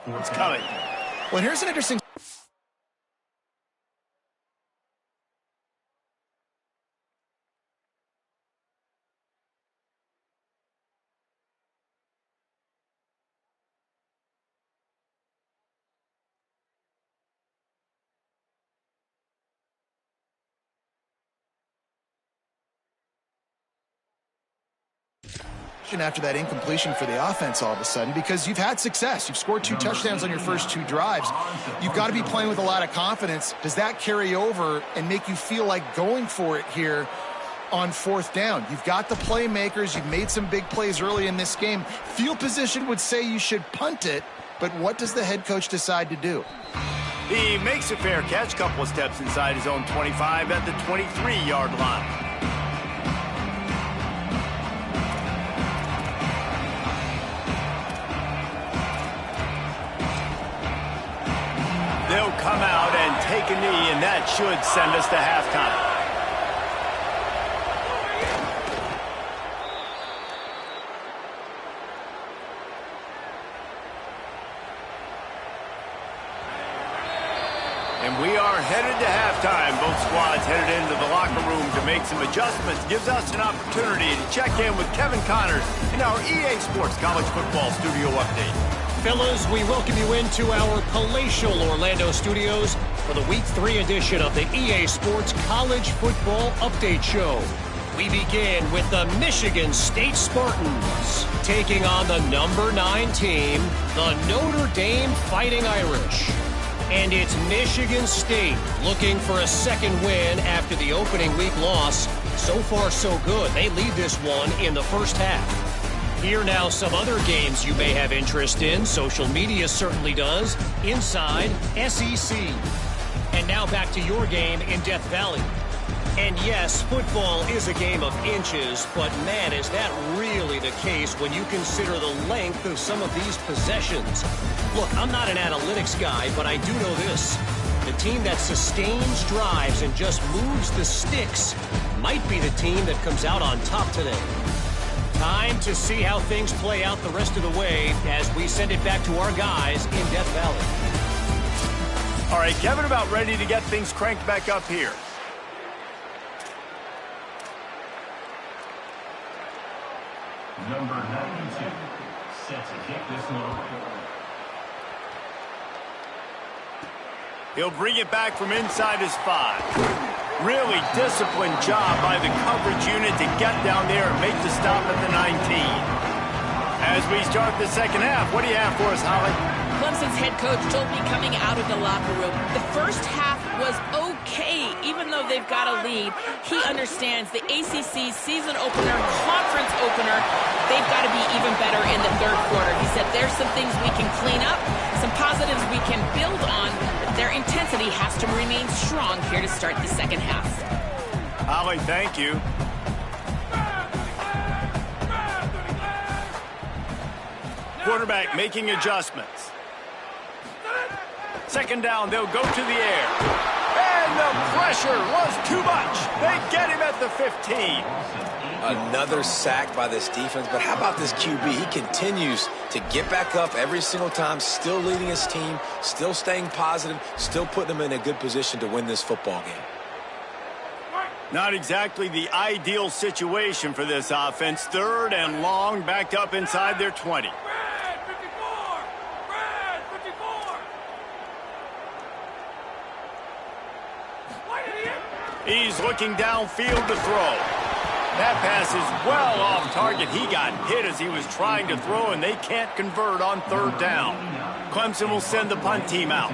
It's coming. Well, here's an interesting... after that incompletion for the offense all of a sudden, because you've had success. You've scored 2 touchdowns on your first 2 drives. You've got to be playing with a lot of confidence. Does that carry over and make you feel like going for it here on 4th down? You've got the playmakers. You've made some big plays early in this game. Field position would say you should punt it, but what does the head coach decide to do? He makes a fair catch, couple of steps inside his own 25 at the 23-yard line. They'll come out and take a knee, and that should send us to halftime. And we are headed to halftime. Both squads headed into the locker room to make some adjustments. Gives us an opportunity to check in with Kevin Connors in our EA Sports College Football Studio Update. Fellas, we welcome you into our palatial Orlando studios for the Week 3 edition of the EA Sports College Football Update Show. We begin with the Michigan State Spartans taking on the number 9 team, the Notre Dame Fighting Irish. And it's Michigan State looking for a second win after the opening week loss. So far, so good. They lead this one in the first half. Here now some other games you may have interest in. Social media certainly does. Inside SEC. And now back to your game in Death Valley. And yes, football is a game of inches, but man, is that really the case when you consider the length of some of these possessions. Look, I'm not an analytics guy, but I do know this. The team that sustains drives and just moves the sticks might be the team that comes out on top today. Time to see how things play out the rest of the way as we send it back to our guys in Death Valley. All right, Kevin, about ready to get things cranked back up here. Number 92, set to kick this one. He'll bring it back from inside his 5. Really disciplined job by the coverage unit to get down there and make the stop at the 19. As we start the second half, what do you have for us, Holly? Clemson's head coach told me coming out of the locker room, the first half was okay, even though they've got a lead. He understands the ACC season opener, conference opener, they've got to be even better in the third quarter. He said there's some things we can clean up, some positives we can build on, but their intensity has to remain strong here to start the second half. Holly, thank you. Quarterback making adjustments. Second down, they'll go to the air. And the pressure was too much. They get him at the 15. Another sack by this defense, but how about this QB? He continues to get back up every single time, still leading his team, still staying positive, still putting them in a good position to win this football game. Not exactly the ideal situation for this offense. 3rd and long, backed up inside their 20. He's looking downfield to throw. That pass is well off target. He got hit as he was trying to throw, and they can't convert on 3rd down. Clemson will send the punt team out.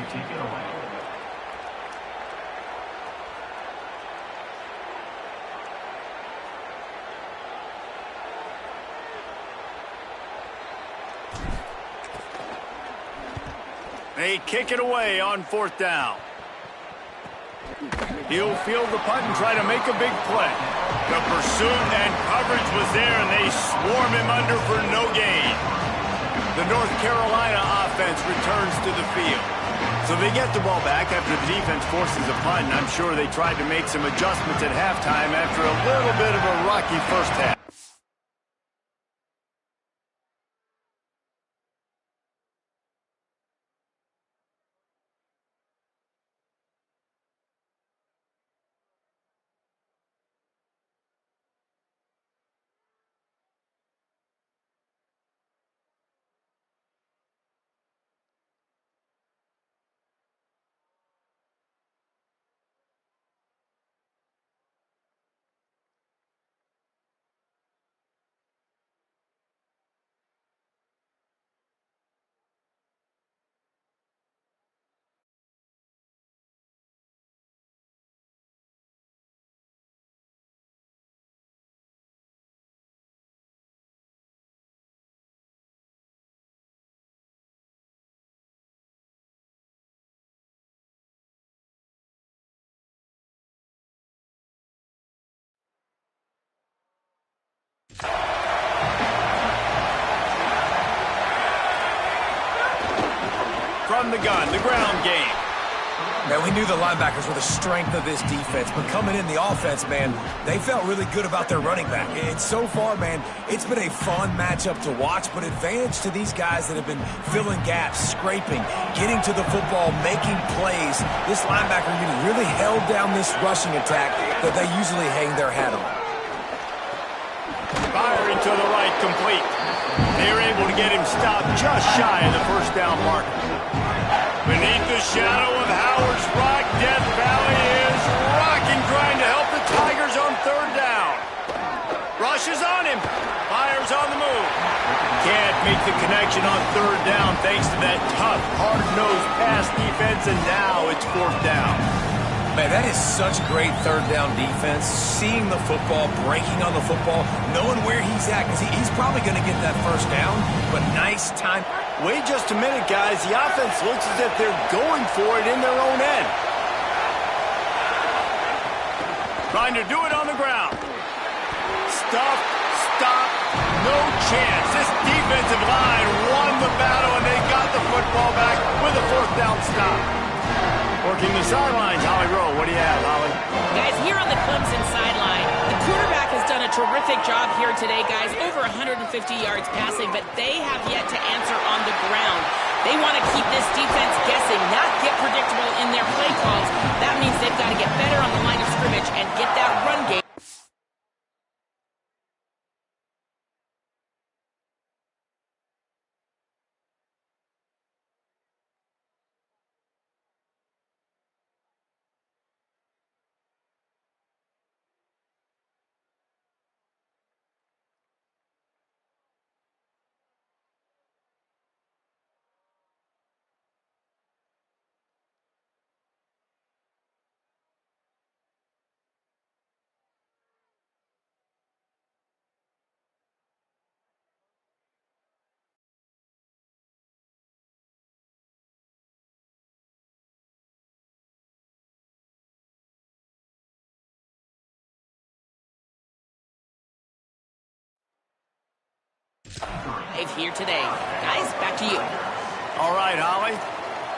They kick it away on 4th down. He'll field the punt and try to make a big play. The pursuit and coverage was there, and they swarm him under for no gain. The North Carolina offense returns to the field. So they get the ball back after the defense forces a punt, and I'm sure they tried to make some adjustments at halftime after a little bit of a rocky first half. from the gun, the ground game. Man, we knew the linebackers were the strength of this defense, but coming in the offense, man, they felt really good about their running back. And so far, man, it's been a fun matchup to watch, but advantage to these guys that have been filling gaps, scraping, getting to the football, making plays. This linebacker unit really held down this rushing attack that they usually hang their hat on. Firing to the right, complete. They were able to get him stopped just shy of the first down mark. Beneath the shadow of Howard's Rock, Death Valley is rocking, trying to help the Tigers on third down. Rushes on him. Fires on the move. Can't make the connection on third down thanks to that tough, hard-nosed pass defense, and now it's fourth down. Man, that is such great third down defense. Seeing the football, breaking on the football, knowing where he's at, because he's probably going to get that first down, but nice time. Wait just a minute, guys. The offense looks as if they're going for it in their own end. Trying to do it on the ground. Stuff, stop, no chance. This defensive line won the battle, and they got the football back with a fourth down stop. Working the sidelines, Holly Rowe. What do you have, Holly? Guys, here on the Clemson sideline, the quarterback has done a terrific job here today, guys. Over 150 yards passing, but they have yet to answer on the ground. They want to keep this defense guessing, not get predictable in their play calls. That means they've got to get better on the line of scrimmage and get that run game. Here today. Guys, back to you. All right, Holly.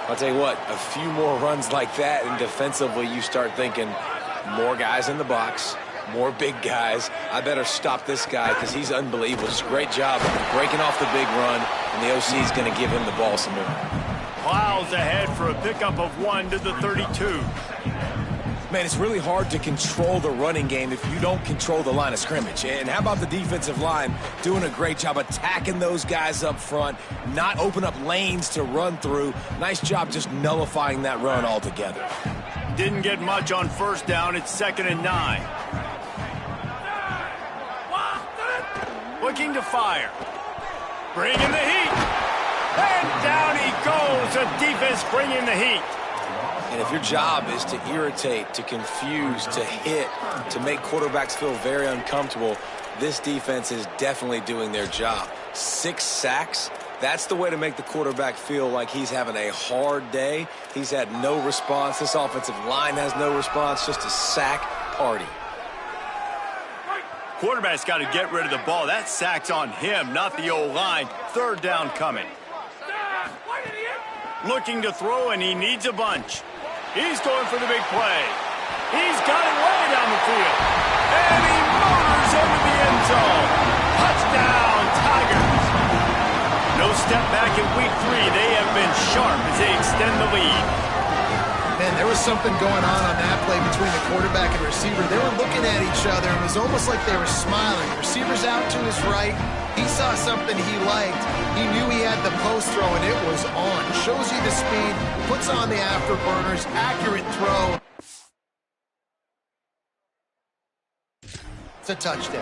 I'll tell you what, a few more runs like that, and defensively you start thinking more guys in the box, more big guys. I better stop this guy because he's unbelievable. It's a great job breaking off the big run, and the OC is going to give him the ball some more. Plows ahead for a pickup of 1 to the 32. Man, it's really hard to control the running game if you don't control the line of scrimmage. And how about the defensive line doing a great job attacking those guys up front, not open up lanes to run through. Nice job just nullifying that run altogether. Didn't get much on first down. It's 2nd and 9. Looking to fire. Bringing the heat. And down he goes. The defense bringing the heat. And if your job is to irritate, to confuse, to hit, to make quarterbacks feel very uncomfortable, this defense is definitely doing their job. 6 sacks, that's the way to make the quarterback feel like he's having a hard day. He's had no response. This offensive line has no response, just a sack party. Quarterback's got to get rid of the ball. That sack's on him, not the O-line. Third down coming. Looking to throw, and he needs a bunch. He's going for the big play. He's got it way down the field. And he motors into the end zone. Touchdown, Tigers. No step back in week 3. They have been sharp as they extend the lead. Man, there was something going on that play between the quarterback and receiver. They were looking at each other. It was almost like they were smiling. The receiver's out to his right. He saw something he liked. He knew he had the post throw, and it was on. Shows you the speed, puts on the afterburners, accurate throw. It's a touchdown.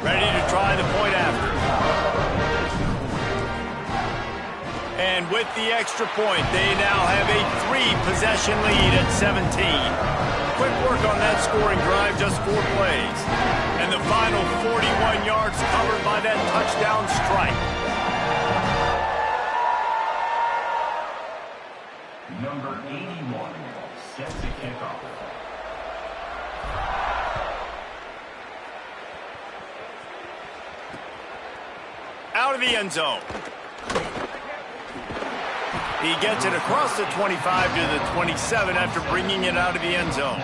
Ready to try the point after. And with the extra point, they now have a 3-possession lead at 17. Quick work on that scoring drive, just 4 plays. And the final 41 yards covered by that touchdown strike. Number 81, set to kick off. out of the end zone. He gets it across the 25 to the 27 after bringing it out of the end zone.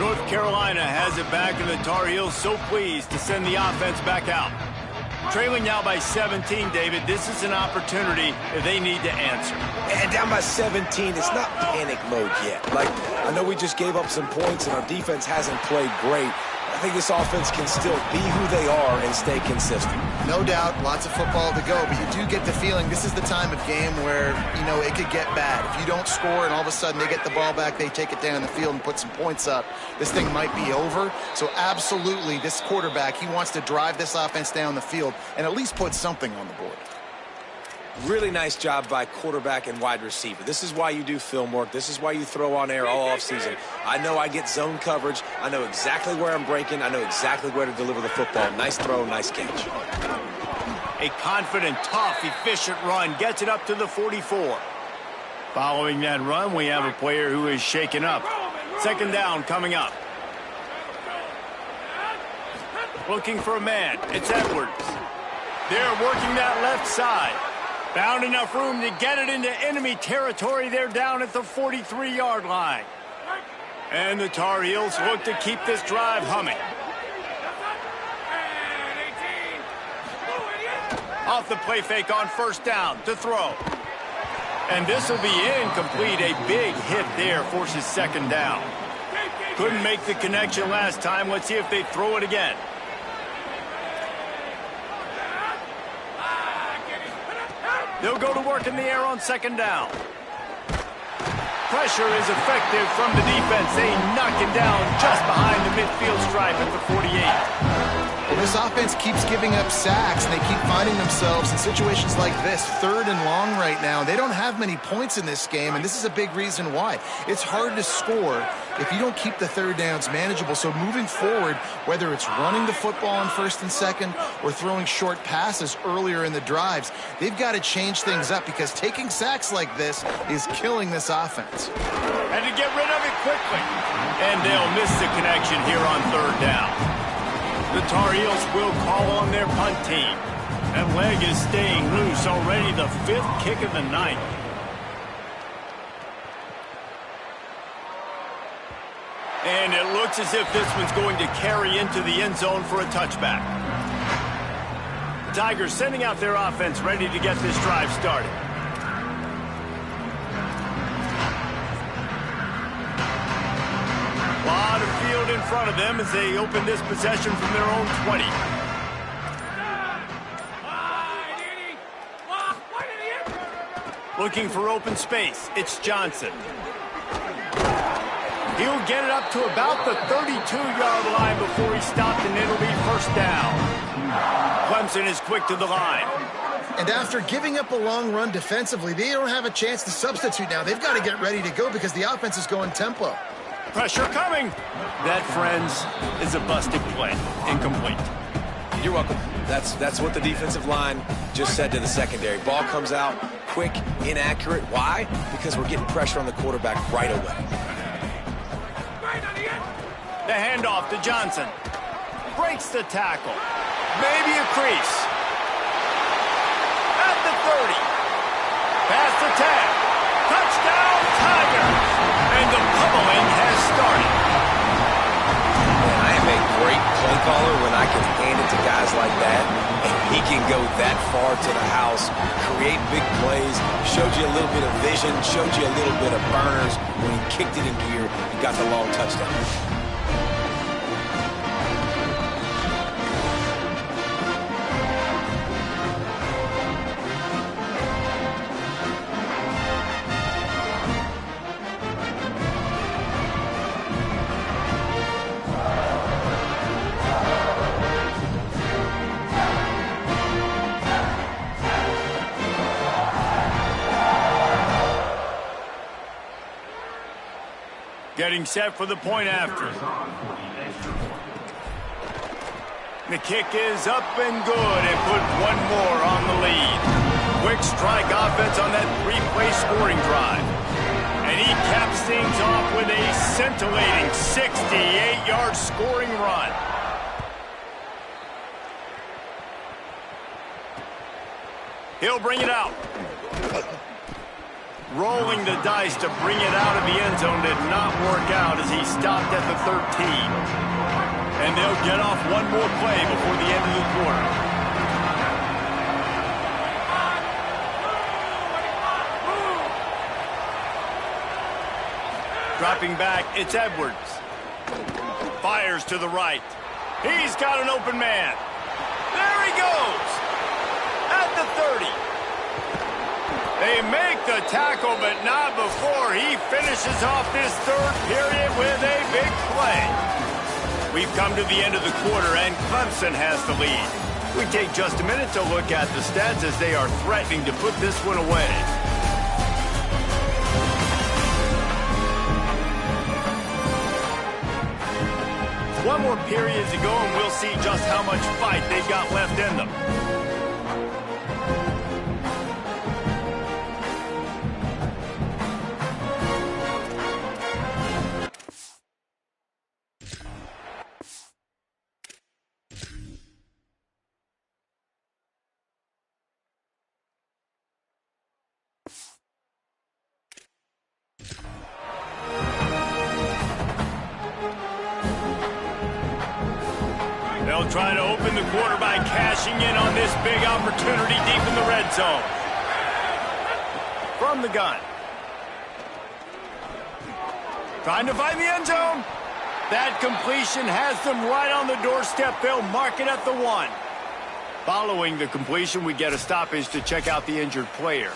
North Carolina has it back, and the Tar Heels so pleased to send the offense back out. Trailing now by 17, David. This is an opportunity that they need to answer. And down by 17, it's not panic mode yet. Like, I know we just gave up some points and our defense hasn't played great. I think this offense can still be who they are and stay consistent. No doubt, lots of football to go, but you do get the feeling this is the time of game where, you know, it could get bad. If you don't score and all of a sudden they get the ball back, they take it down the field and put some points up, this thing might be over. So absolutely, this quarterback, he wants to drive this offense down the field and at least put something on the board. Really nice job by quarterback and wide receiver. This is why you do film work. This is why you throw on air all offseason. I know I get zone coverage. I know exactly where I'm breaking. I know exactly where to deliver the football. Nice throw, nice catch. A confident, tough, efficient run gets it up to the 44. Following that run, we have a player who is shaken up. Second down coming up. Looking for a man. It's Edwards. They're working that left side. Found enough room to get it into enemy territory. They're down at the 43-yard line. And the Tar Heels look to keep this drive humming. Off the play fake on first down to throw. And this will be incomplete. A big hit there forces second down. Couldn't make the connection last time. Let's see if they throw it again. They'll go to work in the air on second down. Pressure is effective from the defense. They knock it down just behind the midfield stripe at the 48. Well, this offense keeps giving up sacks, and they keep finding themselves in situations like this, third and long right now. They don't have many points in this game, and this is a big reason why. It's hard to score if you don't keep the third downs manageable. So moving forward, whether it's running the football on first and second or throwing short passes earlier in the drives, they've got to change things up because taking sacks like this is killing this offense. And to get rid of it quickly. And they'll miss the connection here on third down. The Tar Heels will call on their punt team. That leg is staying loose, already the fifth kick of the night. And it looks as if this one's going to carry into the end zone for a touchback. The Tigers sending out their offense ready to get this drive started. A lot of field in front of them as they open this possession from their own 20. Looking for open space. It's Johnson. He'll get it up to about the 32-yard line before he stopped, and it'll be first down. Clemson is quick to the line. And after giving up a long run defensively, they don't have a chance to substitute now. They've got to get ready to go because the offense is going tempo. Pressure coming. That, friends, is a busted play. Incomplete. You're welcome. That's what the defensive line just said to the secondary. Ball comes out quick, inaccurate. Why? Because we're getting pressure on the quarterback right away. The handoff to Johnson. Breaks the tackle. Maybe a crease. At the 30. Past the 10. Touchdown, Tigers. And the pummeling has started. Man, I am a great play caller when I can hand it to guys like that. And he can go that far to the house, create big plays, showed you a little bit of vision, showed you a little bit of burners. When he kicked it in gear, he got the long touchdown. Getting set for the point after. The kick is up and good and put one more on the lead. Quick strike offense on that three-play scoring drive. And he caps things off with a scintillating 68-yard scoring run. He'll bring it out. Rolling the dice to bring it out of the end zone did not work out as he stopped at the 13. And they'll get off one more play before the end of the quarter. Dropping back, it's Edwards. Fires to the right. He's got an open man. There he goes. At the 30. They make the tackle, but not before he finishes off this third period with a big play. We've come to the end of the quarter, and Clemson has the lead. We take just a minute to look at the stats as they are threatening to put this one away. One more period to go, and we'll see just how much fight they've got left in them. They'll try to open the quarter by cashing in on this big opportunity deep in the red zone. From the gun. Trying to find the end zone. That completion has them right on the doorstep. They'll mark it at the 1. Following the completion, we get a stoppage to check out the injured player.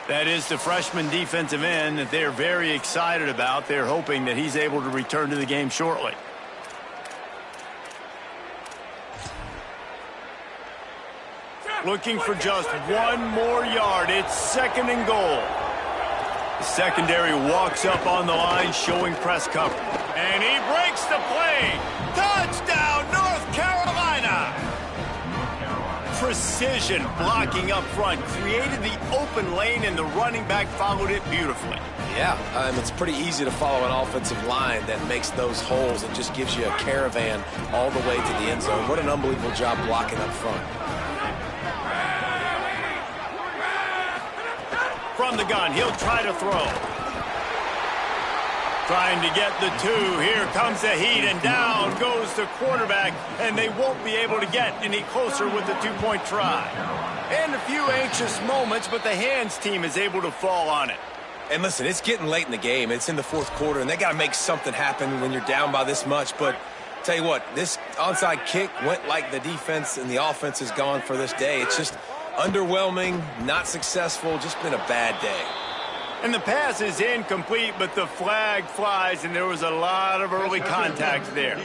That is the freshman defensive end that they're very excited about. They're hoping that he's able to return to the game shortly. Looking for just one more yard. It's 2nd and goal. The secondary walks up on the line, showing press cover. And he breaks the play. Touchdown, North Carolina! Precision blocking up front. Created the open lane, and the running back followed it beautifully. Yeah, it's pretty easy to follow an offensive line that makes those holes and just gives you a caravan all the way to the end zone. What an unbelievable job blocking up front. From the gun, he'll try to throw. Trying to get the 2. Here comes the heat, and down goes the quarterback, and they won't be able to get any closer with the 2-point try. And a few anxious moments, but the hands team is able to fall on it. And listen, it's getting late in the game. It's in the 4th quarter, and they got to make something happen when you're down by this much. But tell you what, this onside kick went like the defense and the offense is gone for this day. It's just underwhelming, not successful, just been a bad day. And the pass is incomplete, but the flag flies, and there was a lot of early contact there.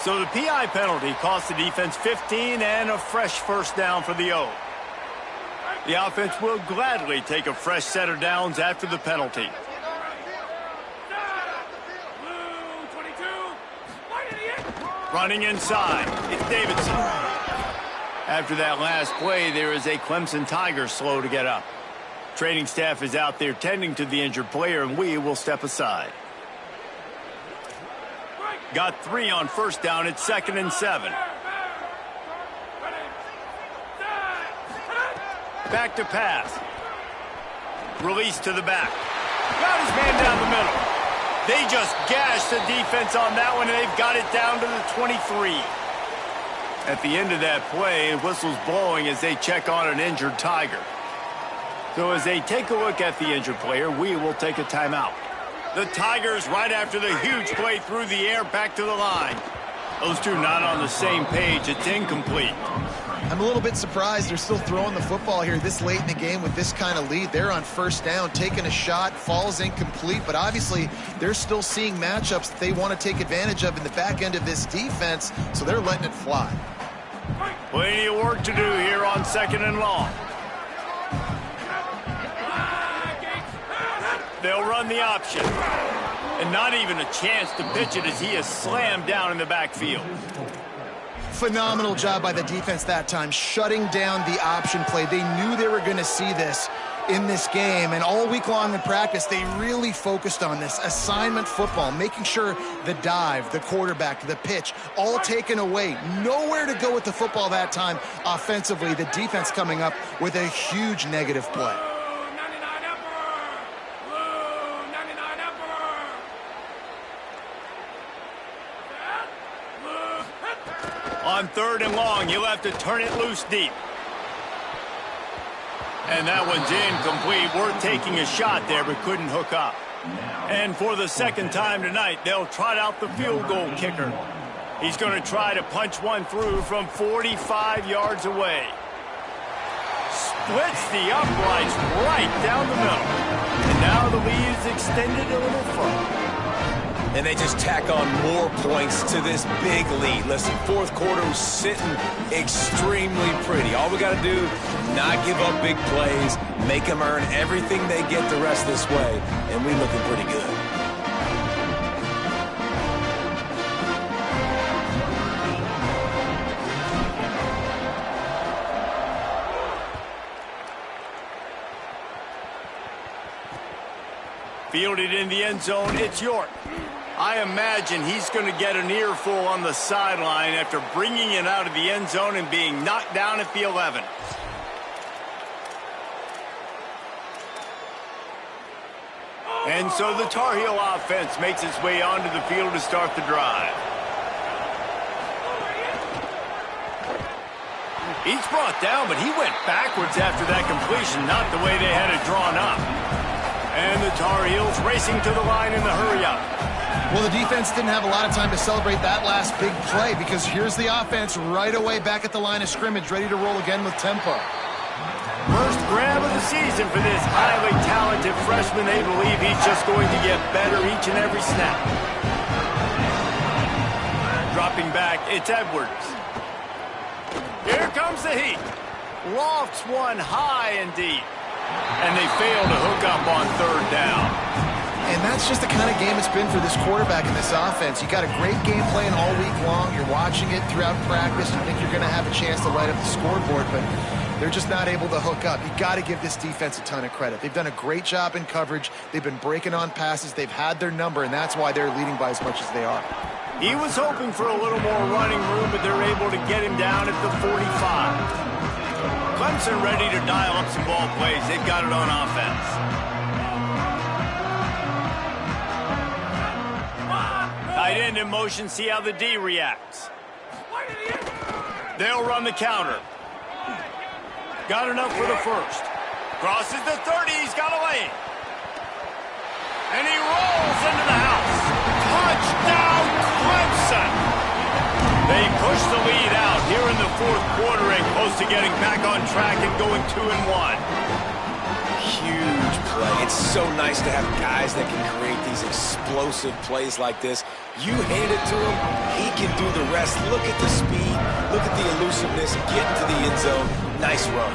So the PI penalty cost the defense 15 and a fresh first down for the O. The offense will gladly take a fresh set of downs after the penalty. Running inside, it's Davidson. After that last play, there is a Clemson Tiger slow to get up. Training staff is out there tending to the injured player, and we will step aside. Got 3 on first down. It's 2nd and 7. Back to pass. Release to the back. Got his man down the middle. They just gashed the defense on that one, and they've got it down to the 23. At the end of that play, whistle's blowing as they check on an injured Tiger. So as they take a look at the injured player, we will take a timeout. The Tigers, right after the huge play through the air, back to the line. Those two not on the same page. It's incomplete. I'm a little bit surprised they're still throwing the football here this late in the game with this kind of lead. They're on first down, taking a shot, falls incomplete, but obviously they're still seeing matchups that they want to take advantage of in the back end of this defense, so they're letting it fly. Plenty of work to do here on 2nd and long. They'll run the option. And not even a chance to pitch it as he is slammed down in the backfield. Phenomenal job by the defense that time, shutting down the option play. They knew they were going to see this. in this game, and all week long in practice, they really focused on this assignment football, making sure the dive, the quarterback, the pitch, all taken away. Nowhere to go with the football that time offensively. The defense coming up with a huge negative play. On 3rd and long, you'll have to turn it loose deep. And that one's incomplete. Worth taking a shot there, but couldn't hook up. And for the second time tonight, they'll trot out the field goal kicker. He's going to try to punch one through from 45 yards away. Splits the uprights right down the middle. And now the lead is extended a little further. And they just tack on more points to this big lead. Listen, 4th quarter was sitting extremely pretty. All we got to do, not give up big plays, make them earn everything they get the rest of this way, and we're looking pretty good. Fielded in the end zone, it's York. I imagine he's going to get an earful on the sideline after bringing it out of the end zone and being knocked down at the 11. And so the Tar Heel offense makes its way onto the field to start the drive. He's brought down, but he went backwards after that completion, not the way they had it drawn up. And the Tar Heels racing to the line in the hurry-up. Well, the defense didn't have a lot of time to celebrate that last big play because here's the offense right away back at the line of scrimmage, ready to roll again with tempo. First grab of the season for this highly talented freshman. They believe he's just going to get better each and every snap. Dropping back, it's Edwards. Here comes the heat. Lofts one high and deep. And they fail to hook up on 3rd down. And that's just the kind of game it's been for this quarterback and this offense. You got a great game plan all week long. You're watching it throughout practice. You think you're going to have a chance to light up the scoreboard, but they're just not able to hook up. You got to give this defense a ton of credit. They've done a great job in coverage. They've been breaking on passes. They've had their number, and that's why they're leading by as much as they are. He was hoping for a little more running room, but they're able to get him down at the 45. Clemson ready to dial up some ball plays. They've got it on offense. Tight end in motion, see how the D reacts. They'll run the counter. Got enough for the first. Crosses the 30, he's got a lane. And he rolls into the house. Touchdown, Clemson! They push the lead out here in the 4th quarter and close to getting back on track and going 2-1. Huge play. It's so nice to have guys that can create these explosive plays like this. You hand it to him, he can do the rest. Look at the speed, look at the elusiveness, get into the end zone. Nice run.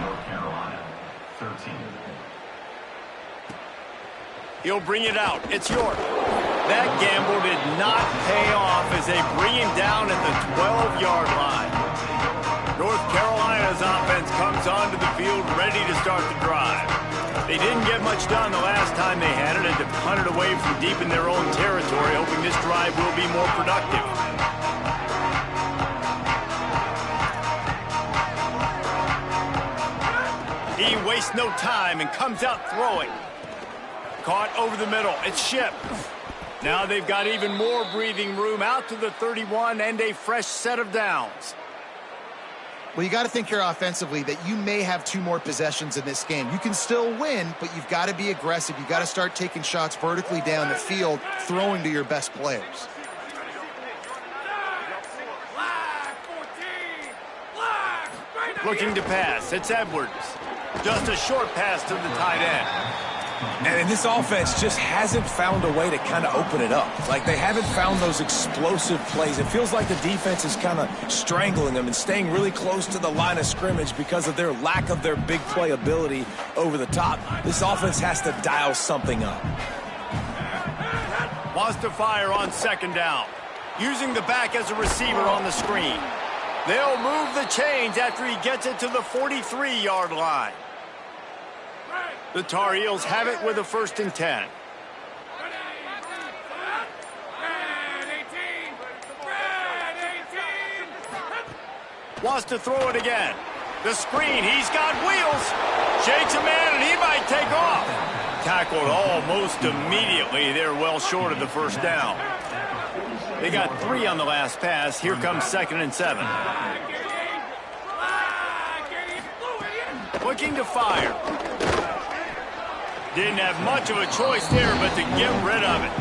North Carolina, 13. He'll bring it out. It's York. That gamble did not pay off as they bring him down at the 12-yard line. North Carolina's offense comes onto the field ready to start the drive. They didn't get much done the last time they had it and to punt it away from deep in their own territory, hoping this drive will be more productive. He wastes no time and comes out throwing. Caught over the middle. It's Ship. Now they've got even more breathing room out to the 31 and a fresh set of downs. Well, you got to think here offensively that you may have 2 more possessions in this game. You can still win, but you've got to be aggressive. You've got to start taking shots vertically down the field, throwing to your best players. Looking to pass. It's Edwards. Just a short pass to the tight end. And this offense just hasn't found a way to kind of open it up. Like, they haven't found those explosive plays. It feels like the defense is kind of strangling them and staying really close to the line of scrimmage because of their lack of their big play ability over the top. This offense has to dial something up. Wants to fire on 2nd down. Using the back as a receiver on the screen. They'll move the chains after he gets it to the 43-yard line. The Tar Heels have it with a 1st and 10. Wants to throw it again. The screen, he's got wheels. Shakes a man, and he might take off. Tackled almost immediately. They're well short of the 1st down. They got 3 on the last pass. Here comes 2nd and 7. Looking to fire. Didn't have much of a choice there, but to get rid of it.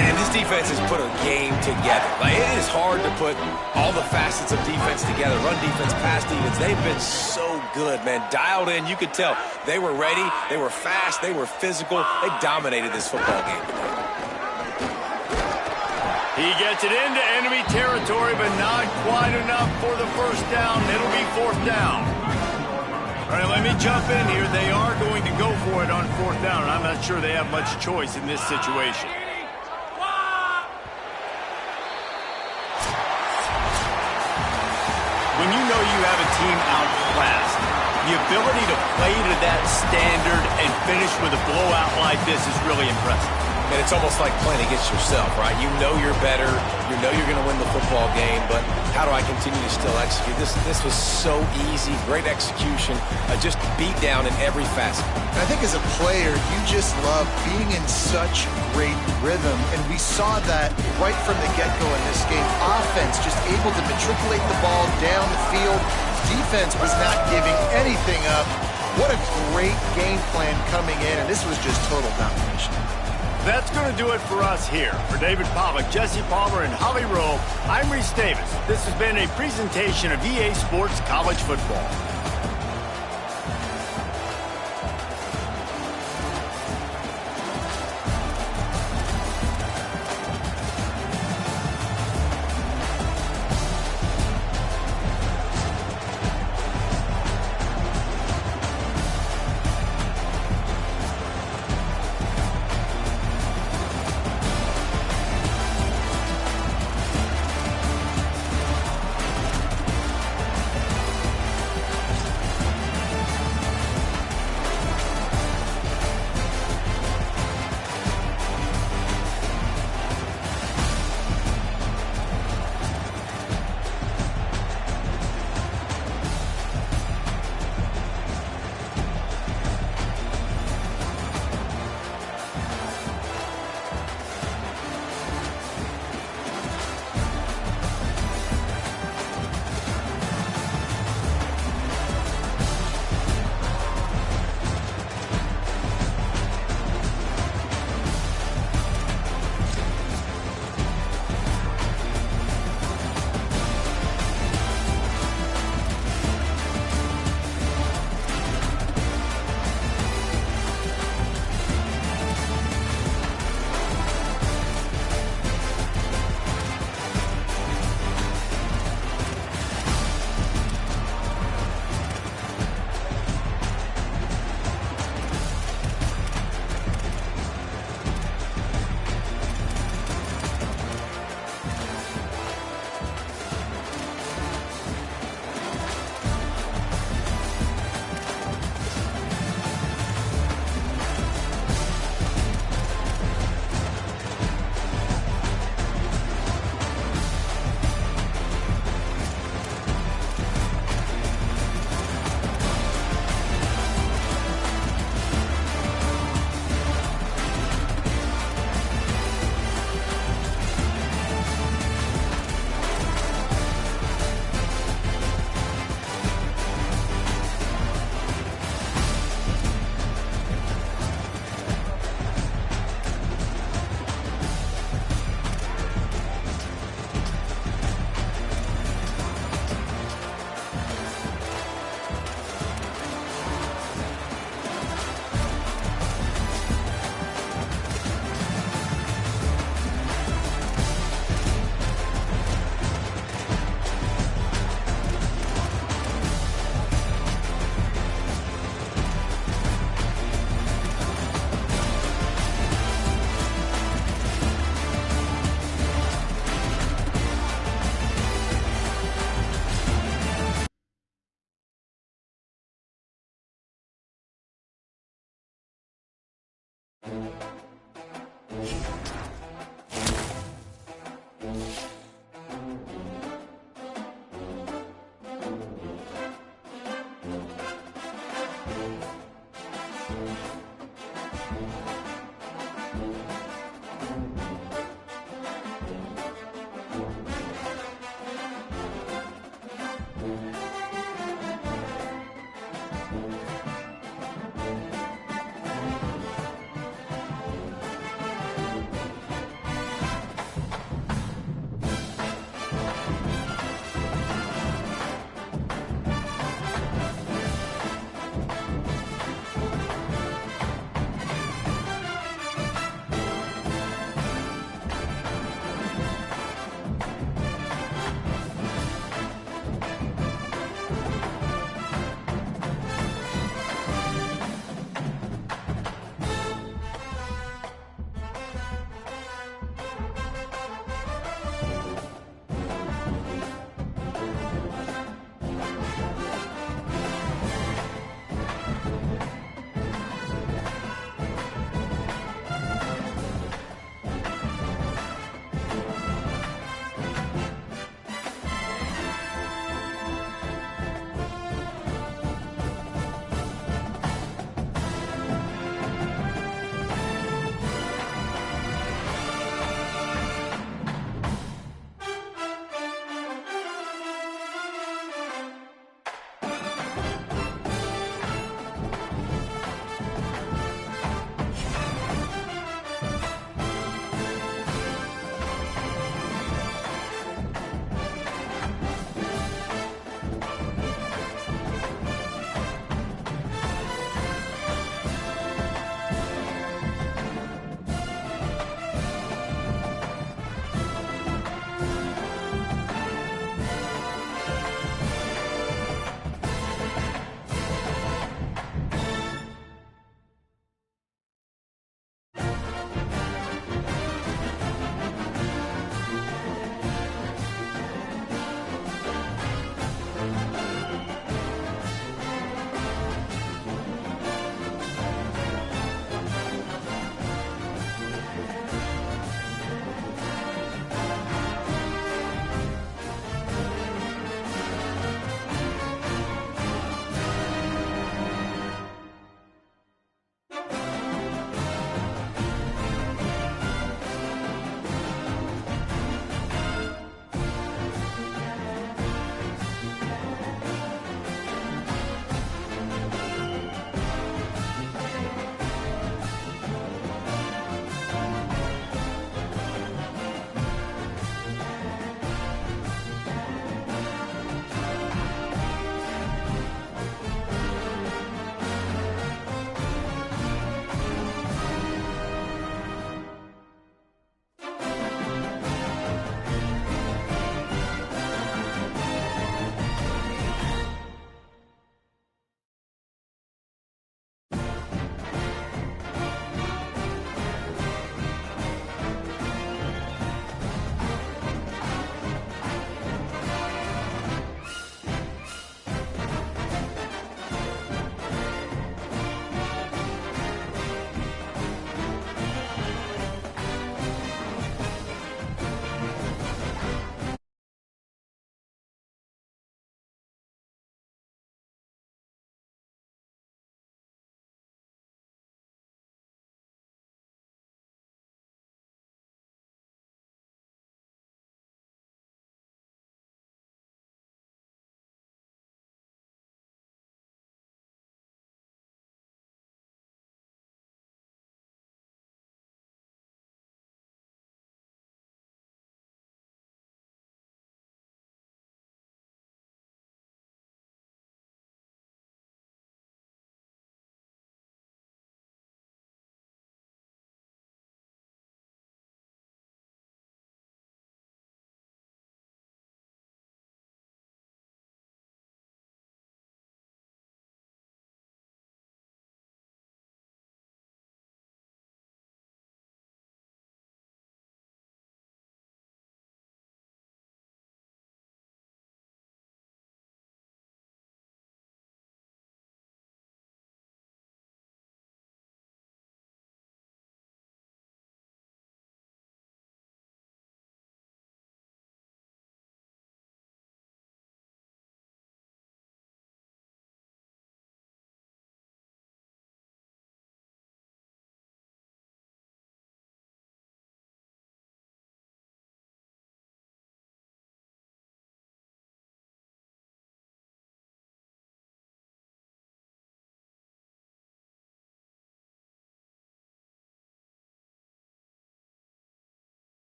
And this defense has put a game together. Like, it is hard to put all the facets of defense together. Run defense, pass defense. They've been so good, man. Dialed in. You could tell they were ready. They were fast. They were physical. They dominated this football game. He gets it into enemy territory, but not quite enough for the 1st down. It'll be 4th down. All right, let me jump in here. They are going to go for it on 4th down, and I'm not sure they have much choice in this situation. When you know you have a team outclassed, the ability to play to that standard and finish with a blowout like this is really impressive. And it's almost like playing against yourself, right? You know you're better. You know you're going to win the football game, but how do I continue to still execute? This was so easy, great execution, just beat down in every facet. And I think as a player, you just love being in such great rhythm, and we saw that right from the get-go in this game. Offense just able to matriculate the ball down the field. Defense was not giving anything up. What a great game plan coming in, and this was just total domination. That's going to do it for us here. For David Pollack, Jesse Palmer, and Holly Rowe, I'm Reese Davis. This has been a presentation of EA Sports College Football.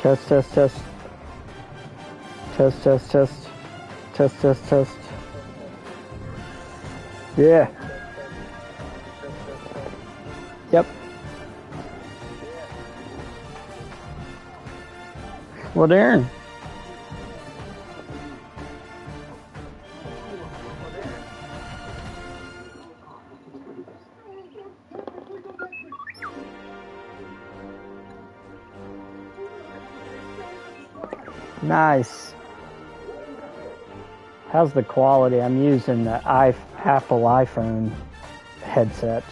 Test, test, test. Test, test, test. Test, test, test. Yeah. Yep. Well, Darren. Nice. How's the quality? I'm using the Apple iPhone headset.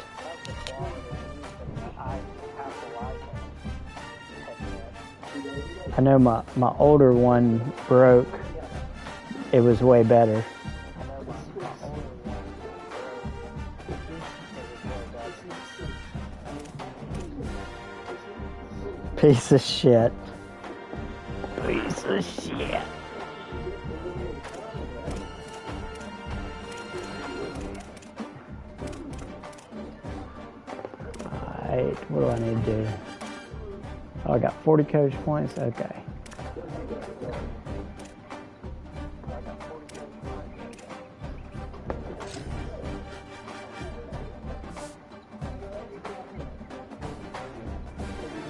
I know my older one broke. It was way better. Piece of shit. Piece of shit. Alright, what do I need to do? Oh, I got 40 coach points? Okay.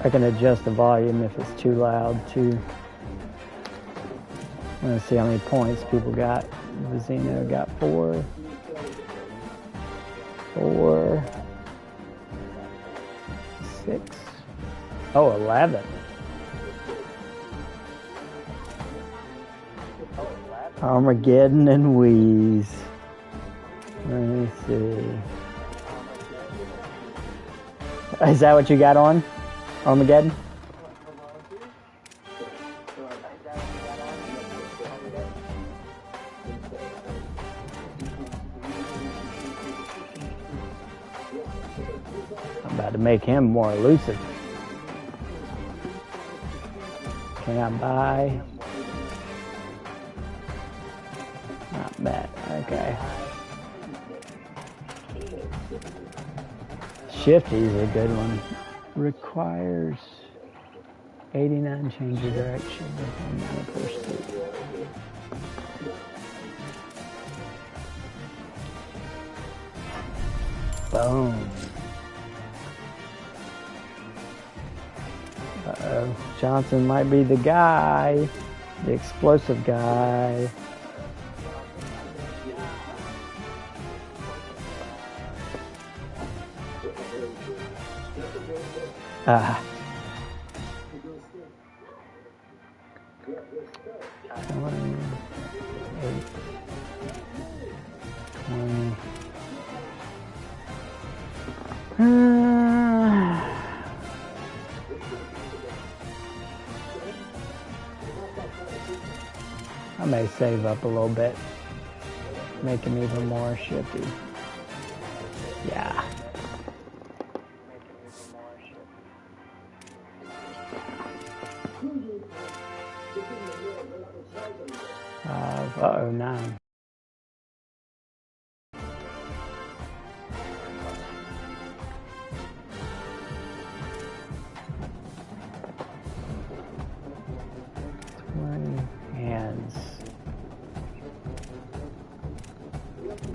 I can adjust the volume if it's too loud too. I'm gonna see how many points people got. Vizino got 4. 4. 6. Oh, 11. Armageddon and Weazel. Let me see. Is that what you got on? Armageddon? I'm about to make him more elusive. Can I buy? Not bad. Okay. Shifty's a good one. Requires 89 change of direction and pursuit. Boom. Uh-oh. Johnson might be the guy. The explosive guy. Ah. 20, 8, 20. I may save up a little bit, make him even more shifty. Yeah. Uh-oh, 9.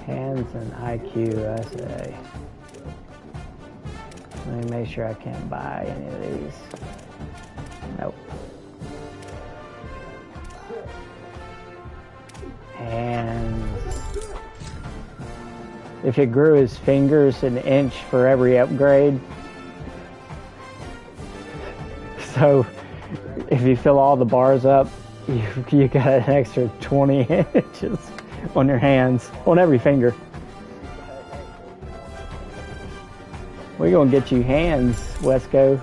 Hands and IQ, I say. Let me make sure I can't buy any of these. Nope. Hands. If it grew his fingers an inch for every upgrade. So if you fill all the bars up, you got an extra 20 inches on your hands, on every finger. We're gonna get you hands, Wesco.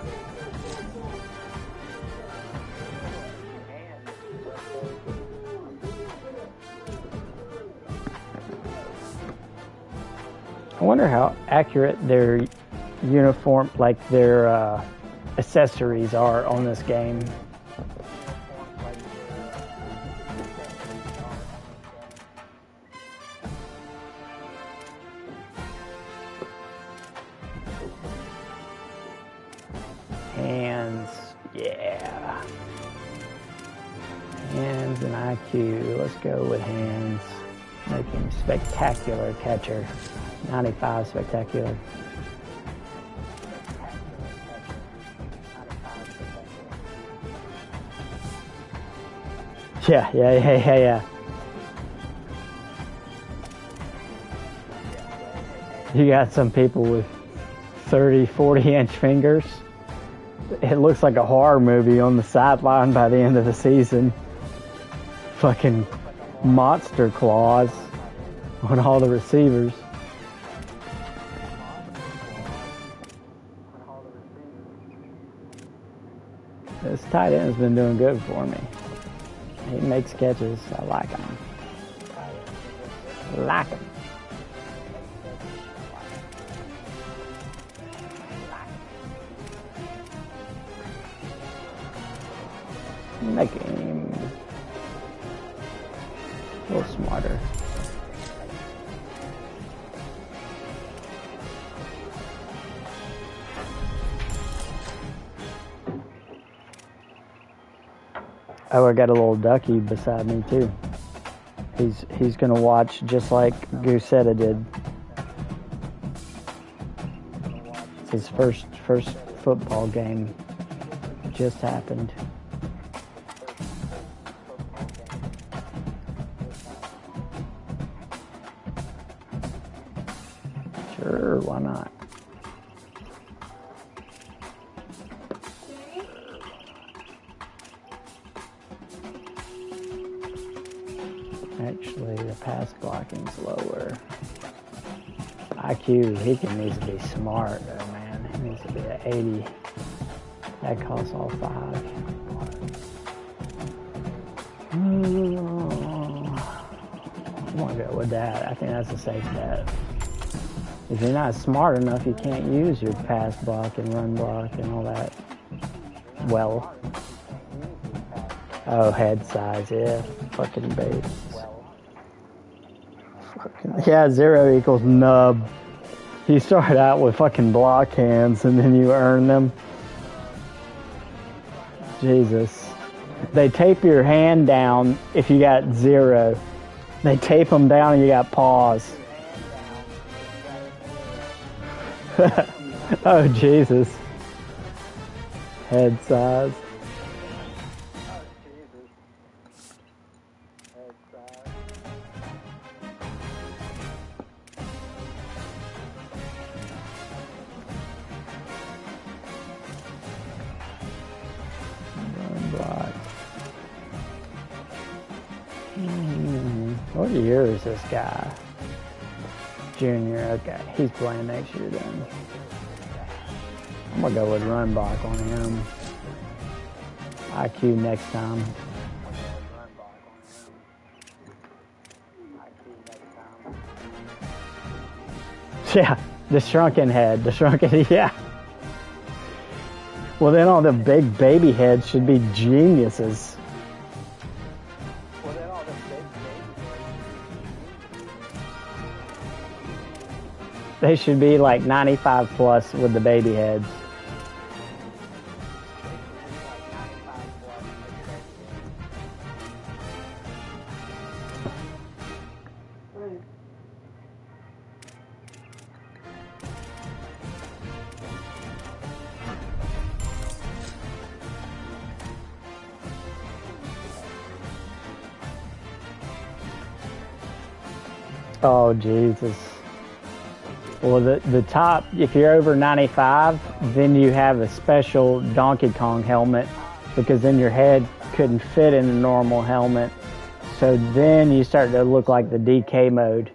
I wonder how accurate their uniform, like their accessories are on this game. Hands, yeah. IQ, let's go with hands. Make him spectacular catcher. 95 spectacular. Yeah. You got some people with 30, 40-inch fingers. It looks like a horror movie on the sideline by the end of the season. Fucking monster claws on all the receivers. This tight end's been doing good for me. He makes catches. I like him. Like him. Make him a little smarter. Oh, I got a little ducky beside me too. He's gonna watch just like Goosetta did. It's his first football game. Just happened. Sure, why not? Actually, the pass blocking's lower. IQ, he needs to be smart though, man. He needs to be at 80. That costs all 5. I'm gonna go with that. I think that's a safe bet. If you're not smart enough, you can't use your pass block and run block and all that. Well. Oh, head size, yeah. Fucking base. Yeah, 0 equals nub. You start out with fucking block hands and then you earn them. Jesus. They tape your hand down if you got 0. They tape them down and you got paws. Oh, Jesus. Head size. What year is this guy? Junior, okay. He's playing next year then. I'm gonna go with run block on him. IQ next time. Yeah, the shrunken head. Yeah. Well, then all the big baby heads should be geniuses. They should be like 95 plus with the baby heads. Oh, Jesus. Well, the top, if you're over 95, then you have a special Donkey Kong helmet because then your head couldn't fit in a normal helmet. So then you start to look like the DK mode.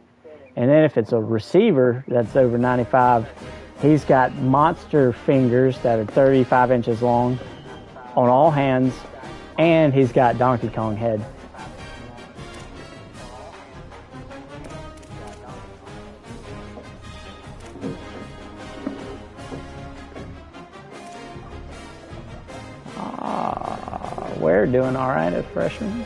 And then if it's a receiver that's over 95, he's got monster fingers that are 35 inches long on all hands, and he's got Donkey Kong head. We're doing all right at freshman.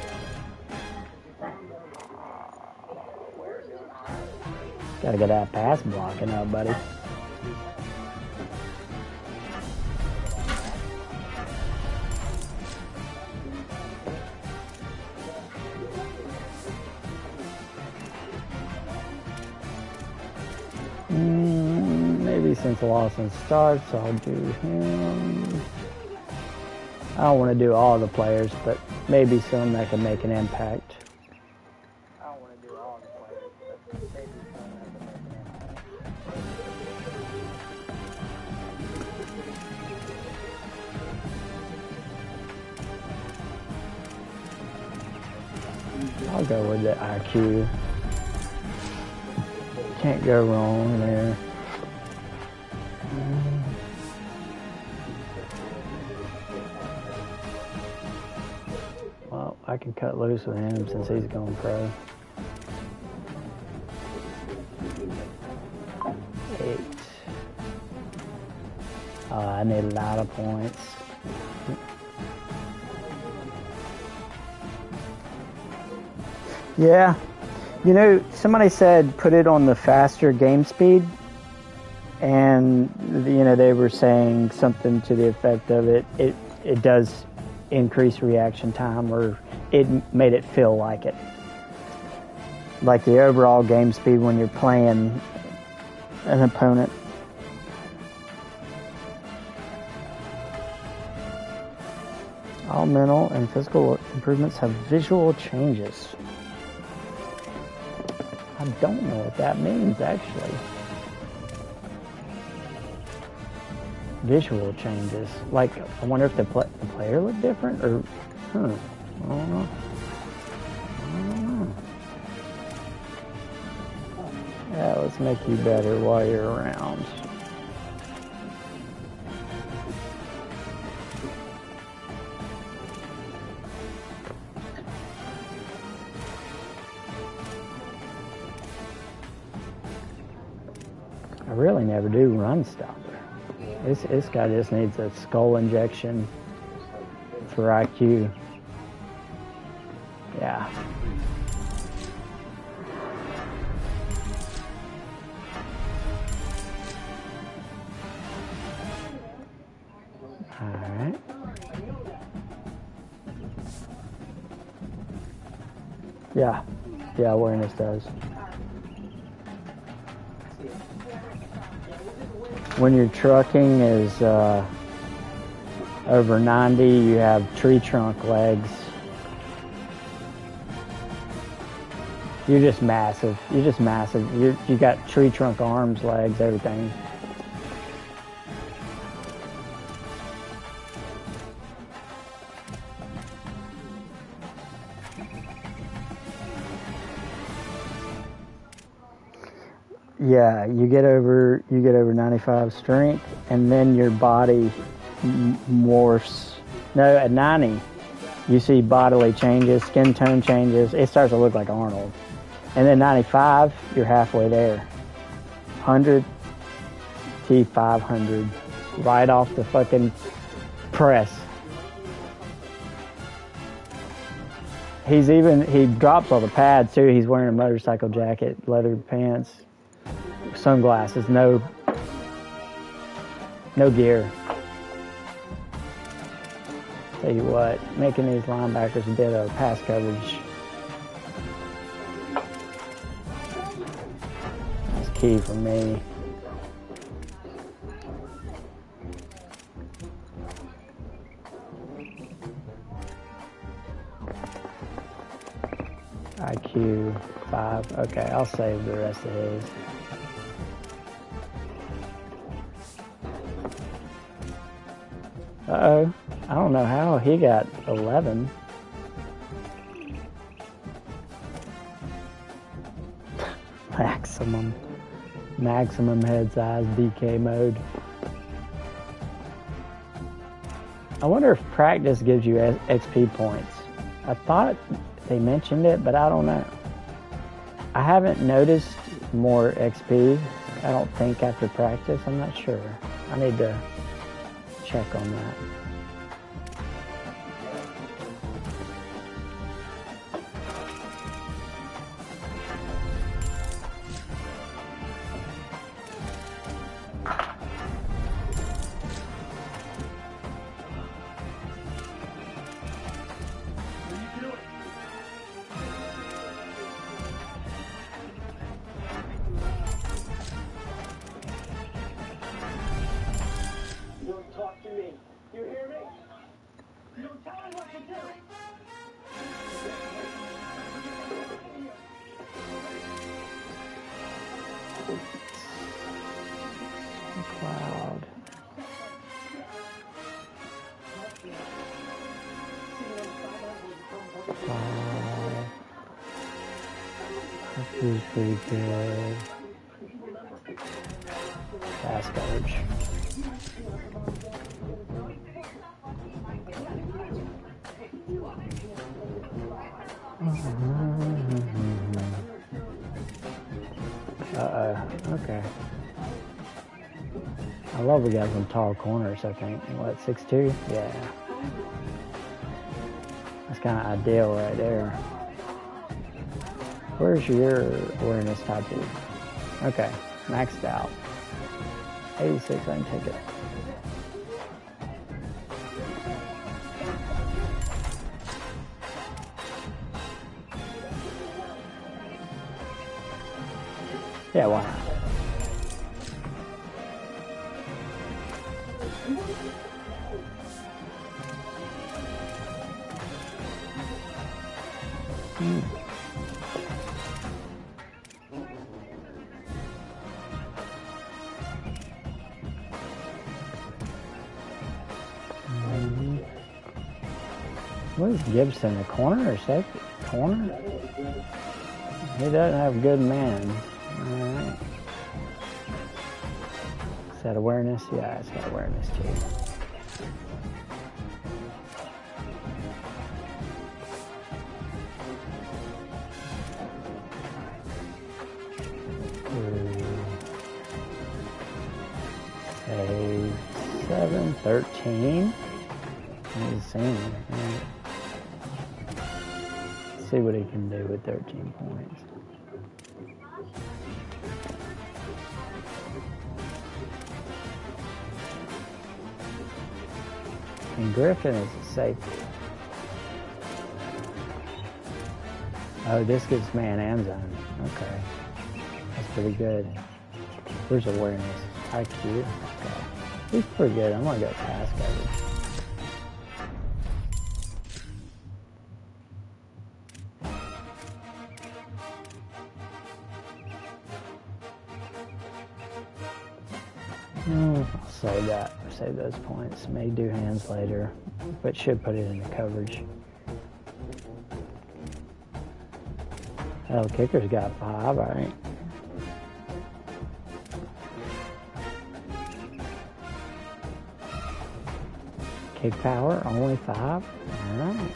Gotta get that pass blocking up, buddy. Maybe since Lawson starts, I'll do him. I don't want to do all the players, but maybe some that can make an impact. I don't want to do all the players, but maybe some that can make an impact. I'll go with the IQ. Can't go wrong there. Well, I can cut loose with him since he's going pro. 8. I need a lot of points. Yeah. You know, somebody said put it on the faster game speed, and you know they were saying something to the effect of it does increase reaction time, or it made it feel like it. Like the overall game speed when you're playing an opponent. All mental and physical improvements have visual changes. I don't know what that means, actually. Visual changes. Like, I wonder if the player looked different, or, I don't know. Yeah, let's make you better while you're around. I really never do run stopper. This guy just needs a skull injection for IQ. Yeah. Alright. Yeah, awareness does. When your trucking is over 90, you have tree trunk legs. You're just massive. You got tree trunk arms, legs, everything. Yeah, you get over 95 strength, and then your body morphs. No, at 90, you see bodily changes, skin tone changes. It starts to look like Arnold. And then 95, you're halfway there. 100, T500, right off the fucking press. He drops all the pads too. He's wearing a motorcycle jacket, leather pants, sunglasses, no gear. Tell you what, making these linebackers a bit of pass coverage. That's key for me. IQ 5. Okay, I'll save the rest of his. Uh-oh. I don't know how he got 11. Maximum head size, DK mode. I wonder if practice gives you XP points. I thought they mentioned it, but I don't know. I haven't noticed more XP, I don't think, after practice. I'm not sure. I need to check on that. This is pretty good. Pass coverage. Okay. I love we got some tall corners, I think. What, 6'2"? Yeah. That's kind of ideal right there. Where's your awareness type 2? Okay, maxed out. 86, I can take it. Yeah, why not? What is Gibson, a corner or safety? Corner? He doesn't have good man. Alright. Is that awareness? Yeah, it's got awareness too. Save 7, 13. He's seen it. See what he can do with 13 points. And Griffin is a safety. Oh, this gets man and zone. Okay. That's pretty good. Where's awareness? IQ. Okay. He's pretty good. I'm going to go pass coverage. I'll save that. Save those points. May do hands later, but should put it into coverage. Oh, kicker's got 5, all right. Kick power, only 5. All right.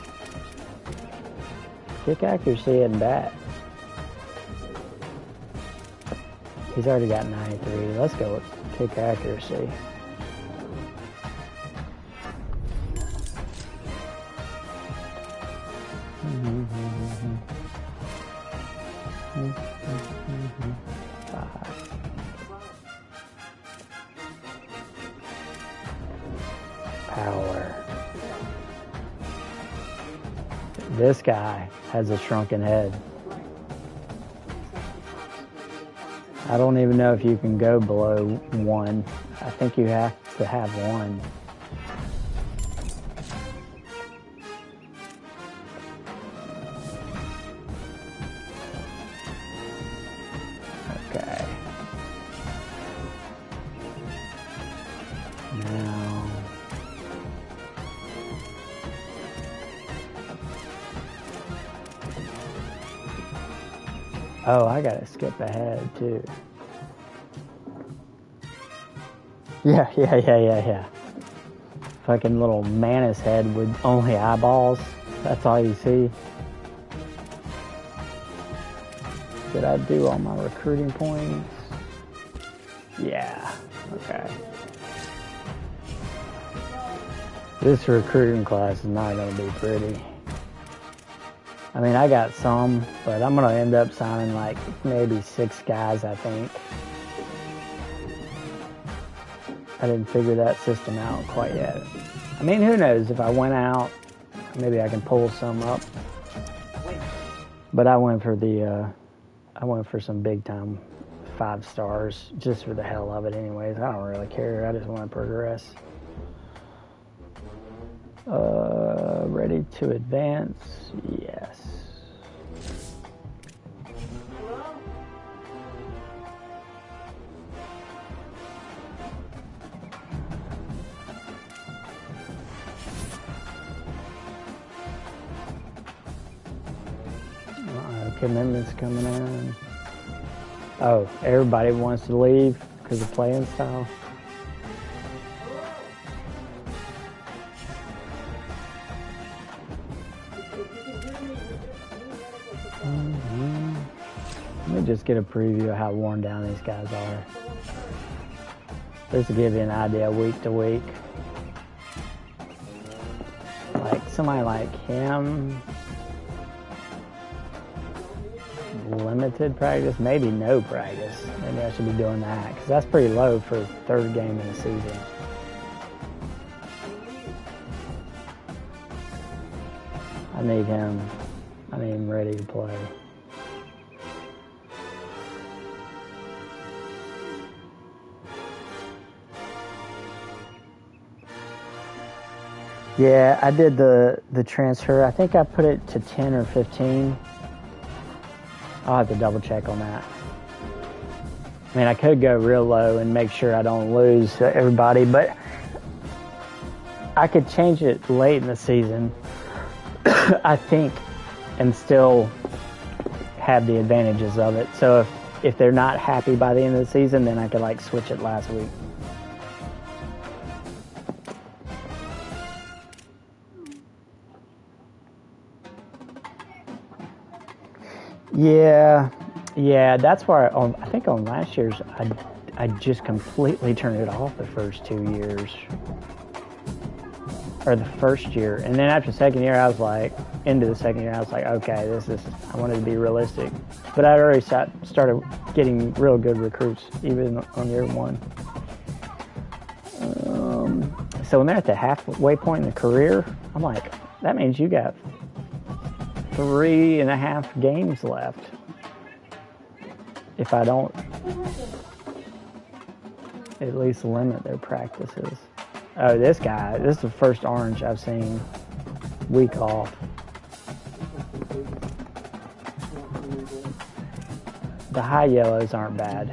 Kick accuracy and bat. He's already got 93. Let's go with kick accuracy. Power. This guy has a shrunken head. I don't even know if you can go below 1. I think you have to have 1. Okay. Now. Oh, I gotta skip ahead too. Yeah. Fucking little Manus head with only eyeballs. That's all you see. Did I do all my recruiting points? Yeah, okay. This recruiting class is not gonna be pretty. I mean, I got some, but I'm going to end up signing like maybe 6 guys, I think. I didn't figure that system out quite yet. I mean, who knows? If I went out, maybe I can pull some up. But I went for some big time 5 stars just for the hell of it anyways. I don't really care. I just want to progress. Ready to advance? Yes. commitments coming in. Oh, everybody wants to leave because of playing style. Let me just get a preview of how worn down these guys are. Just to give you an idea week to week. Like somebody like him, limited practice, maybe no practice. Maybe I should be doing that because that's pretty low for the third game in the season. I need him ready to play. Yeah, I did the transfer. I think I put it to 10 or 15. I'll have to double check on that. I mean, I could go real low and make sure I don't lose everybody, but I could change it late in the season, I think, and still have the advantages of it. So if they're not happy by the end of the season, then I could like switch it last week. Yeah, that's why I think on last year's I just completely turned it off the first 2 years. Or the first year. And then after the second year, I was like, into the second year, I was like, okay, I wanted to be realistic. But I already started getting real good recruits, even on year one. So when they're at the halfway point in the career, I'm like, that means you got 3.5 games left. If I don't at least limit their practices. Oh, this is the first orange I've seen week off. The high yellows aren't bad.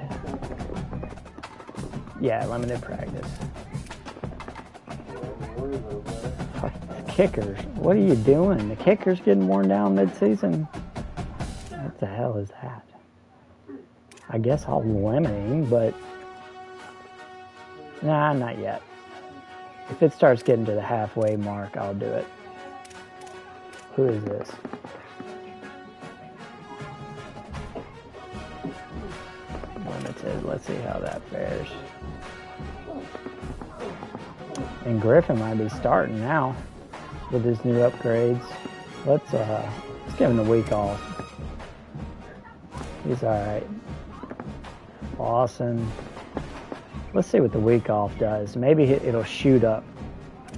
Yeah, limited practice. The kickers, what are you doing? The kicker's getting worn down mid-season. What the hell is that? I guess I'll limit him, but nah, not yet. If it starts getting to the halfway mark, I'll do it. Who is this? Limited. Let's see how that fares. And Griffin might be starting now with his new upgrades. Let's give him the week off. He's all right. Lawson. Let's see what the week off does. Maybe it'll shoot up.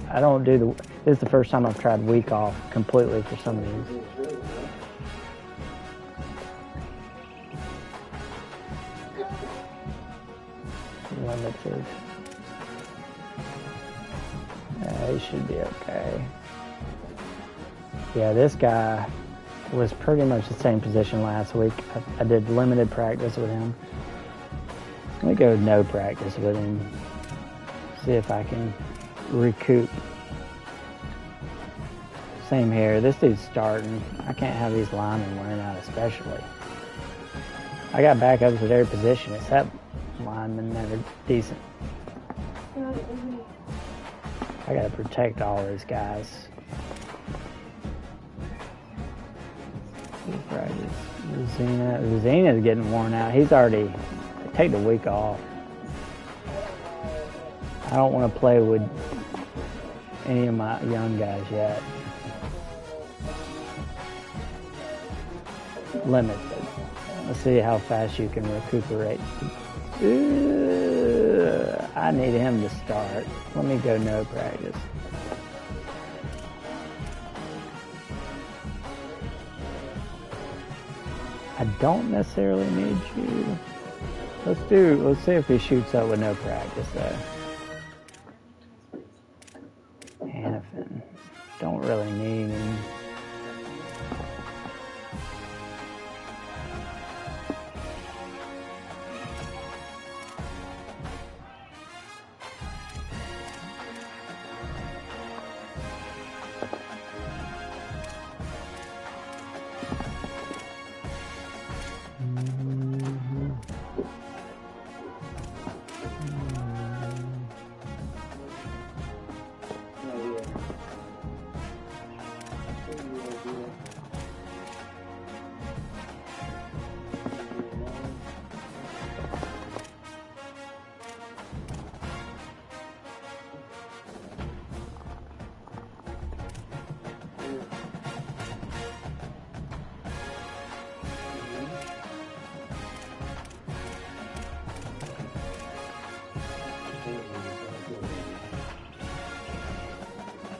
I don't do this is the first time I've tried week off completely for some of these. Limited. Yeah, he should be okay. Yeah, this guy was pretty much the same position last week. I did limited practice with him. Let me go no practice with him. See if I can recoup. Same here. This dude's starting. I can't have these linemen wearing out especially. I got backups at every position except linemen that are decent. I gotta protect all these guys. Zena's getting worn out. He's already... Take the week off. I don't want to play with any of my young guys yet. Limited. Let's see how fast you can recuperate. I need him to start. Let me go no practice. I don't necessarily need you. Let's see if he shoots up with no practice there. Hannafin. Don't really need him.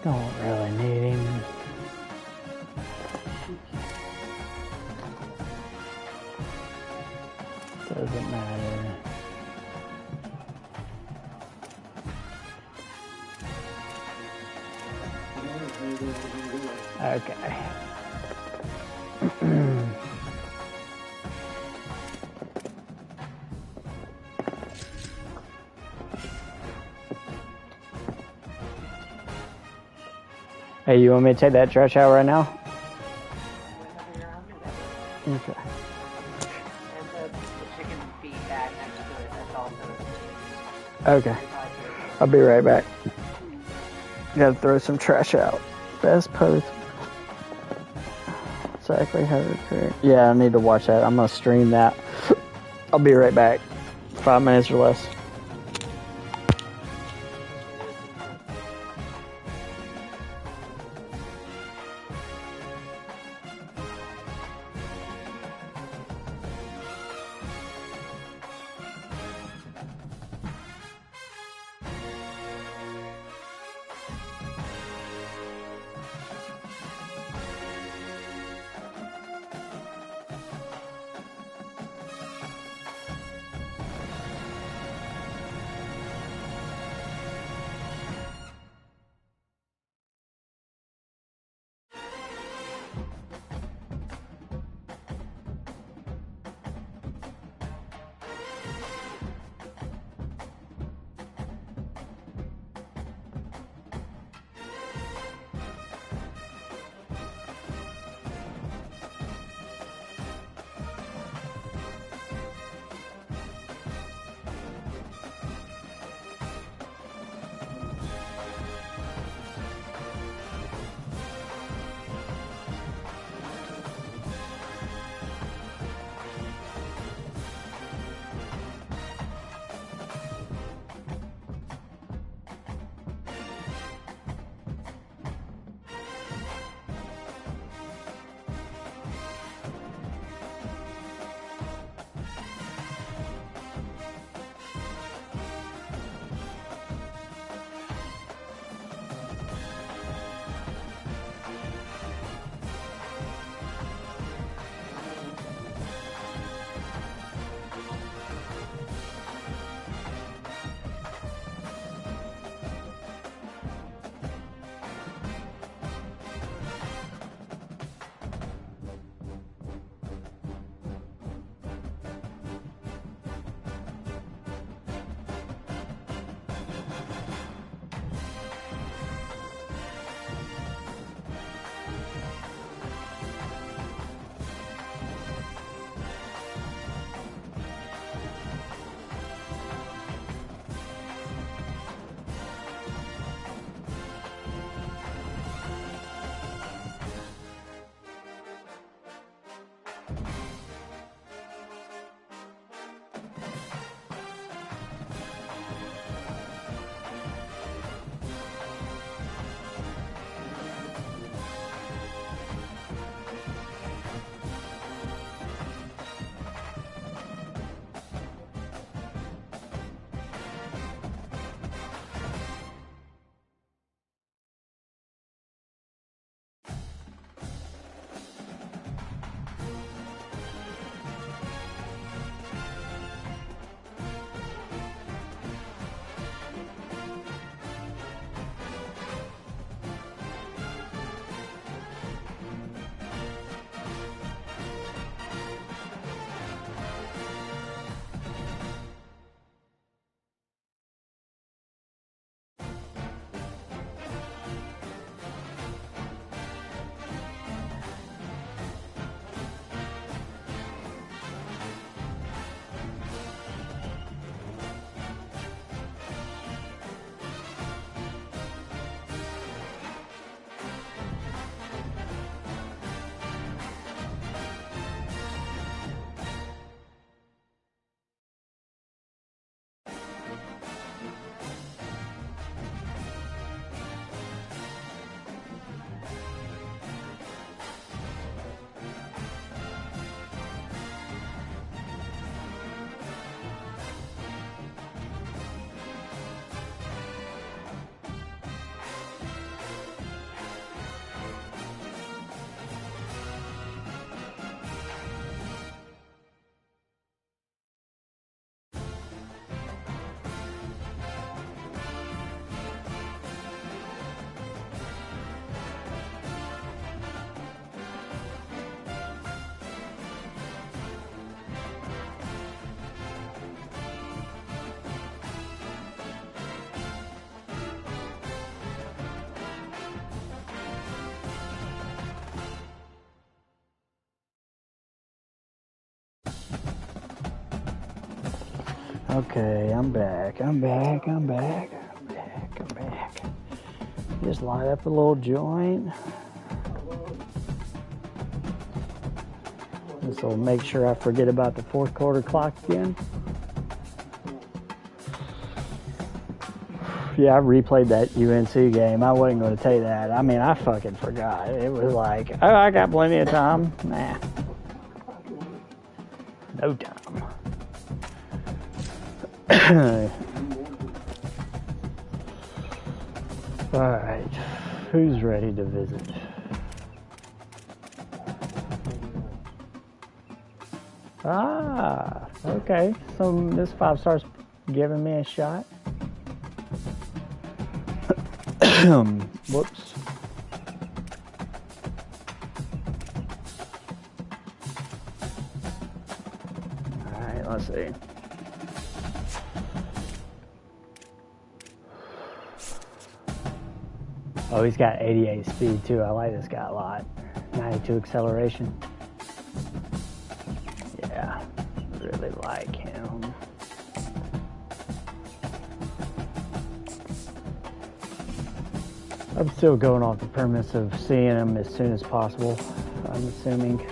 Don't really need him. Doesn't matter. Okay. Hey, you want me to take that trash out right now? Okay. Okay. I'll be right back. Gotta throw some trash out. Best post. Exactly how to correct. Yeah, I need to watch that. I'm gonna stream that. I'll be right back. 5 minutes or less. Okay, I'm back. Just light up a little joint. This will make sure I forget about the fourth quarter clock again. Yeah, I replayed that UNC game. I wasn't going to tell you that. I mean, I fucking forgot. It was like, oh, I got plenty of time. Nah. No time. All right. Who's ready to visit? Ah, okay. So this 5-star's giving me a shot. Whoops. All right, let's see. Oh, he's got 88 speed too. I like this guy a lot. 92 acceleration. Yeah, really like him. I'm still going off the premise of seeing him as soon as possible, I'm assuming.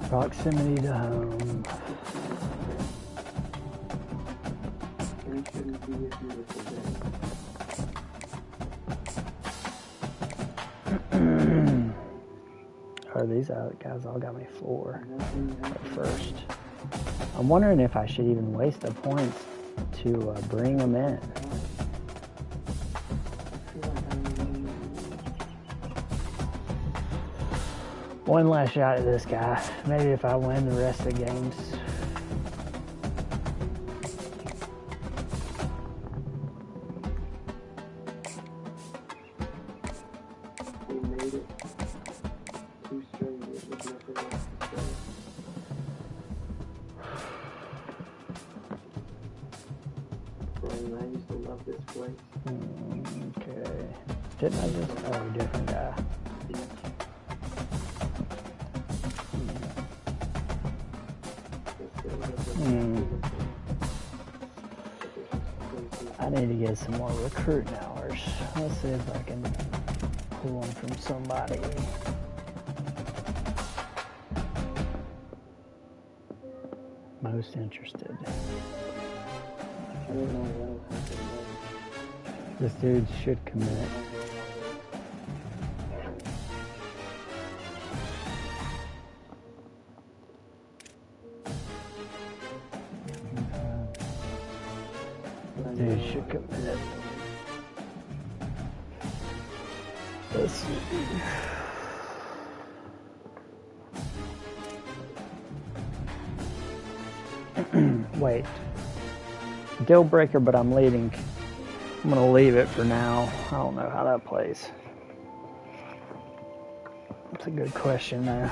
Proximity to home. These guys all got me 4 at first. I'm wondering if I should even waste the points to bring them in. One last shot at this guy. Maybe if I win the rest of the games. Okay. Didn't I just... Oh, different guy. I need to get some more recruiting hours. Let's see if I can pull them from somebody. Most interested. This dude should commit. Dude should commit. Let's see. Wait. Deal breaker, but I'm leaving. I'm going to leave it for now. I don't know how that plays. That's a good question there.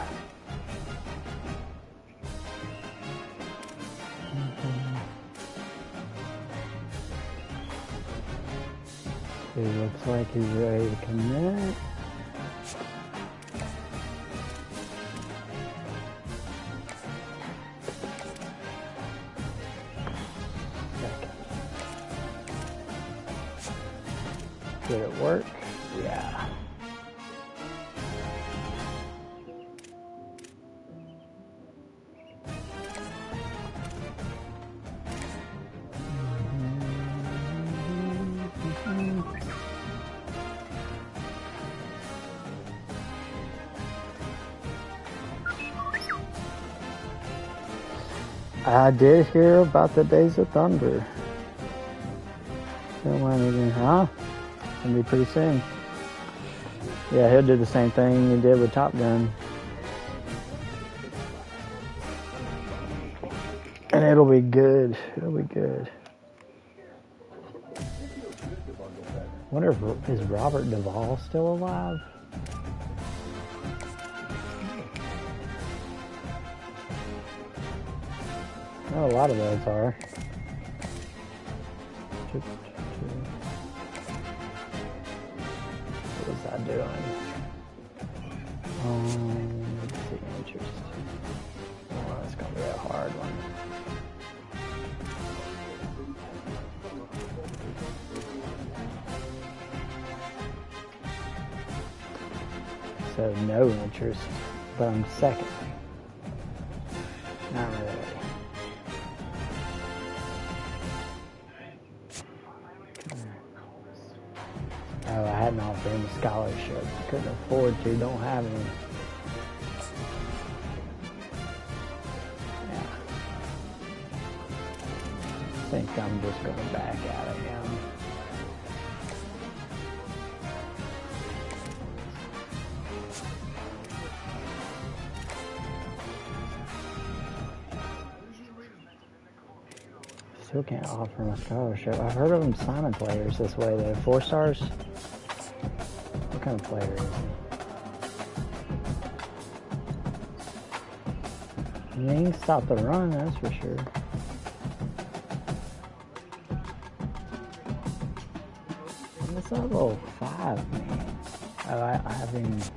He looks like he's ready to commit. Did it work? Yeah. I did hear about the Days of Thunder. Huh? Gonna be pretty soon. Yeah, he'll do the same thing he did with Top Gun. And it'll be good. It'll be good. Wonder if is Robert Duvall still alive? Oh, a lot of those are. What was I doing? Let's see, interest. Oh, that's gonna be a hard one. So no interest, but I'm second. Not really. Oh, I had an offer in a scholarship. Couldn't afford to, don't have any. Yeah. I think I'm just going back at it now. Still can't offer him a scholarship. I've heard of them signing players this way though. 4 stars? What kind of player is he? He ain't stopped the run, that's for sure. What's that little 5, man? Oh, I haven't.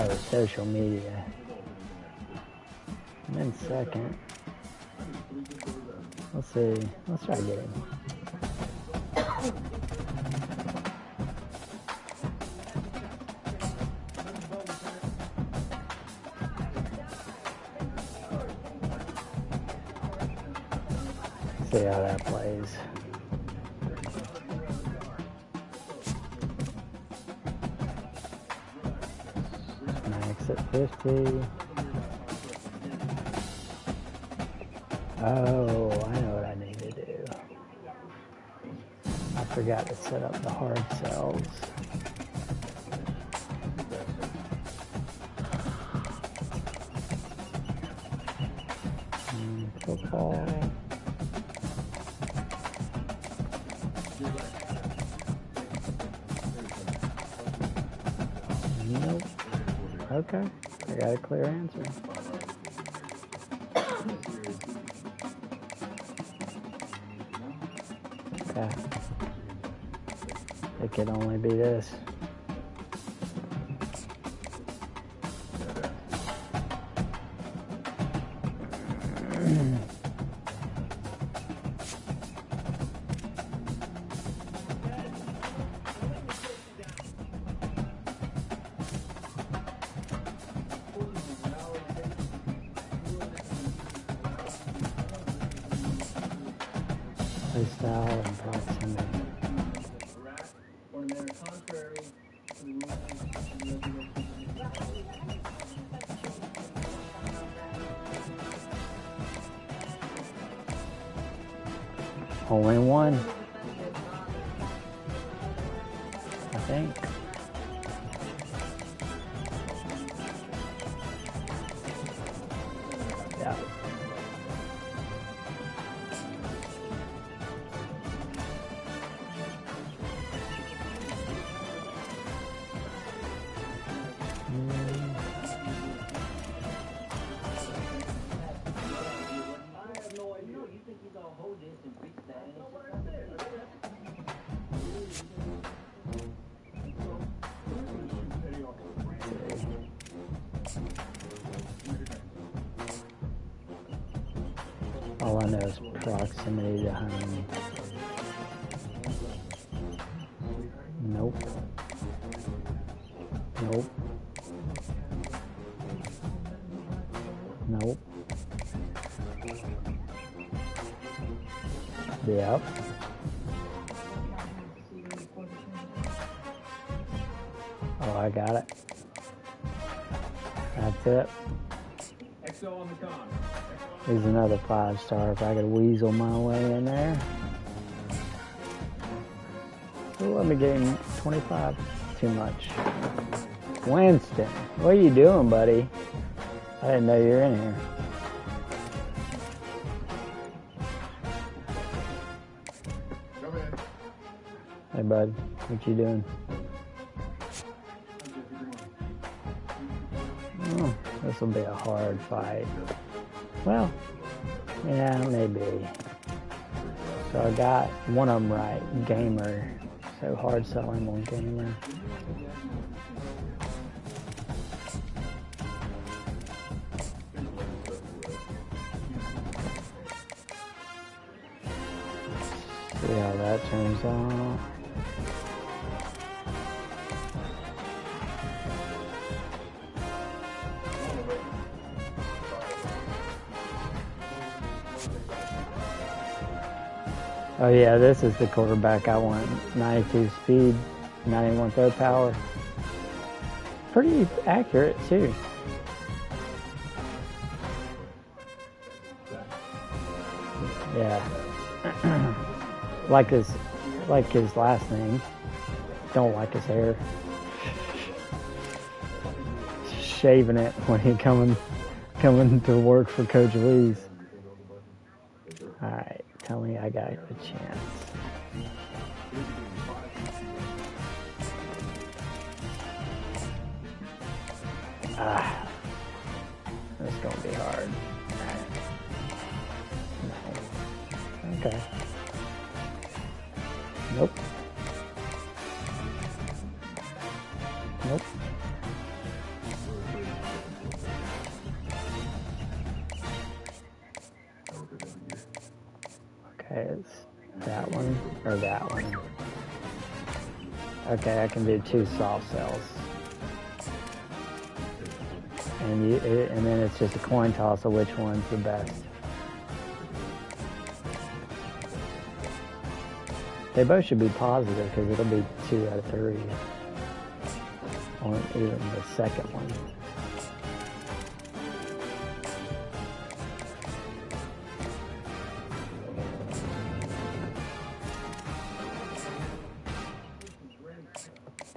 Oh, social media. I'm in second. Let's see. Let's try to get him. See how that plays. Max at 50. Oh, I know what I need to do. I forgot to set up the hard cells. Football. Nope. Okay, I got a clear answer. Okay. It could only be this. Style and proximity. Only one, I think. Yeah. All I know is proximity to home. Nope. Nope. Nope. Yep. Oh, I got it. That's it. Here's another 5-star if I could weasel my way in there. Oh, let me get him 25. Too much. Winston, what are you doing, buddy? I didn't know you were in here. Hey, bud. What you doing? Oh, this will be a hard fight. Well, yeah, maybe. So I got one of them right. Gamer. So hard selling on Gamer. See how that turns out. Oh yeah, this is the quarterback I want. 92 speed, 91 throw power. Pretty accurate too. Yeah. like his last name. Don't like his hair. Shaving it when he coming to work for Coach Weazel. All right, tell me I got a chance. That's gonna be hard. No. Okay. Nope. Nope. Okay, it's that one or that one. Okay, I can do 2 soft cells. And then it's just a coin toss of which one's the best. They both should be positive because it'll be 2 out of 3 on even the second one.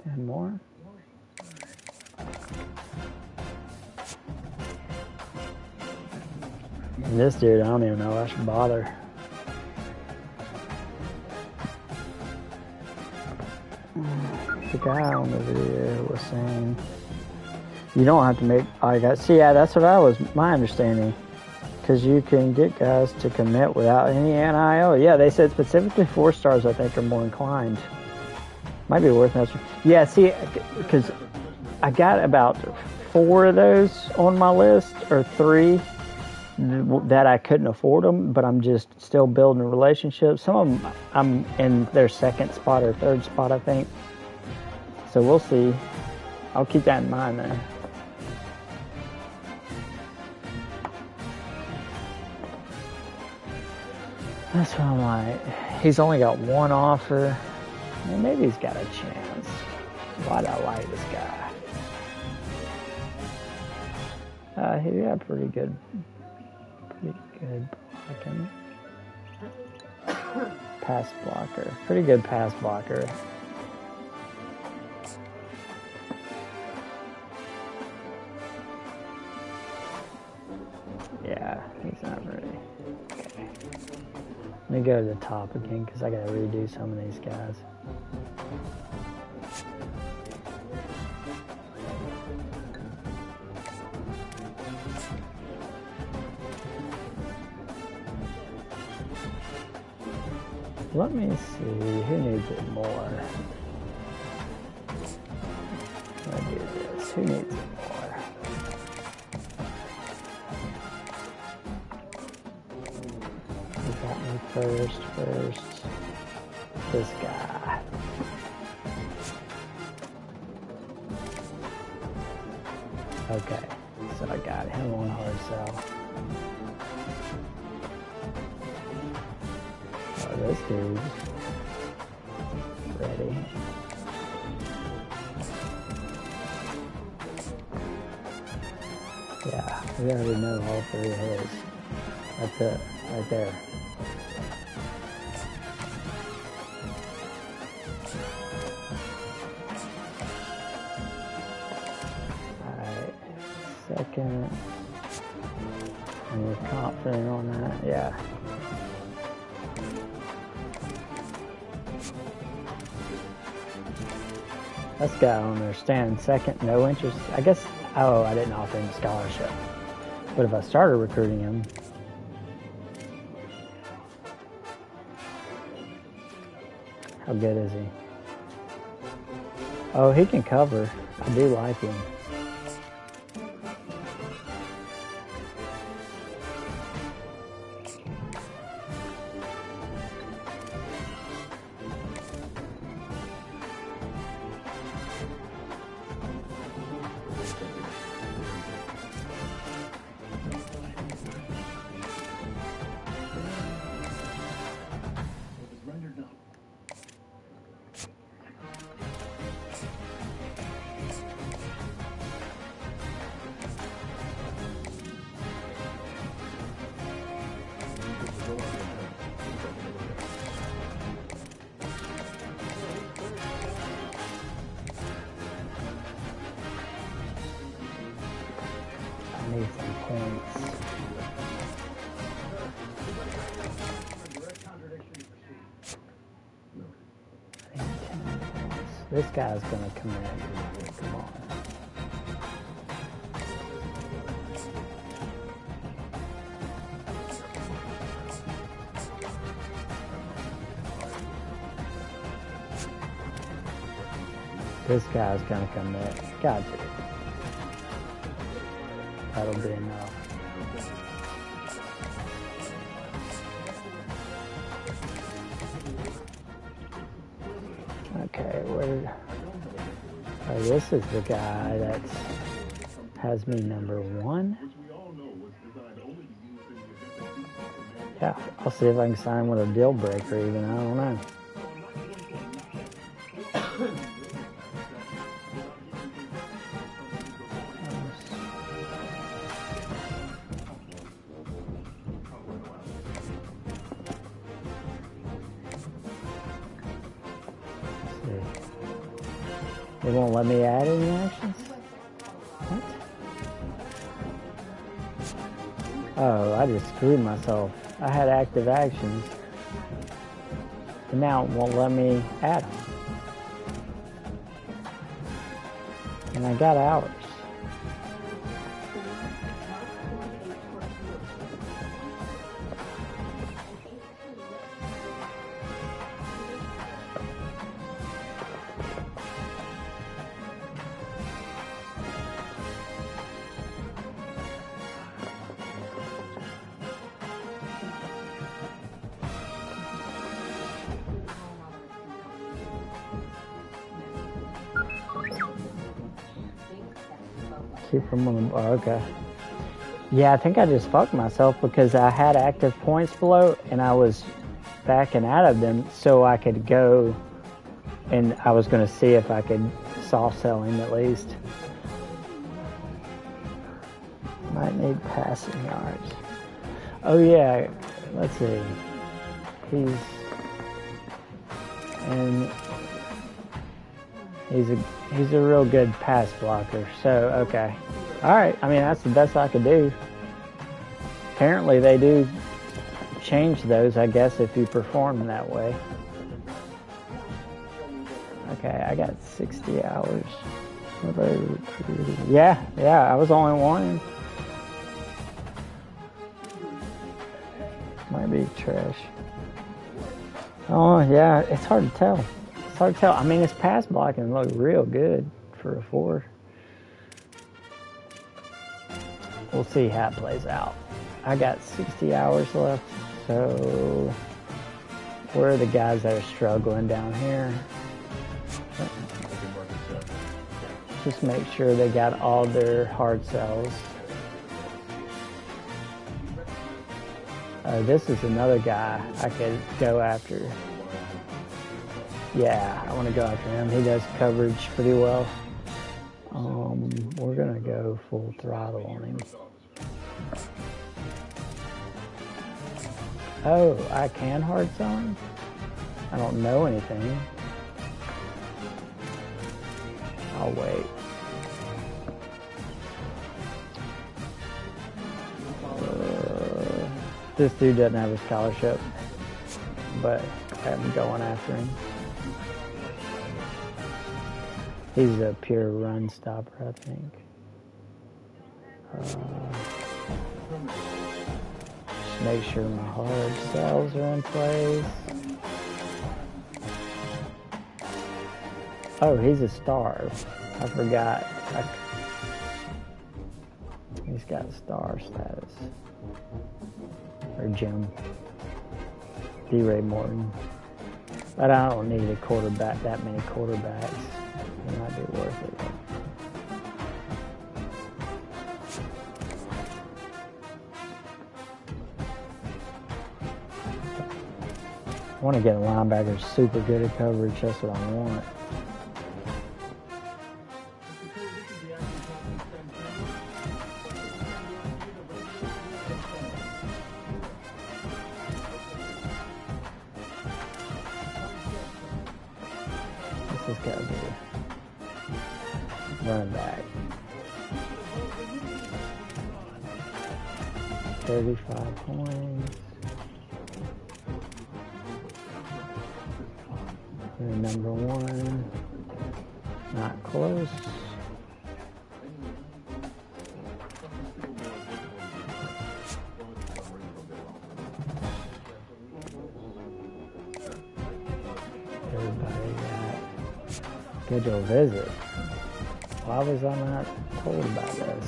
And more. And this dude, I don't even know if I should bother. The guy on the video was saying you don't have to make see, yeah, that's what I was my understanding, because you can get guys to commit without any NIL. Yeah, they said specifically 4 stars I think are more inclined. Might be worth mentioning. Yeah, see, because I got about 4 of those on my list, or 3 that I couldn't afford them, but I'm just still building a relationship. Some of them I'm in their 2nd spot or 3rd spot, I think. So we'll see. I'll keep that in mind then. That's why I'm like, he's only got 1 offer. Well, maybe he's got a chance. Why'd I like this guy? He got pretty good blocking. Pass blocker. Pretty good pass blocker. Yeah, he's not ready. Okay. Let me go to the top again because I gotta redo some of these guys. Let me see, who needs it more? Let's do this. Who needs it more? You got me first. This guy. Okay, so I got him on hard sell. Oh, this dude's ready. Yeah, we already know all 3 of his. That's it, right there. Alright, 2nd. And you're confident on that? Yeah. This guy I don't understand. Second, no interest. I guess, oh, I didn't offer him a scholarship. But if I started recruiting him, how good is he? Oh, he can cover. I do like him. I need some points. This guy's gonna come in. Come on. This guy's gonna come in. Got you. That'll be enough. Okay, where? Oh, this is the guy that has me number 1. Yeah, I'll see if I can sign with a deal breaker even. I don't know. They won't let me add any actions? What? Oh, I just screwed myself. I had active actions. And now it won't let me add them. And I got hours. Keep them on the, oh, okay. Yeah, I think I just fucked myself because I had active points below and I was backing out of them so I could go and I was going to see if I could soft sell him at least. Might need passing yards. Oh yeah, let's see. He's a real good pass blocker. So okay, all right. I mean that's the best I could do. Apparently they do change those, I guess, if you perform that way. Okay, I got 60 hours. Yeah, I was only one. Might be trash. Oh yeah, it's hard to tell. It's hard to tell. I mean, his pass blocking looked real good for a 4. We'll see how it plays out. I got 60 hours left, so where are the guys that are struggling down here? Just make sure they got all their hard sells. This is another guy I could go after. Yeah, I want to go after him. He does coverage pretty well. We're going to go full throttle on him. Oh, I can hard sell him? I don't know anything. I'll wait. This dude doesn't have a scholarship, but I'm going after him. He's a pure run stopper, I think. Just make sure my hard cells are in place. Oh, he's a star. I forgot. He's got star status. Or Jim. D-Ray Morton. But I don't need a quarterback, that many quarterbacks. It might be worth it. I want to get a linebacker super good at coverage. That's what I want. This has got to be running back. 35 points. And number one, not close. Everybody got scheduled visit. Why was I not told about this?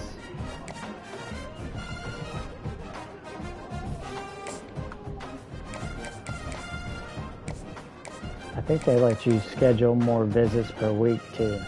I think they let you schedule more visits per week too.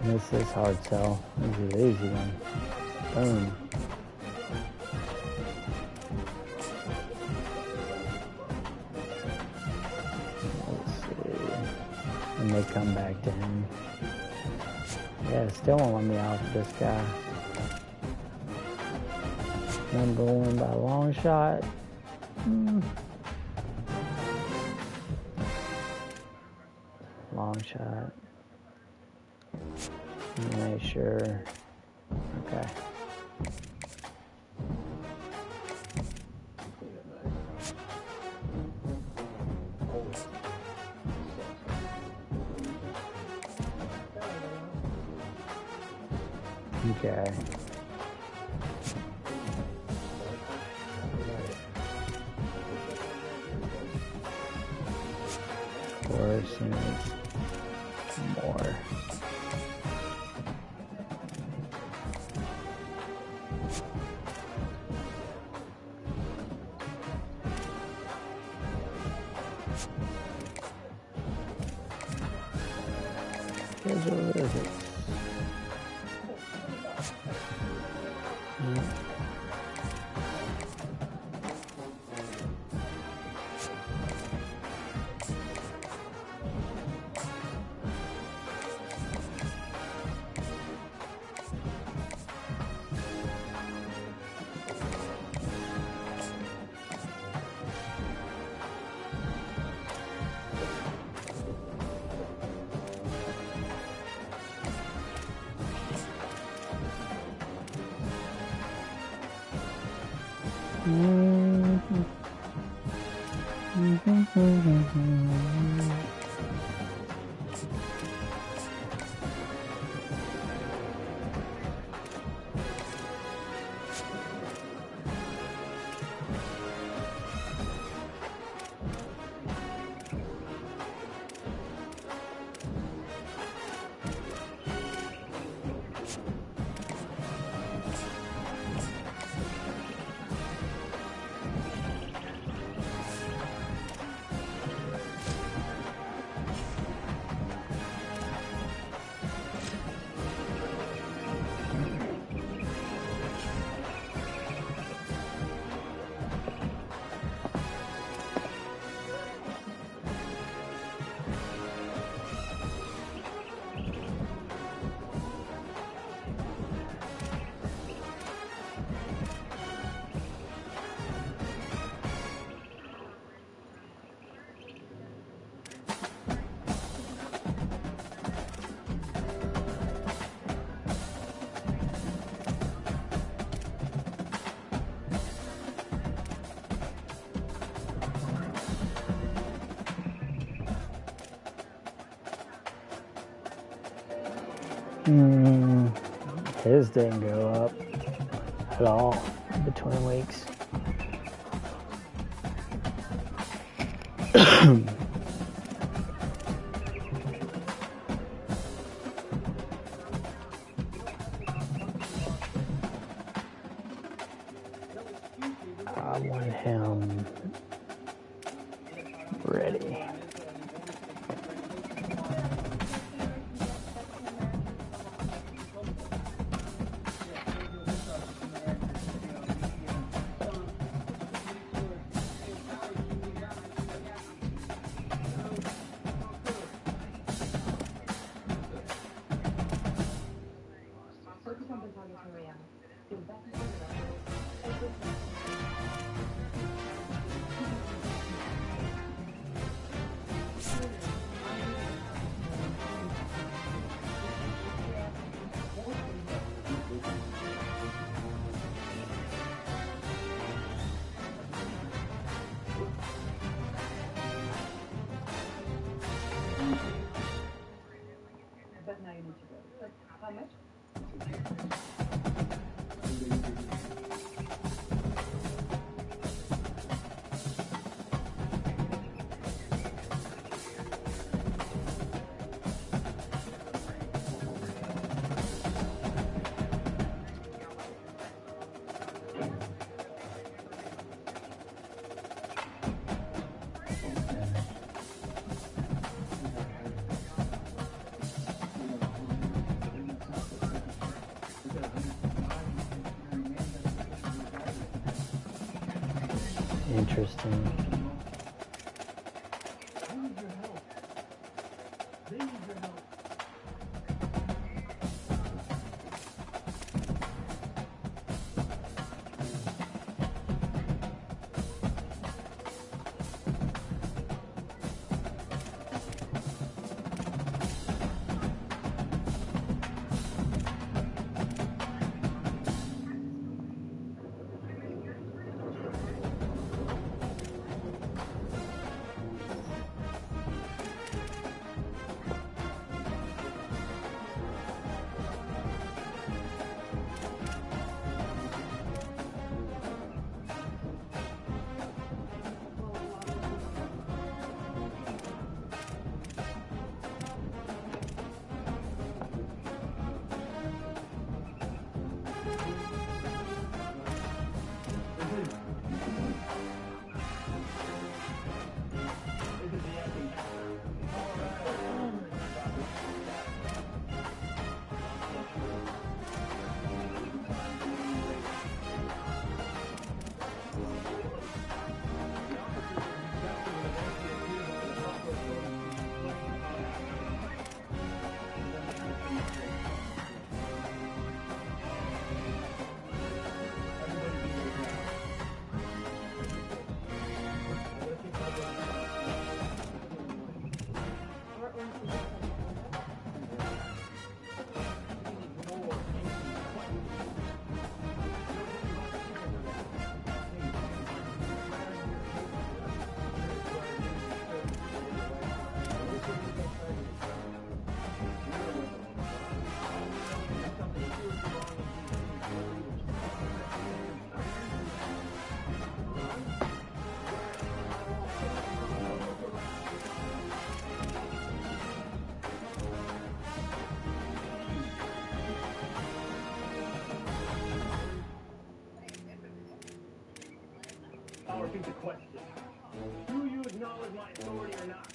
This is hard sell. This is an easy one. Boom. And they come back to him. Yeah, still won't let me off this guy. Number one by a long shot. Long shot. Make sure. Okay. Okay. Of course, needs more. Schedule visits. His didn't go up at all between weeks. I want him ready. Interesting. Repeat the question. Do you acknowledge my authority or not?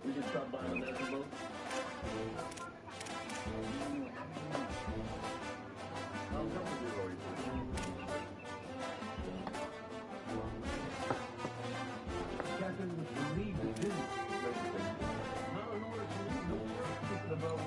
We can start by the medicine boat. How comfortable are you? Captain, we need the business. Not in order to leave the work to the boat.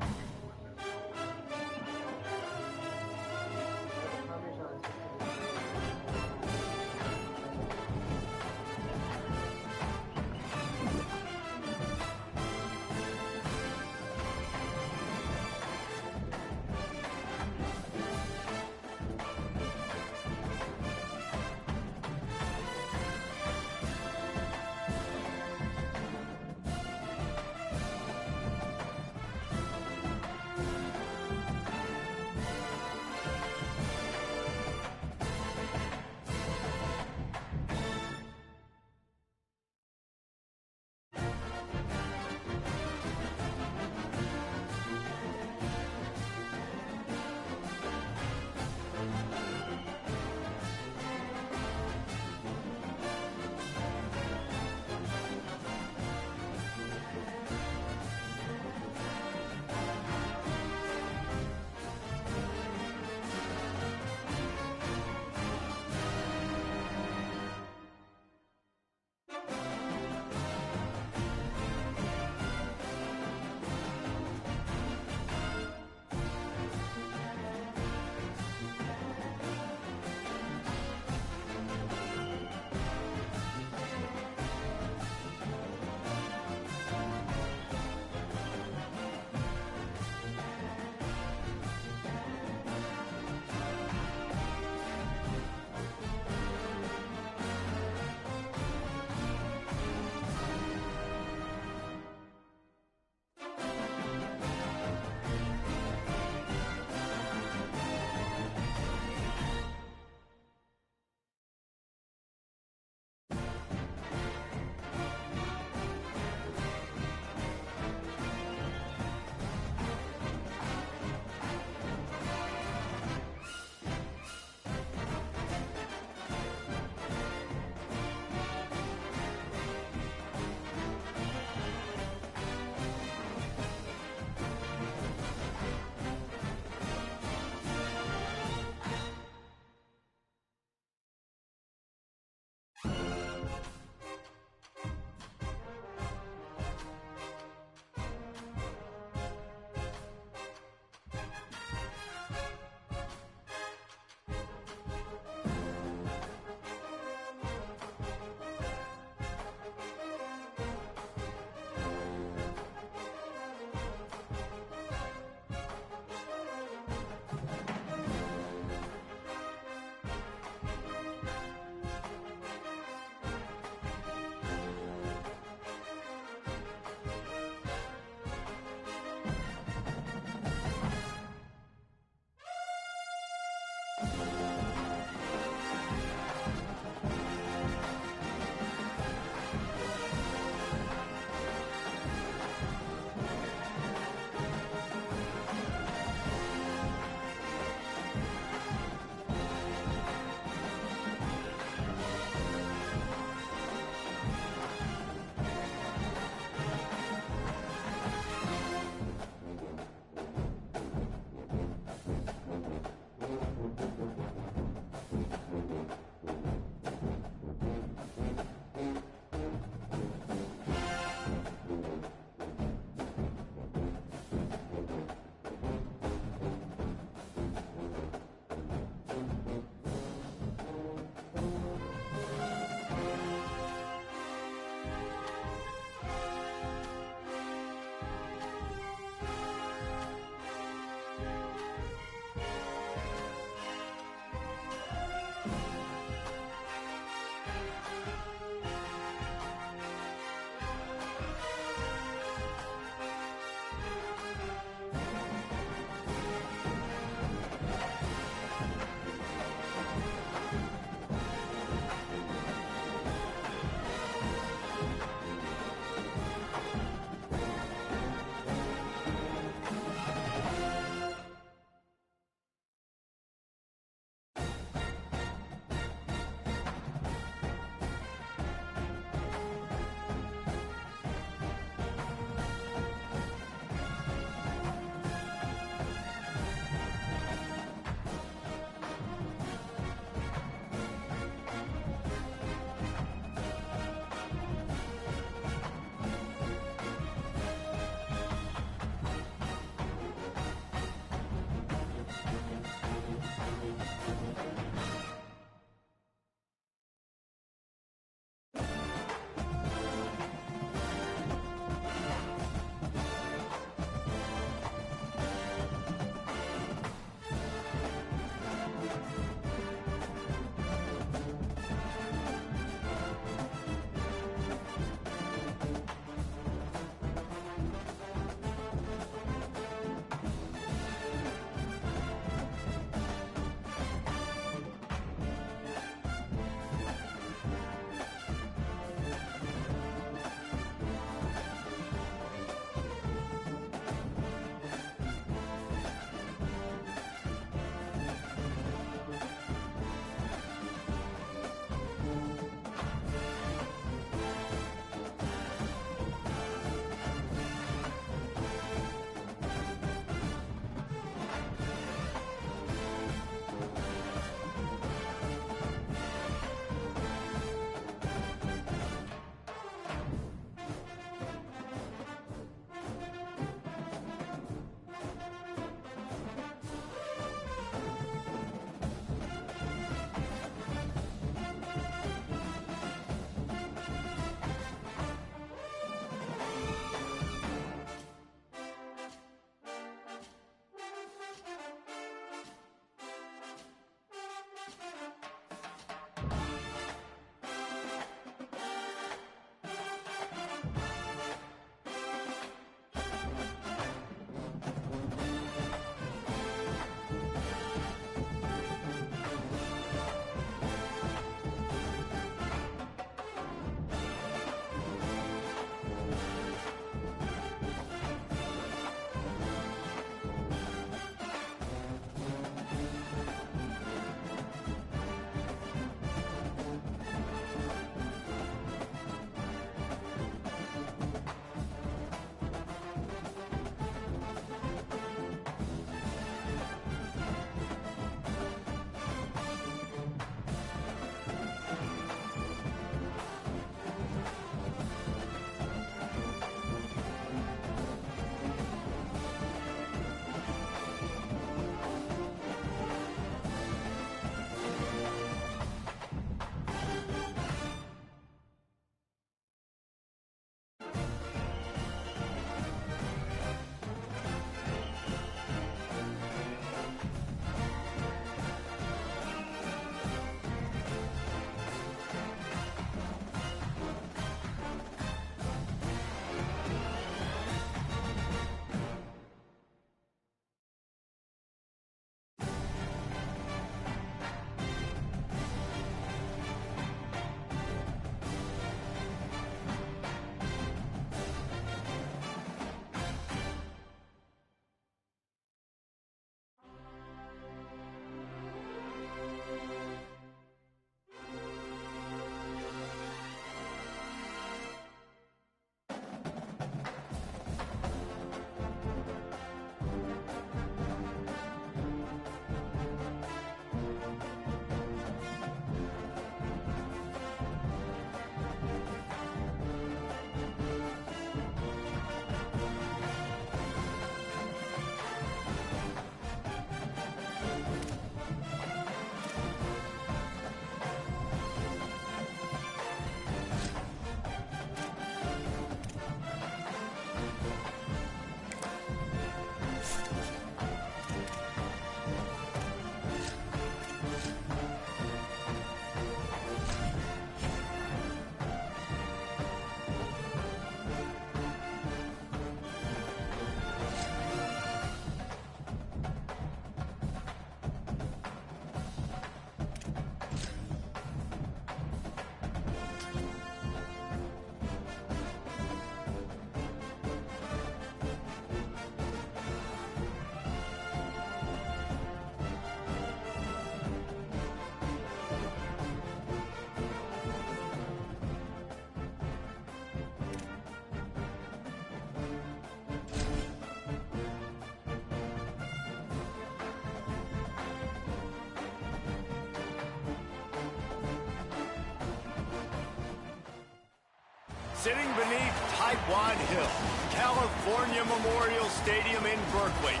sitting beneath Taiwan Hill, California Memorial Stadium in Berkeley.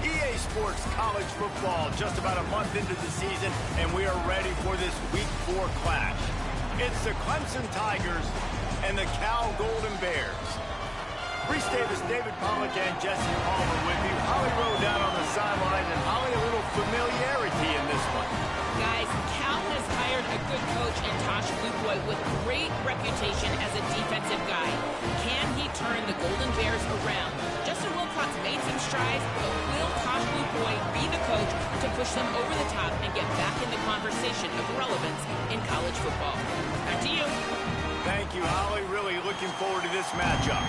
EA Sports College Football just about a month into the season, and we are ready for this Week 4 clash. It's the Clemson Tigers and the Cal Golden Bears. Reese Davis, David Pollack, and Jesse Palmer with you. Holly Rowe down on the sideline, and Holly, a little familiarity in this one. Guys, Cal has hired a good coach in Tosh Lupoy with great reputation as a defensive guy. Can he turn the Golden Bears around? Justin Wilcox made some strides, but will Tosh Lupoy be the coach to push them over the top and get back in the conversation of relevance in college football? Back to you. Thank you, Holly. Really looking forward to this matchup.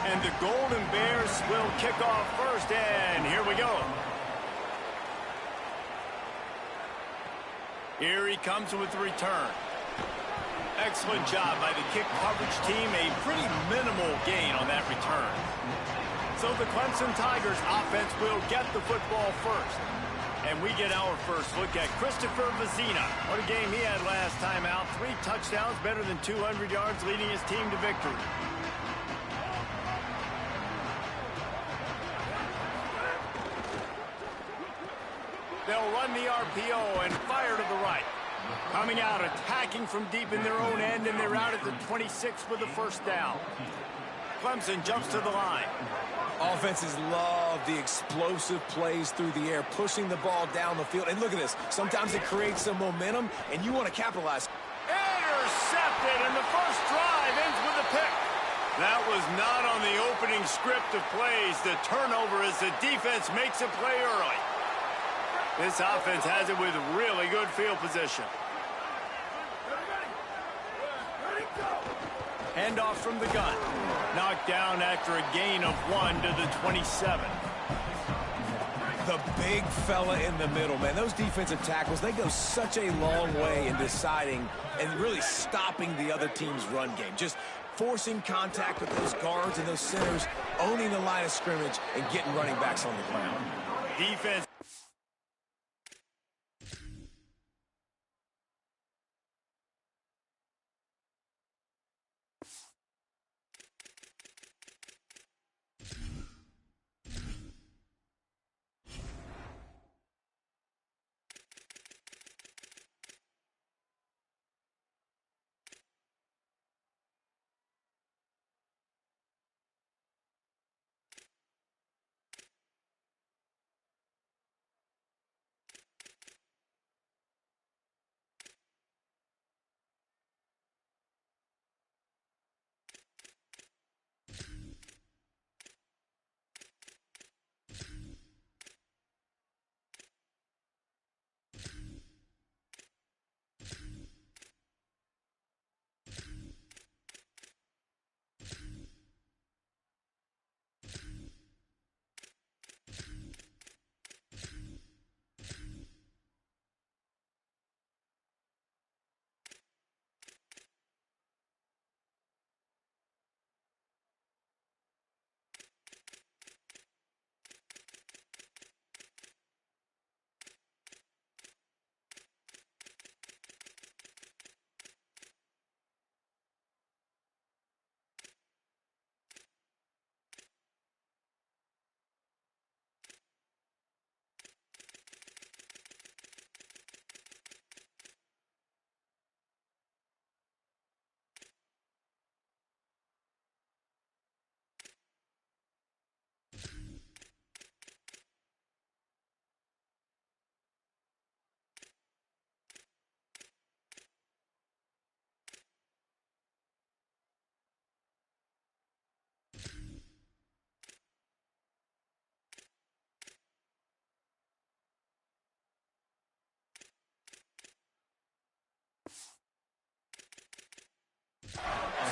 And the Golden Bears will kick off first, and here we go. Here he comes with the return. Excellent job by the kick coverage team. A pretty minimal gain on that return. So the Clemson Tigers offense will get the football first. And we get our first look at Christopher Vezina. What a game he had last time out. 3 touchdowns, better than 200 yards, leading his team to victory. They'll run the RPO and fire to the right. Coming out, attacking from deep in their own end, and they're out at the 26 with the first down. Clemson jumps to the line. Offenses love the explosive plays through the air, pushing the ball down the field. And look at this. Sometimes it creates some momentum, and you want to capitalize. Intercepted, and the first drive ends with a pick. That was not on the opening script of plays. The turnover as the defense makes a play early. This offense has it with really good field position. Handoff from the gun. Knocked down after a gain of 1 to the 27. The big fella in the middle, man. Those defensive tackles, they go such a long way in deciding and really stopping the other team's run game. Just forcing contact with those guards and those centers, owning the line of scrimmage, and getting running backs on the ground. Defense.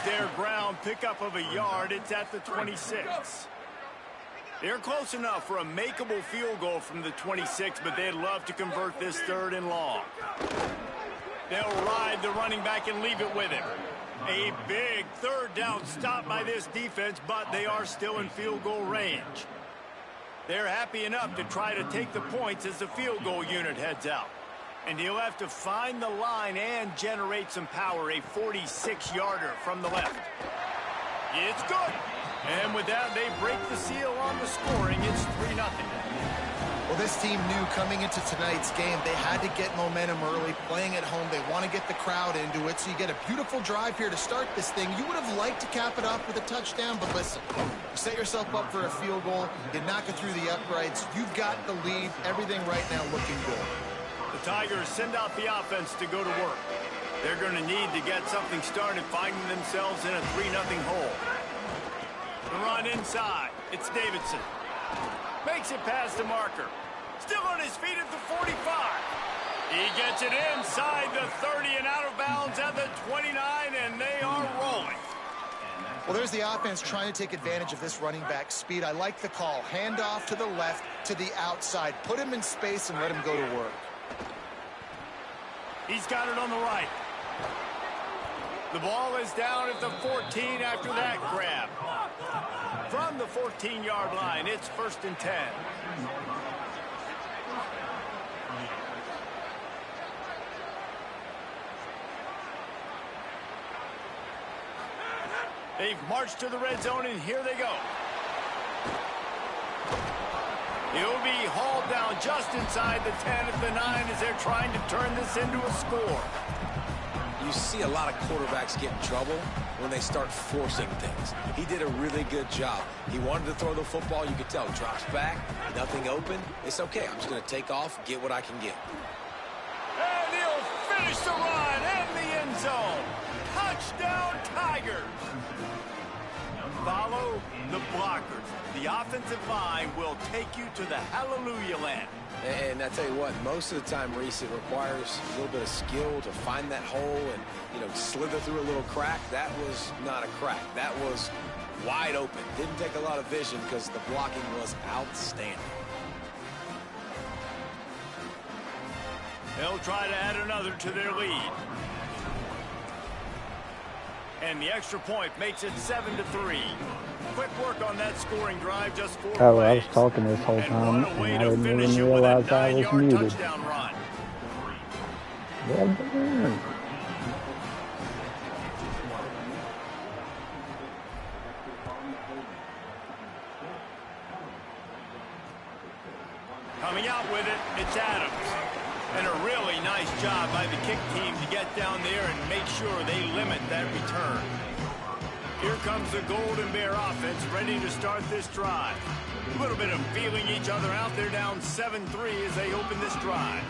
Their ground pickup of a yard. It's at the 26. They're close enough for a makeable field goal from the 26, but they'd love to convert this 3rd and long. They'll ride the running back and leave it with him. A big third down stop by this defense, but they are still in field goal range. They're happy enough to try to take the points as the field goal unit heads out. And he'll have to find the line and generate some power, a 46-yarder from the left. It's good. And with that, they break the seal on the scoring. It's 3-0. Well, this team knew coming into tonight's game they had to get momentum early, playing at home. They want to get the crowd into it, so you get a beautiful drive here to start this thing. You would have liked to cap it off with a touchdown, but listen, you set yourself up for a field goal, you knock it through the uprights, you've got the lead, everything right now looking good. The Tigers send out the offense to go to work. They're going to need to get something started, finding themselves in a 3-0 hole. The run inside. It's Davidson. Makes it past the marker. Still on his feet at the 45. He gets it inside the 30 and out of bounds at the 29, and they are rolling. Well, there's the offense trying to take advantage of this running back speed. I like the call. Hand off to the left, to the outside. Put him in space and let him go to work. He's got it on the right. The ball is down at the 14 after that grab. From the 14-yard line, it's 1st and 10. They've marched to the red zone, and here they go. He'll be hauled down just inside the 10 at the 9 as they're trying to turn this into a score. You see a lot of quarterbacks get in trouble when they start forcing things. He did a really good job. He wanted to throw the football. You could tell. Drops back, nothing open. It's okay. I'm just going to take off, get what I can get. And he'll finish the run in the end zone. Touchdown, Tigers. Follow the blockers. The offensive line will take you to the hallelujah land. And I tell you what, most of the time, Reese, it requires a little bit of skill to find that hole and, slither through a little crack. That was not a crack. That was wide open. Didn't take a lot of vision because the blocking was outstanding. They'll try to add another to their lead. And the extra point makes it 7-3. Quick work on that scoring drive, just 4 plays. Oh, I was talking this whole time, and I didn't even realize I was muted. Run. Well done. Coming out with it, it's Adams. And a really nice job by the kick team to get down there and make sure they limit that return. Here comes the Golden Bear offense ready to start this drive. A little bit of feeling each other out. They're down 7-3 as they open this drive.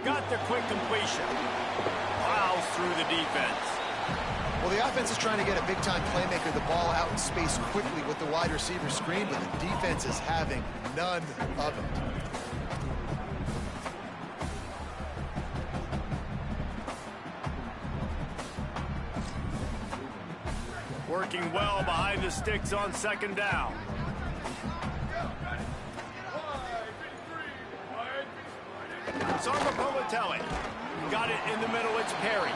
Got the quick completion. Plows through the defense. Well, the offense is trying to get a big-time playmaker the ball out in space quickly with the wide receiver screen, but the defense is having none of it. Working well behind the sticks on 2nd down. Sarma-Politelli got it in the middle. It's Perry.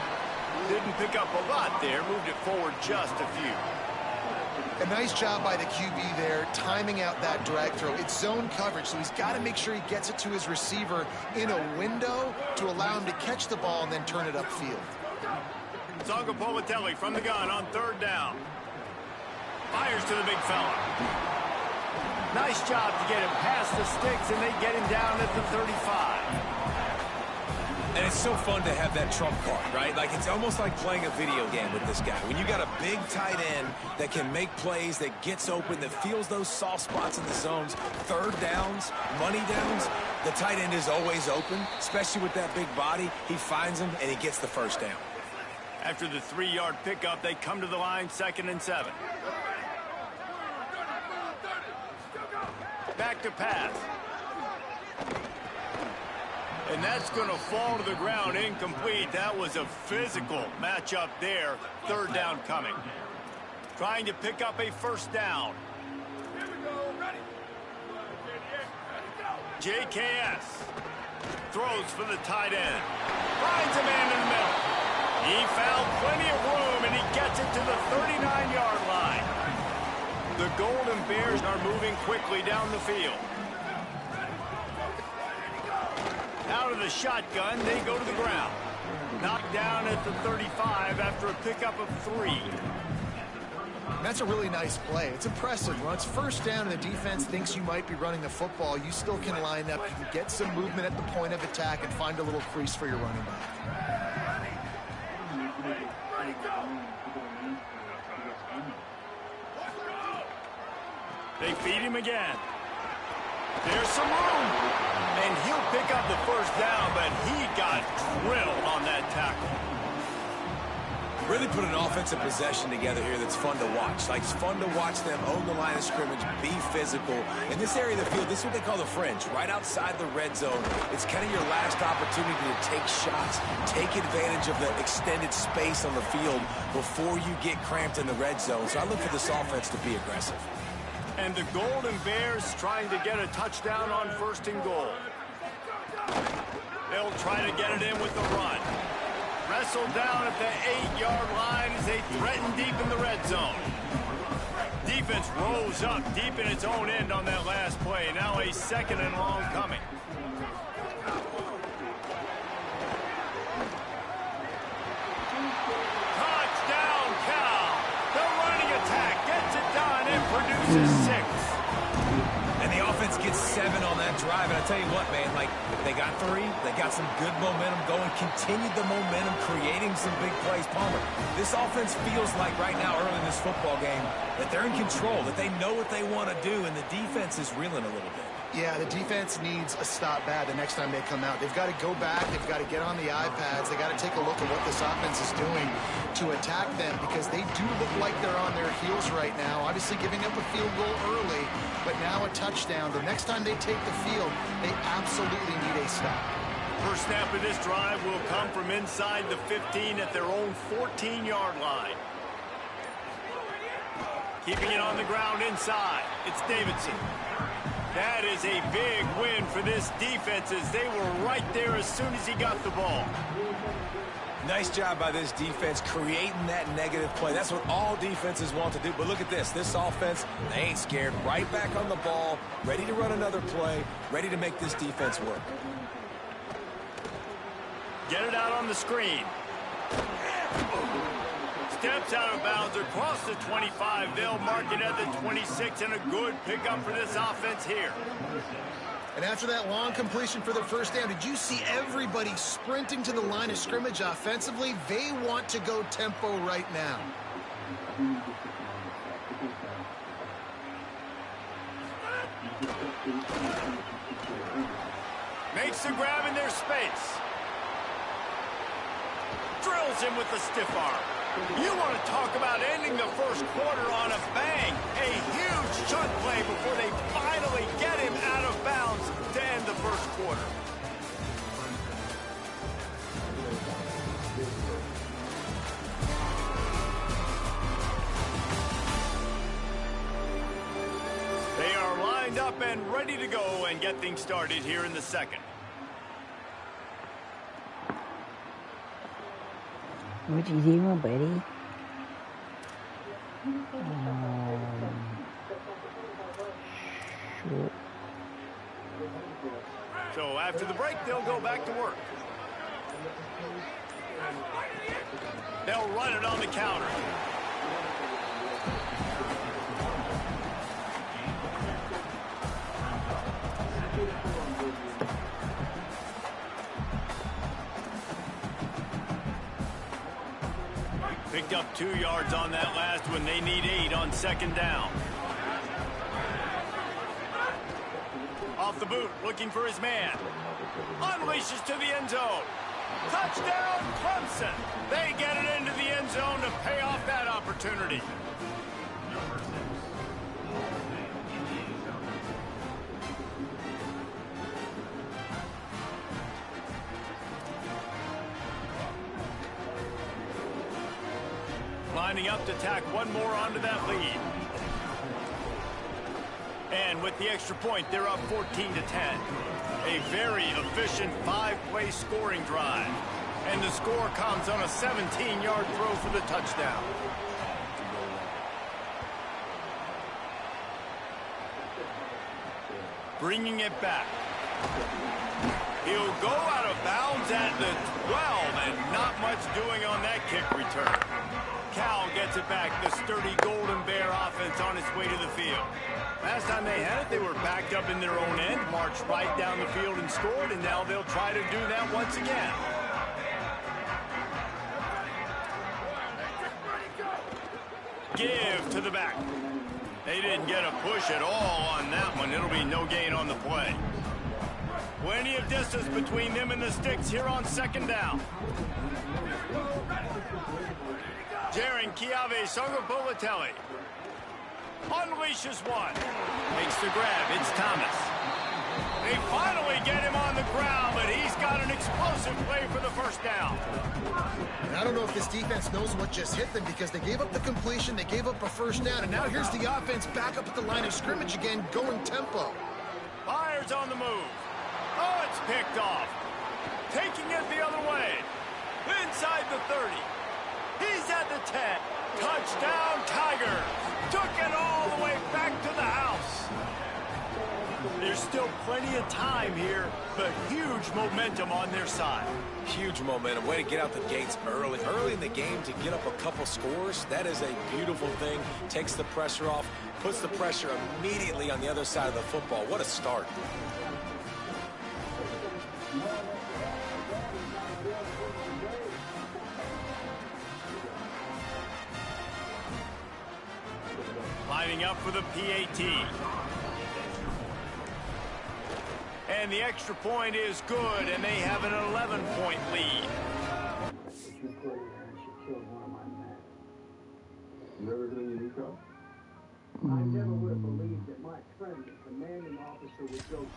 Didn't pick up a lot there. Moved it forward just a few. A nice job by the QB there, timing out that drag throw. It's zone coverage, so he's got to make sure he gets it to his receiver in a window to allow him to catch the ball and then turn it upfield. Sarma-Politelli from the gun on 3rd down. Fires to the big fella. Nice job to get him past the sticks, and they get him down at the 35. And it's so fun to have that trump card, right? Like, it's almost like playing a video game with this guy. When you got a big tight end that can make plays, that gets open, that feels those soft spots in the zones, 3rd downs, money downs, the tight end is always open, especially with that big body. He finds him, and he gets the 1st down. After the 3-yard pickup, they come to the line, 2nd and 7. Back to pass. And that's going to fall to the ground, incomplete. That was a physical matchup there. 3rd down coming. Trying to pick up a 1st down. Here we go, ready. JKS throws for the tight end. Finds a man in the middle. He found plenty of room, and he gets it to the 39-yard line. The Golden Bears are moving quickly down the field. Out of the shotgun, they go to the ground. Knocked down at the 35 after a pickup of 3. That's a really nice play. It's impressive. When it's first down and the defense thinks you might be running the football, you still can line up. You can get some movement at the point of attack and find a little crease for your running back. They feed him again. There's some room. And he'll pick up the first down, but he got drilled on that tackle. Really put an offensive possession together here that's fun to watch. Like, it's fun to watch them own the line of scrimmage, be physical. In this area of the field, this is what they call the fringe, right outside the red zone. It's kind of your last opportunity to take shots, take advantage of the extended space on the field before you get cramped in the red zone. So I look for this offense to be aggressive. And the Golden Bears trying to get a touchdown on 1st and goal. They'll try to get it in with the run. Wrestled down at the 8-yard line as they threaten deep in the red zone. Defense rose up deep in its own end on that last play. Now a 2nd and long coming. Touchdown, Cal. The running attack gets it done and produces 6. And the offense gets 7 on that drive. And I tell you what, man, like, they got 3. They got some good momentum going, continued the momentum, creating some big plays. Palmer, this offense feels like right now, early in this football game, that they're in control, that they know what they want to do, and the defense is reeling a little bit. Yeah, the defense needs a stop bad the next time they come out. They've got to go back. They've got to get on the iPads. They've got to take a look at what this offense is doing to attack them, because they do look like they're on their heels right now. Obviously giving up a field goal early, but now a touchdown. The next time they take the field, they absolutely need a stop. First snap of this drive will come from inside the 15 at their own 14-yard line. Keeping it on the ground inside. It's Davidson. That is a big win for this defense, as they were right there as soon as he got the ball. Nice job by this defense creating that negative play. That's what all defenses want to do. But look at this. This offense, they ain't scared. Right back on the ball, ready to run another play, ready to make this defense work. Get it out on the screen. Steps out of bounds across the 25. They'll mark it at the 26, and a good pickup for this offense here. And after that long completion for the first down, did you see everybody sprinting to the line of scrimmage offensively? They want to go tempo right now. Makes the grab in their space. Drills him with the stiff arm. You want to talk about ending the first quarter on a bang. A huge chunk play before they finally get him out of bounds to end the first quarter. They are lined up and ready to go and get things started here in the second. What you doing, buddy? Sure. So after the break, they'll go back to work. They'll run it on the counter. Picked up 2 yards on that last one. They need 8 on second down. Off the boot, looking for his man. Unleashes to the end zone. Touchdown, Clemson. They get it into the end zone to pay off that opportunity. Lining up to tack one more onto that lead. And with the extra point, they're up 14-10. A very efficient 5-play scoring drive. And the score comes on a 17-yard throw for the touchdown. Bringing it back. He'll go out of bounds at the 12, and not much doing on that kick return. Cal gets it back. The sturdy Golden Bear offense on its way to the field. Last time they had it, they were backed up in their own end, marched right down the field and scored, and now they'll try to do that once again. Give to the back. They didn't get a push at all on that one. It'll be no gain on the play. Plenty of distance between them and the sticks here on second down. Jaron Chiave-Sogopolatelli unleashes one. Makes the grab. It's Thomas. They finally get him on the ground, but he's got an explosive play for the first down. And I don't know if this defense knows what just hit them because they gave up the completion, they gave up a first down, and now here's the offense back up at the line of scrimmage again, going tempo. Byers on the move. Oh, it's picked off. Taking it the other way. Inside the 30. He's at the 10. Touchdown, Tigers. Took it all the way back to the house. There's still plenty of time here, but huge momentum on their side. Huge momentum. Way to get out the gates early. Early in the game to get up a couple scores, that is a beautiful thing. Takes the pressure off, puts the pressure immediately on the other side of the football. What a start. Lining up for the PAT. And the extra point is good, and they have an 11-point lead. I never would have believed that my friend, the commanding officer, would go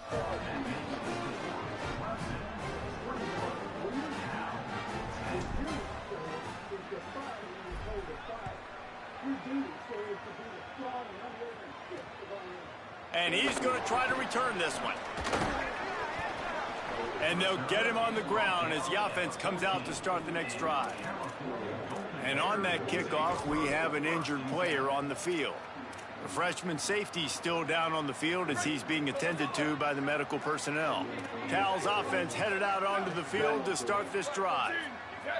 And he's going to try to return this one. And they'll get him on the ground as the offense comes out to start the next drive. And on that kickoff, we have an injured player on the field. The freshman safety still down on the field as he's being attended to by the medical personnel. Cal's offense headed out onto the field to start this drive.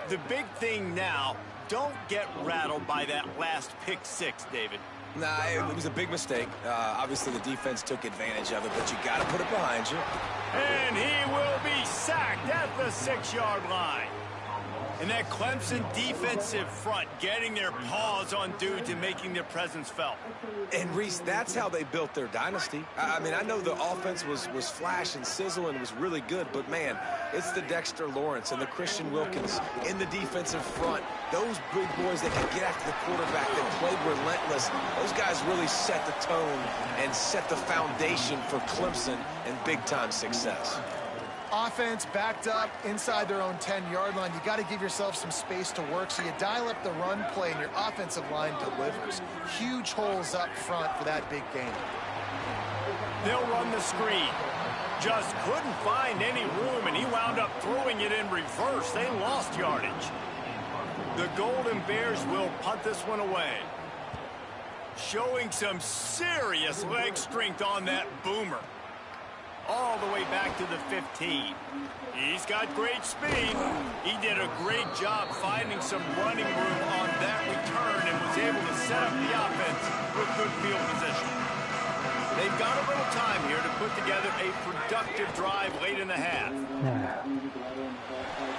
The big thing now, don't get rattled by that last pick six, David. Nah, it was a big mistake. Obviously, the defense took advantage of it, but you got to put it behind you. And he will be sacked at the 6-yard line. And that Clemson defensive front getting their paws on dudes and making their presence felt. And, Reese, that's how they built their dynasty. I mean, I know the offense was flash and sizzle and was really good, but, man, it's the Dexter Lawrence and the Christian Wilkins in the defensive front. Those big boys that can get after the quarterback, that played relentless, those guys really set the tone and set the foundation for Clemson and big-time success. Offense backed up inside their own 10-yard line. You got to give yourself some space to work, so you dial up the run play, and your offensive line delivers. Huge holes up front for that big game. They'll run the screen. Just couldn't find any room, and he wound up throwing it in reverse. They lost yardage. The Golden Bears will punt this one away. Showing some serious leg strength on that boomer. All the way back to the 15. He's got great speed. He did a great job finding some running room on that return and was able to set up the offense with good field position. They've got a little time here to put together a productive drive late in the half.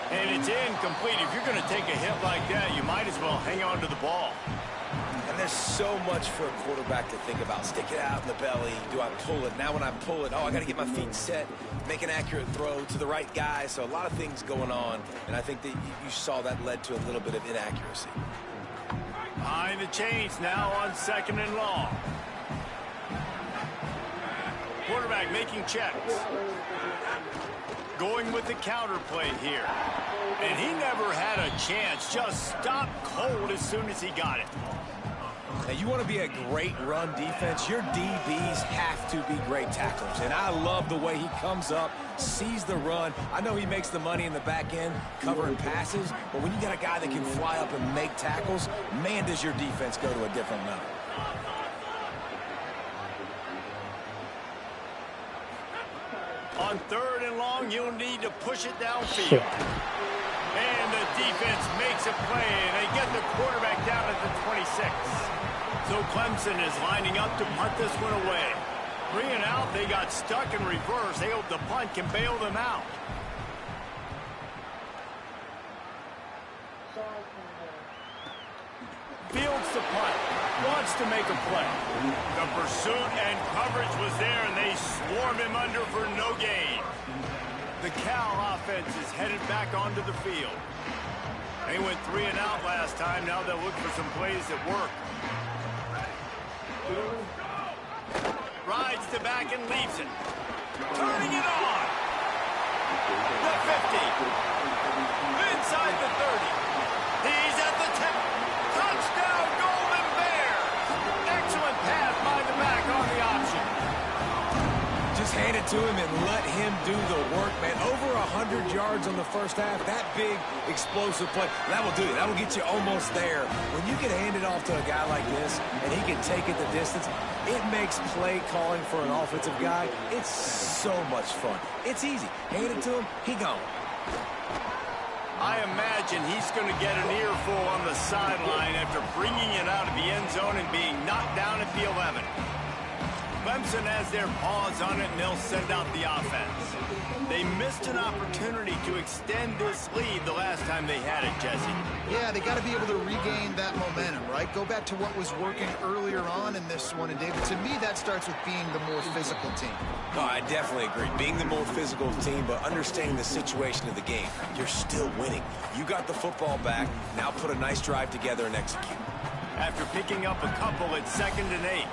And it's incomplete. If you're going to take a hit like that, you might as well hang on to the ball. And there's so much for a quarterback to think about. Stick it out in the belly. Do I pull it? Now when I pull it, oh, I got to get my feet set, make an accurate throw to the right guy. So a lot of things going on, and I think that you saw that led to a little bit of inaccuracy. Behind the chains now on 2nd and long. Quarterback making checks. Going with the counter play here. And he never had a chance. Just stopped cold as soon as he got it. Now, you want to be a great run defense, your DBs have to be great tacklers. And I love the way he comes up, sees the run. I know he makes the money in the back end covering passes, but when you got a guy that can fly up and make tackles, man, does your defense go to a different level. On 3rd and long, you'll need to push it downfield. And the defense makes a play, and they get the quarterback down at the 26. So Clemson is lining up to punt this one away. 3 and out, they got stuck in reverse. They hope the punt can bail them out. Fields the punt. Wants to make a play. The pursuit and coverage was there, and they swarm him under for no gain. The Cal offense is headed back onto the field. They went 3 and out last time. Now they'll look for some plays that work. Rides to back and leaves it. Turning it on. The 50. Inside the 30. He's at the 10. Touchdown, Golden Bears. Excellent pass by the back on the option. Just hand it to him and let him do the work, man. Over 100 yards on the first half. That big, explosive play. That will do it. That will get you almost there. When you can hand it off to a guy like this and he can take it the distance, it makes play calling for an offensive guy. It's so much fun. It's easy. Hand it to him, he gone. I imagine he's going to get an earful on the sideline after bringing it out of the end zone and being knocked down at the 11. Clemson has their paws on it, and they'll send out the offense. They missed an opportunity to extend this lead the last time they had it, Jesse. Yeah, they got to be able to regain that momentum, right? Go back to what was working earlier on in this one. And, David, to me, that starts with being the more physical team. No, I definitely agree. Being the more physical team, but understanding the situation of the game. You're still winning. You got the football back. Now put a nice drive together and execute. After picking up a couple at 2nd and 8.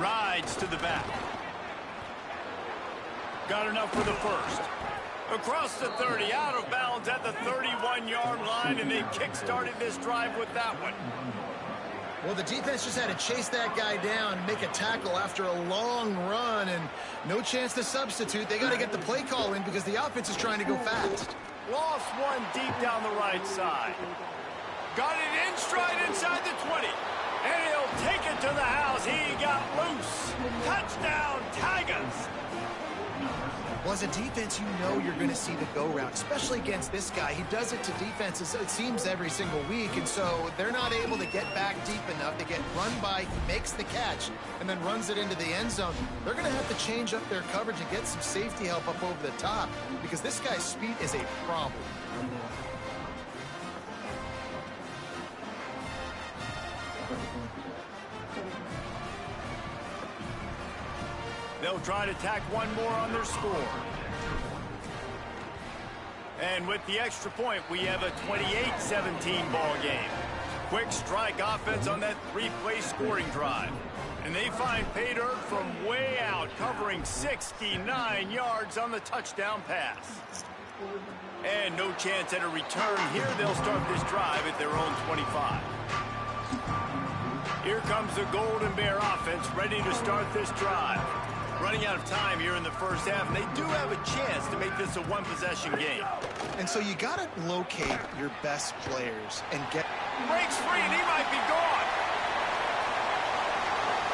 Rides to the back. Got enough for the first. Across the 30, out of bounds at the 31-yard line, and they kick-started this drive with that one. Well, the defense just had to chase that guy down and make a tackle after a long run, and no chance to substitute. They got to get the play call in because the offense is trying to go fast. Lost one deep down the right side. Got it in stride inside the 20. And he'll take it to the house. He got loose. Touchdown, Tigers. Well, as a defense, you know you're going to see the go-route, especially against this guy. He does it to defenses, it seems, every single week, and so they're not able to get back deep enough. They get run by, he makes the catch, and then runs it into the end zone. They're going to have to change up their coverage and get some safety help up over the top because this guy's speed is a problem. They'll try to tack one more on their score. And with the extra point, we have a 28-17 ball game. Quick strike offense on that 3-play scoring drive. And they find pay dirt from way out, covering 69 yards on the touchdown pass. And no chance at a return here. They'll start this drive at their own 25. Here comes the Golden Bear offense ready to start this drive. Running out of time here in the first half, and they do have a chance to make this a one-possession game. And so you got to locate your best players and get... Breaks free, and he might be gone.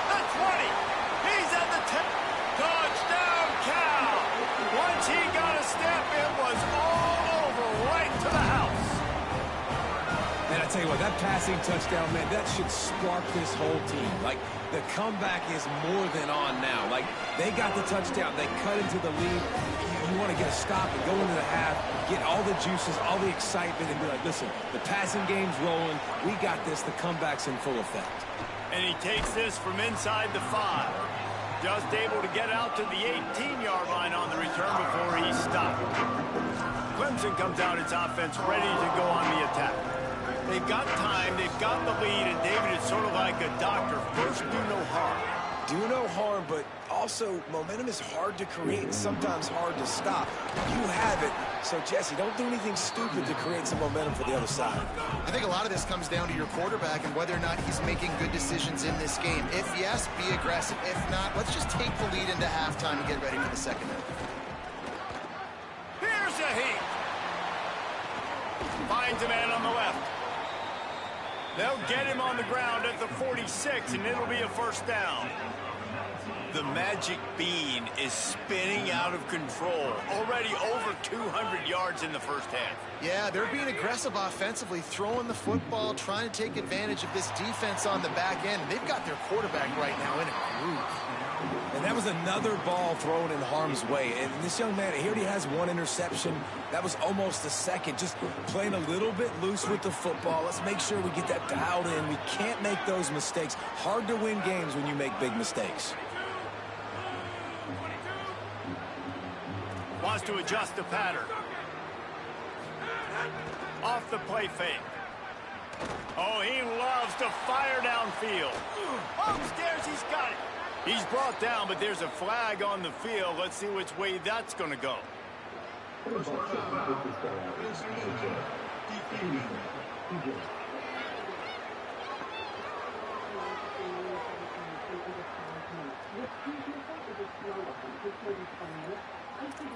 The 20. He's at the 10. Touchdown, Cal. Once he got a step, it was all over right to the house. And I tell you what, that passing touchdown, man, that should spark this whole team. Like, the comeback is more than on now. Like, they got the touchdown. They cut into the lead. You want to get a stop and go into the half, get all the juices, all the excitement, and be like, listen, the passing game's rolling. We got this. The comeback's in full effect. And he takes this from inside the 5. Just able to get out to the 18-yard line on the return before he stopped. Clemson comes out its offense ready to go on the attack. They've got time, they've got the lead, and David, it's sort of like a doctor. First, do no harm. Do no harm, but also momentum is hard to create and sometimes hard to stop. You have it, So, Jesse, don't do anything stupid to create some momentum for the other side. I think a lot of this comes down to your quarterback and whether or not he's making good decisions in this game. If yes, be aggressive. If not, let's just take the lead into halftime and get ready for the second half. Here's a heat. Finds a man on the left. They'll get him on the ground at the 46, and it'll be a first down. The magic bean is spinning out of control. Already over 200 yards in the first half. Yeah, they're being aggressive offensively, throwing the football, trying to take advantage of this defense on the back end. They've got their quarterback right now in a groove. And that was another ball thrown in harm's way. And this young man, he already has one interception. That was almost a second. Just playing a little bit loose with the football. Let's make sure we get that dialed in. We can't make those mistakes. Hard to win games when you make big mistakes. Wants to adjust the pattern. Off the play fake. Oh, he loves to fire downfield. Upstairs, he's got it. He's brought down, but there's a flag on the field. Let's see which way that's going to go.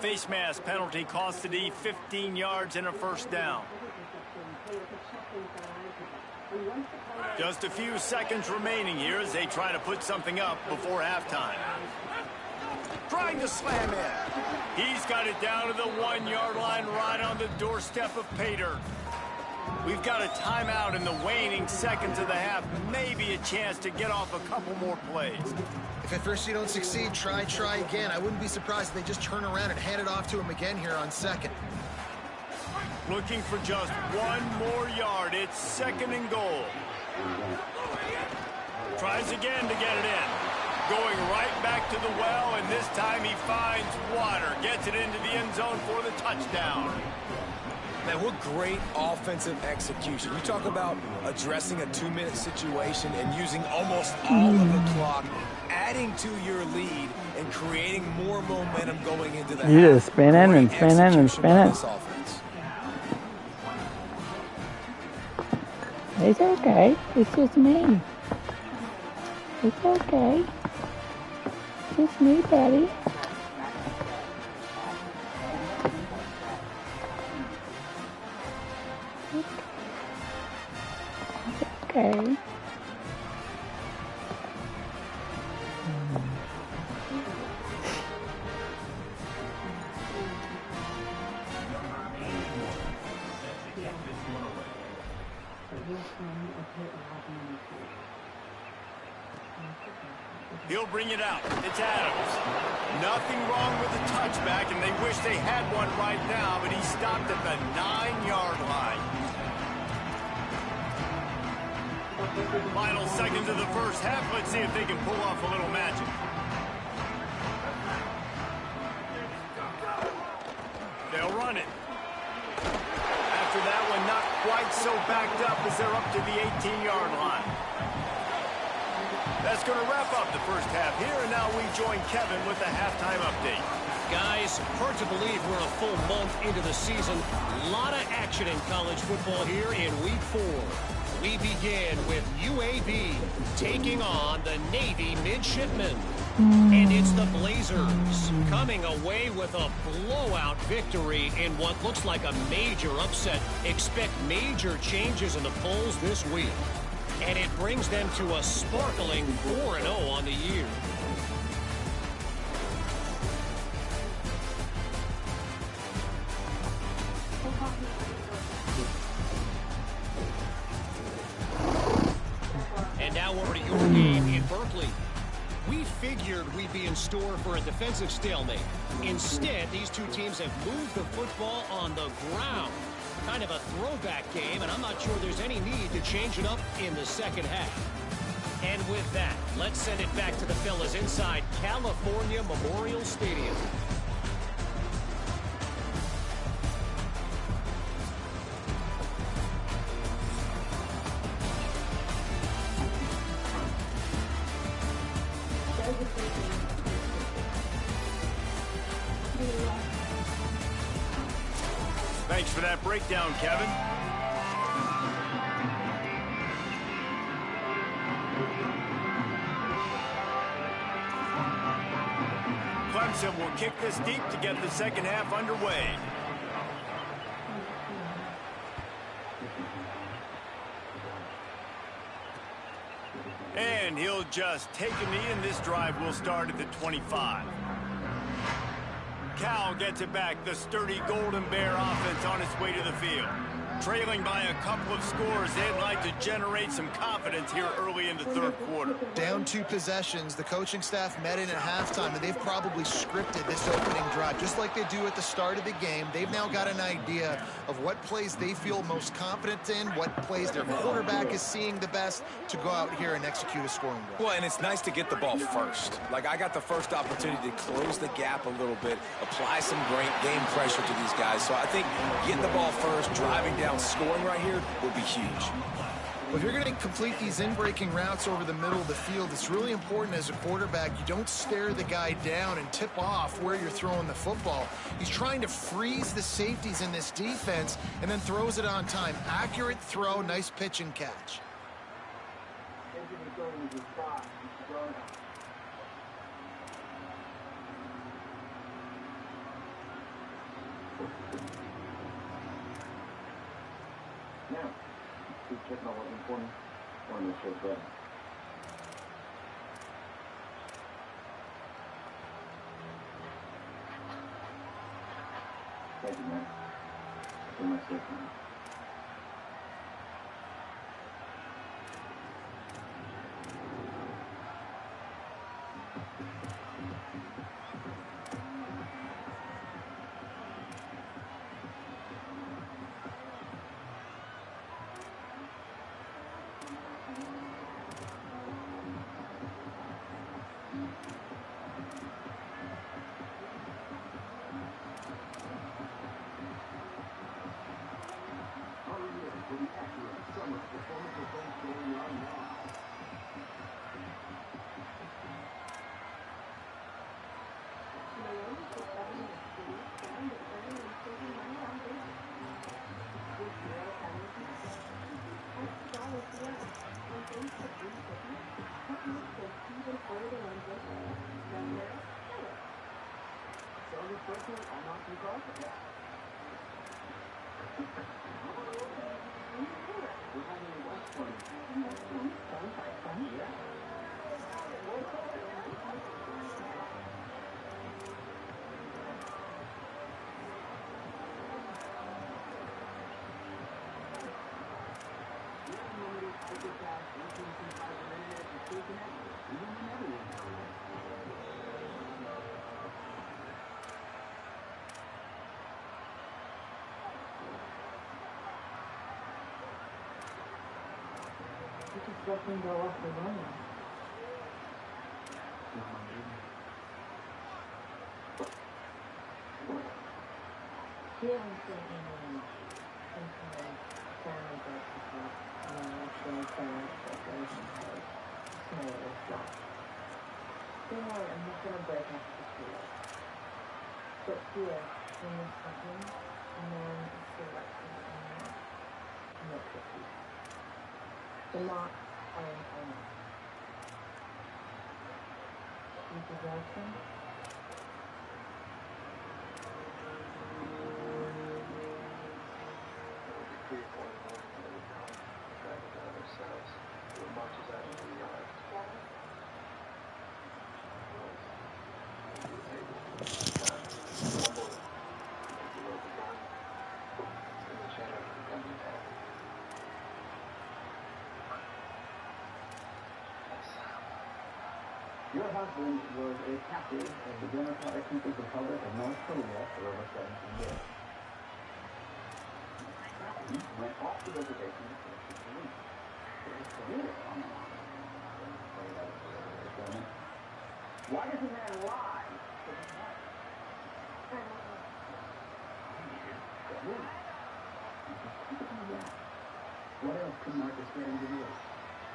Face mask penalty cost the D 15 yards and a first down. Just a few seconds remaining here as they try to put something up before halftime. Trying to slam in. He's got it down to the 1-yard line right on the doorstep of Pater. We've got a timeout in the waning seconds of the half. Maybe a chance to get off a couple more plays. If at first you don't succeed, try again. I wouldn't be surprised if they just turn around and hand it off to him again here on second. Looking for just one more yard. It's second and goal. Tries again to get it in. Going right back to the well, and this time he finds water. Gets it into the end zone for the touchdown. Man, what great offensive execution. You talk about addressing a 2-minute situation and using almost all of the clock, adding to your lead, and creating more momentum going into the half. You just spinning and spinning and spinning. It's okay. It's just me. It's okay. It's just me, Daddy. Okay. He'll bring it out. It's Adams. Nothing wrong with the touchback, and they wish they had one right now, but he stopped at the 9-yard line. Final seconds of the first half. Let's see if they can pull off a little magic. They'll run it. After that one, not quite so backed up as they're up to the 18-yard line. That's going to wrap up the first half here, and now we join Kevin with the halftime update. Guys, hard to believe we're a full month into the season. A lot of action in college football here in Week 4. We begin with UAB taking on the Navy Midshipmen. And it's the Blazers coming away with a blowout victory in what looks like a major upset. Expect major changes in the polls this week. And it brings them to a sparkling 4-0 on the year. And now over to your game in Berkeley. We figured we'd be in store for a defensive stalemate. Instead, these two teams have moved the football on the ground. Kind of a throwback game, and I'm not sure there's any need to change it up in the second half. And with that, let's send it back to the fellas inside California Memorial Stadium. for that breakdown, Kevin. Clemson will kick this deep to get the second half underway. And he'll just take a knee, and this drive will start at the 25. Cal gets it back. The sturdy Golden Bear offense on its way to the field. Trailing by a couple of scores, they'd like to generate some confidence here early in the third quarter. Down 2 possessions, the coaching staff met in at halftime, and they've probably scripted this opening drive. Just like they do at the start of the game, they've now got an idea of what plays they feel most confident in, what plays their quarterback is seeing the best to go out here and execute a scoring drive. Well, and it's nice to get the ball first. Like, I got the first opportunity to close the gap a little bit, apply some great game pressure to these guys. So I think getting the ball first, driving down, scoring right here will be huge. Well, if you're going to complete these in-breaking routes over the middle of the field, it's really important as a quarterback you don't stare the guy down and tip off where you're throwing the football. He's trying to freeze the safeties in this defense and then throws it on time. Accurate throw, nice pitch and catch. Now, keep checking out what's important. One of the short better. Thank you, man. For my safety. Doesn't go off the running. He hasn't seen any family breakfast, actually family preparation small flop. Don't worry, I'm just gonna break up the two. But here, in this second, and then select and look at these. The mark Repossession. Your husband was a captive of the Democratic People's Republic of North Korea for over 17 years. He went off the reservation to finish his career. His career on the line. Why does a man lie to his wife? What else could Marcus get him to do?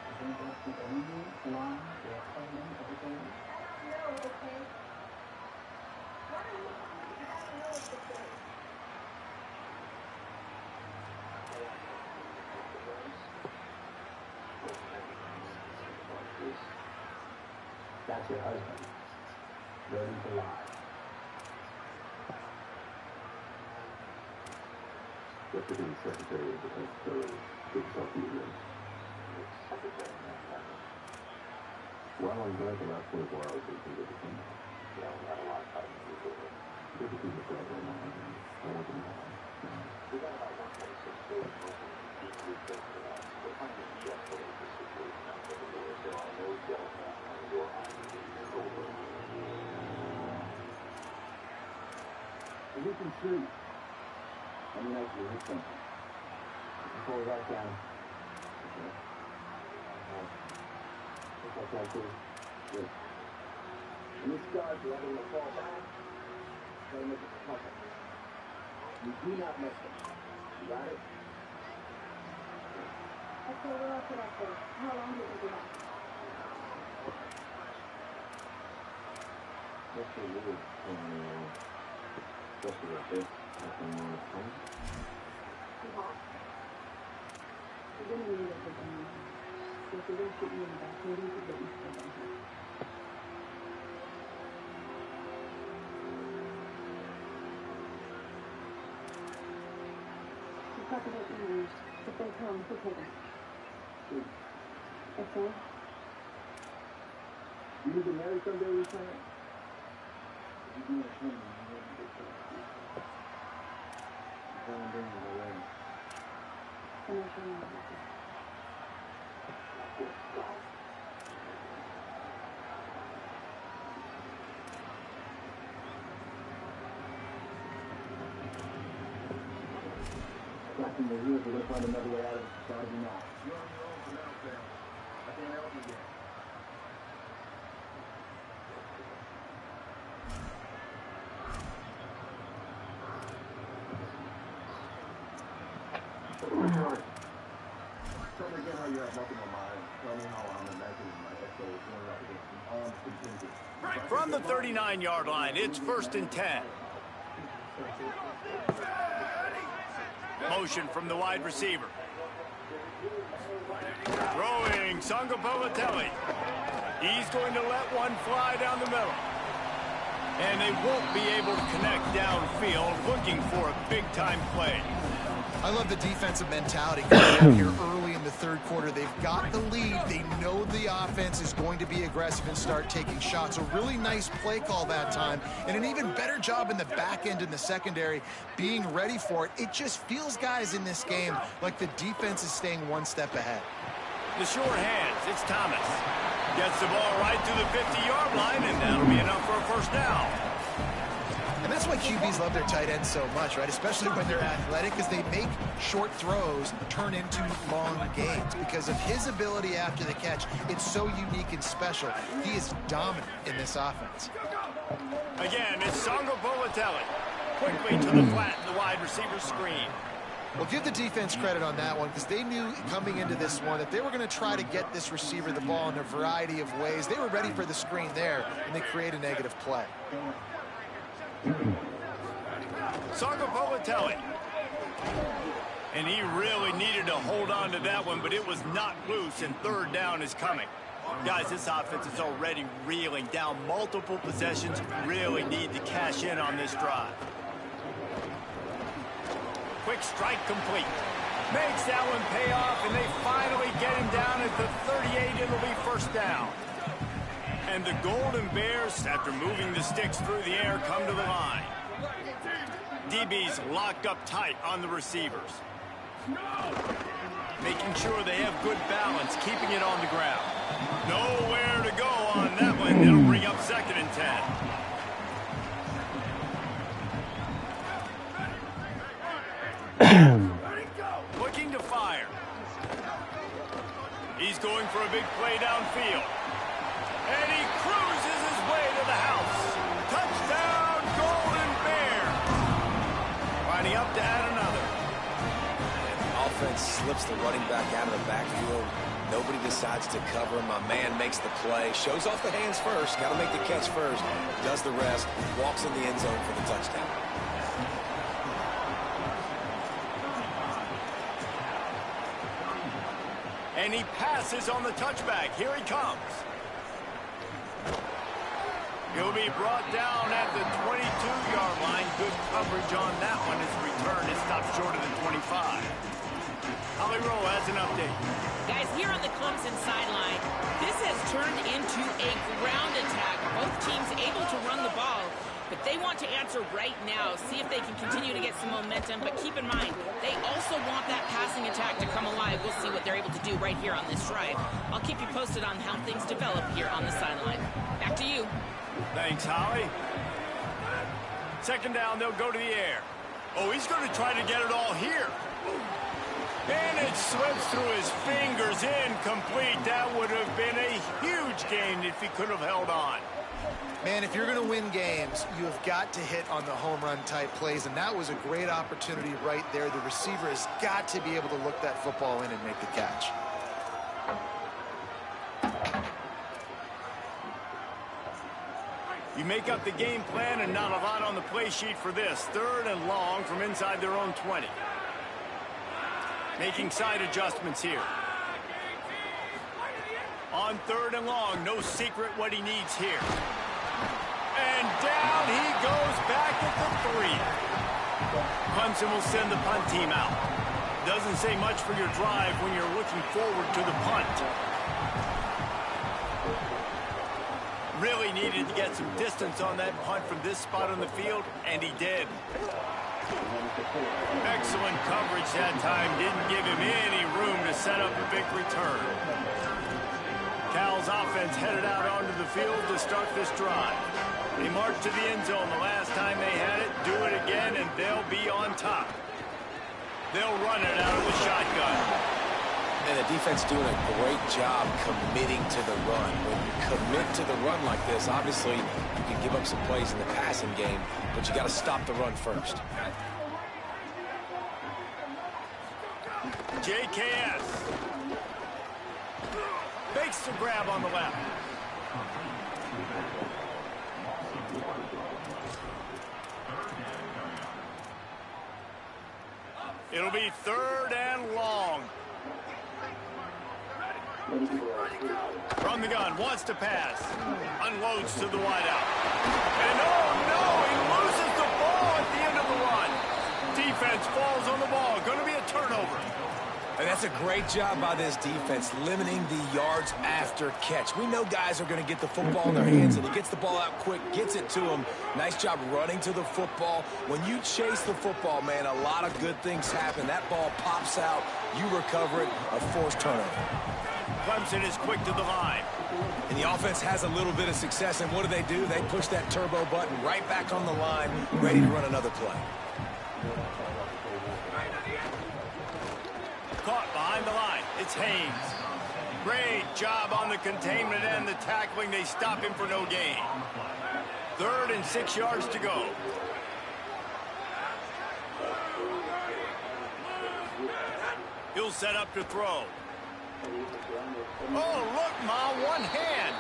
I think that's the only line or claim of the game. I don't know, okay? Why are you I don't know what to say. That's your husband. Ready to lie. Deputy Secretary of Defense Terrorist, good stuff you did. Well, I'm glad the last 24 hours has been good to come. Yeah, we had a lot of time to do it. Good to see the job right now. I want to know. We got about 1.6 billion we're trying to de-escalate the situation out there. There are no Democrats on your army over. We can shoot. Let me actually hit something. Pull it back down. Okay. Look like this. Good. When you start, you're able to fall back. Try to make it tougher. You do not miss it. You got it? Okay, we're all set up there. How long did we do that? What's the rule on especially like this? Nothing more fun? Too hot. We're gonna need it for some reason. So if we're gonna shoot you in the back, maybe we could get you still down here. We talk about eaters. If they come, we'll take them. Shoot. Okay? You need to marry someday, Lieutenant? If you do a swim, you won't get killed. I'm doing it already. Can I show you what this is? Cracking the heels, we're going to find another way out of it besides you now. You're on your own for now, Sam. I can't help you yet. Tell me again how you have nothing on mind. Tell me how I'm imagining my XO is going up against an armed contingent. From the 39-yard line, it's 1st and 10. Motion from the wide receiver. Throwing Sangapavatelli. He's going to let one fly down the middle. And they won't be able to connect downfield, looking for a big-time play. I love the defensive mentality coming out here early in the third quarter. They've got the lead. They know the offense is going to be aggressive and start taking shots. A really nice play call that time, and an even better job in the back end in the secondary being ready for it. It just feels, guys, in this game like the defense is staying one step ahead. The short hands, it's Thomas. Gets the ball right to the 50-yard line, and that'll be enough for a first down. And that's why QBs love their tight ends so much, right? Especially when they're athletic, because they make short throws turn into long gains. Because of his ability after the catch, it's so unique and special. He is dominant in this offense. Again, it's Sangapavatelli. Quickly to the flat, the wide receiver screen. Well, give the defense credit on that one, because they knew coming into this one that they were going to try to get this receiver the ball in a variety of ways. They were ready for the screen there, and they create a negative play. Sangapavatelli. And he really needed to hold on to that one, but it was not loose, and third down is coming. Guys, this offense is already reeling down multiple possessions. Really need to cash in on this drive. Quick strike complete. Makes that one pay off, and they finally get him down at the 38. It'll be first down. And the Golden Bears, after moving the sticks through the air, come to the line. DB's locked up tight on the receivers. Making sure they have good balance, keeping it on the ground. Nowhere to go on that one. It'll bring up 2nd and 10. Looking to fire. He's going for a big play downfield. And he cruises his way to the house. Touchdown, Golden Bear. Lining up to add another. Offense slips the running back out of the backfield. Nobody decides to cover him. My man makes the play. Shows off the hands first. Got to make the catch first. Does the rest. Walks in the end zone for the touchdown. And he passes on the touchback. Here he comes. He'll be brought down at the 22-yard line. Good coverage on that one. His return is stopped short of the 25. Holly Rowe has an update. Guys, here on the Clemson sideline, this has turned into a ground attack. Both teams able to run the ball, but they want to answer right now, see if they can continue to get some momentum. But keep in mind, they also want that passing attack to come alive. We'll see what they're able to do right here on this drive. I'll keep you posted on how things develop here on the sideline. Back to you. Thanks, Holly. Second down, they'll go to the air. Oh, he's going to try to get it all here. And it slips through his fingers, incomplete. That would have been a huge gain if he could have held on. Man, if you're going to win games, you have got to hit on the home run type plays, and that was a great opportunity right there. The receiver has got to be able to look that football in and make the catch. You make up the game plan and not a lot on the play sheet for this. Third and long from inside their own 20. Making side adjustments here. On third and long, no secret what he needs here. And down he goes back at the 3. Clemson will send the punt team out. Doesn't say much for your drive when you're looking forward to the punt. Really needed to get some distance on that punt from this spot on the field, and he did. Excellent coverage that time. Didn't give him any room to set up a big return. Cal's offense headed out onto the field to start this drive. They marched to the end zone the last time they had it. Do it again, and they'll be on top. They'll run it out of the shotgun. And the defense doing a great job committing to the run. When you commit to the run like this, obviously you can give up some plays in the passing game, but you got to stop the run first. JKS makes the grab on the left. It'll be third and long. From the gun, wants to pass. Unloads to the wideout. And oh no, he loses the ball at the end of the run. Defense falls on the ball. Going to be a turnover. And that's a great job by this defense, limiting the yards after catch. We know guys are going to get the football in their hands, and he gets the ball out quick, gets it to him. Nice job running to the football. When you chase the football, man, a lot of good things happen. That ball pops out, you recover it, a forced turnover. Clemson is quick to the line. And the offense has a little bit of success, and what do? They push that turbo button right back on the line, ready to run another play. Caught behind the line. It's Haynes. Great job on the containment and the tackling. They stop him for no gain. 3rd and 6 yards to go. He'll set up to throw. Oh, look, Ma, one hand.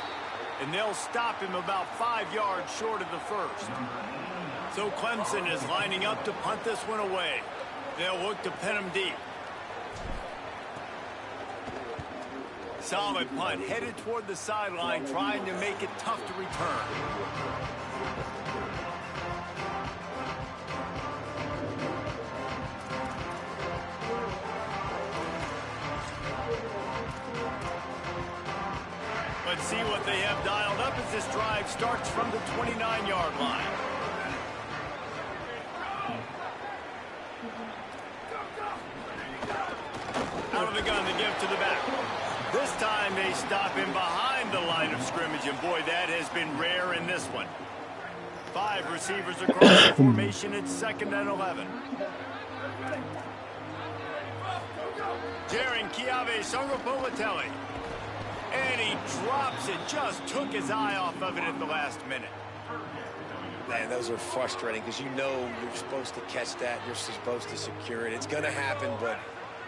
And they'll stop him about 5 yards short of the first. So Clemson is lining up to punt this one away. They'll look to pin him deep. Solid punt, headed toward the sideline, trying to make it tough to return. Let's see what they have dialed up as this drive starts from the 29-yard line. Out of the gun to give to the back. This time they stop him behind the line of scrimmage, and boy, that has been rare in this one. 5 receivers across the formation. It's 2nd and 11. Jaron Songopolatelli. And he drops it. Just took his eye off of it at the last minute. Man, those are frustrating because you know you're supposed to catch that. You're supposed to secure it. It's going to happen, but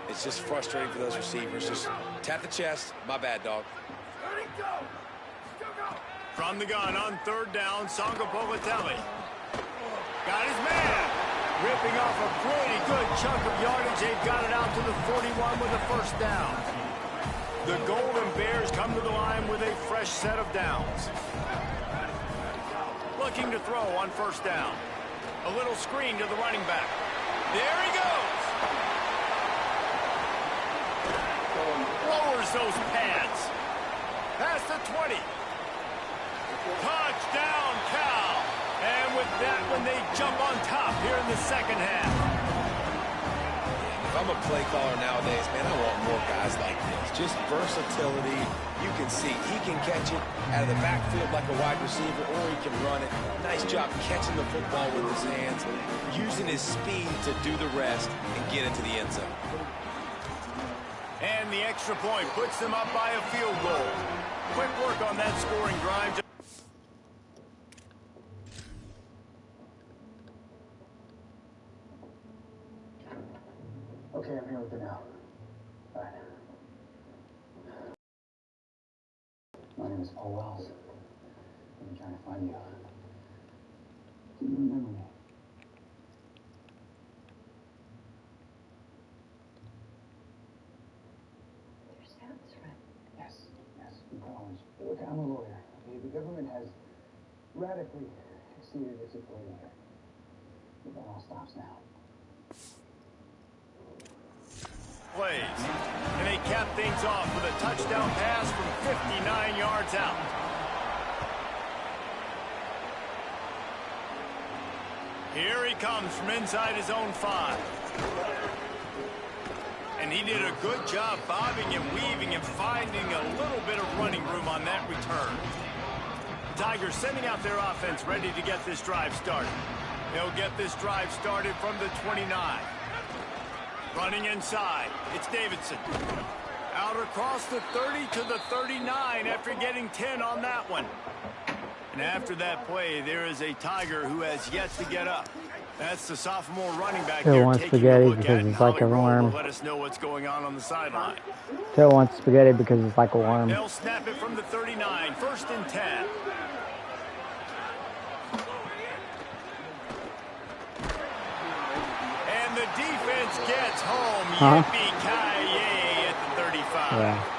it's just frustrating for those receivers. Just tap the chest. My bad, dog. From the gun on 3rd down, Songopolatelli. Got his man. Ripping off a pretty good chunk of yardage. They've got it out to the 41 with a 1st down. The Golden Bears come to the line with a fresh set of downs. looking to throw on first down. A little screen to the running back. There he goes. Lowers those pads. Past the 20. Touchdown, Cal. And with that one, they jump on top here in the second half. If I'm a play caller nowadays, man, I want more guys like this. Just versatility. You can see he can catch it out of the backfield like a wide receiver, or he can run it. Nice job catching the football with his hands, using his speed to do the rest and get into the end zone. And the extra point puts them up by a field goal. Quick work on that scoring drive. Okay, I'm here with it now. All right. My name is Paul Wells. I've been trying to find you. Do you remember me? Your status, right? Yes, from college. Look, I'm a lawyer. Okay, the government has radically exceeded its authority here. But that all stops now. Plays. And they cap things off with a touchdown pass from 59 yards out. Here he comes from inside his own 5. And he did a good job bobbing and weaving and finding a little bit of running room on that return. The Tigers sending out their offense ready to get this drive started. They'll get this drive started from the 29. Running inside, it's Davidson. Out across the 30 to the 39 after getting 10 on that one. And after that play, there is a Tiger who has yet to get up. That's the sophomore running back there taking a look at, and Holly Rowe will let us know what's going on the sideline. Still wants spaghetti because it's like a worm. They'll snap it from the 39, 1st and 10. And the defense gets home. Yippee-ki-yay at the 35. Yeah.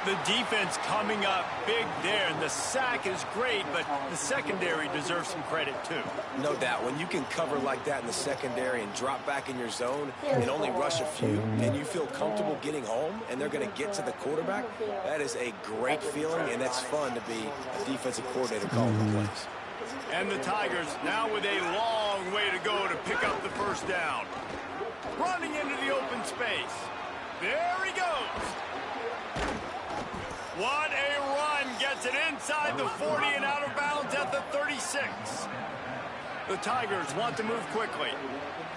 The defense coming up big there, and the sack is great, but the secondary deserves some credit too. No doubt. When you can cover like that in the secondary and drop back in your zone and only rush a few, and you feel comfortable getting home, and they're going to get to the quarterback, that is a great feeling, and that's fun to be a defensive coordinator calling the plays. And the Tigers now with a long way to go to pick up the first down. Running into the open space. There he goes. What a run. Gets it inside the 40 and out of bounds at the 36. The Tigers want to move quickly.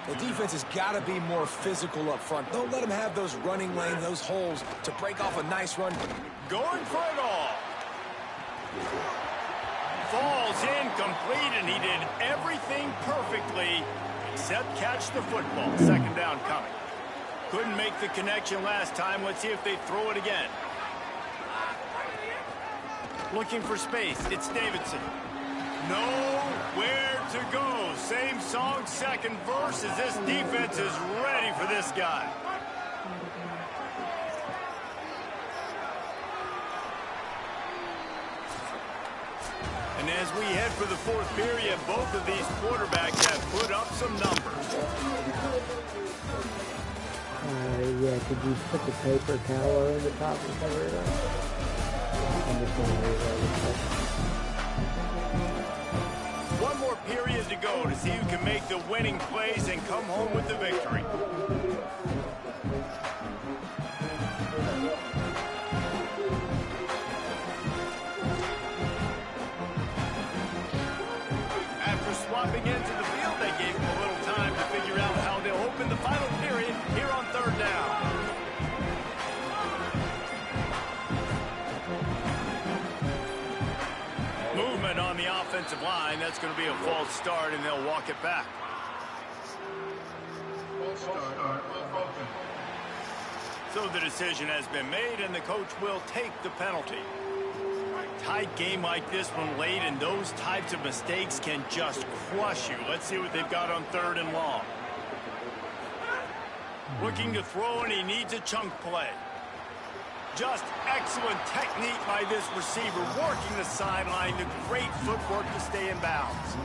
The defense has got to be more physical up front. Don't let them have those running lanes, those holes to break off a nice run. Going for it all. Falls incomplete, and he did everything perfectly except catch the football. Second down coming. Couldn't make the connection last time. Let's see if they throw it again. Looking for space. It's Davidson. Nowhere to go. Same song, second verse, as this defense is ready for this guy. And as we head for the fourth period, both of these quarterbacks have put up some numbers. Yeah, could you put the paper towel over the top and cover it up? I'm just going to leave it. One more period to go to see who can make the winning plays and come home with the victory. After swapping into the field, they gave him a little time to figure out how they'll open the final period here on third down. Movement on the offensive line. That's going to be a false start, and they'll walk it back. So the decision has been made, and the coach will take the penalty. Tight game like this one late, and those types of mistakes can just crush you. Let's see what they've got on third and long. Looking to throw, and he needs a chunk play. Just excellent technique by this receiver, working the sideline, the great footwork to stay in bounds.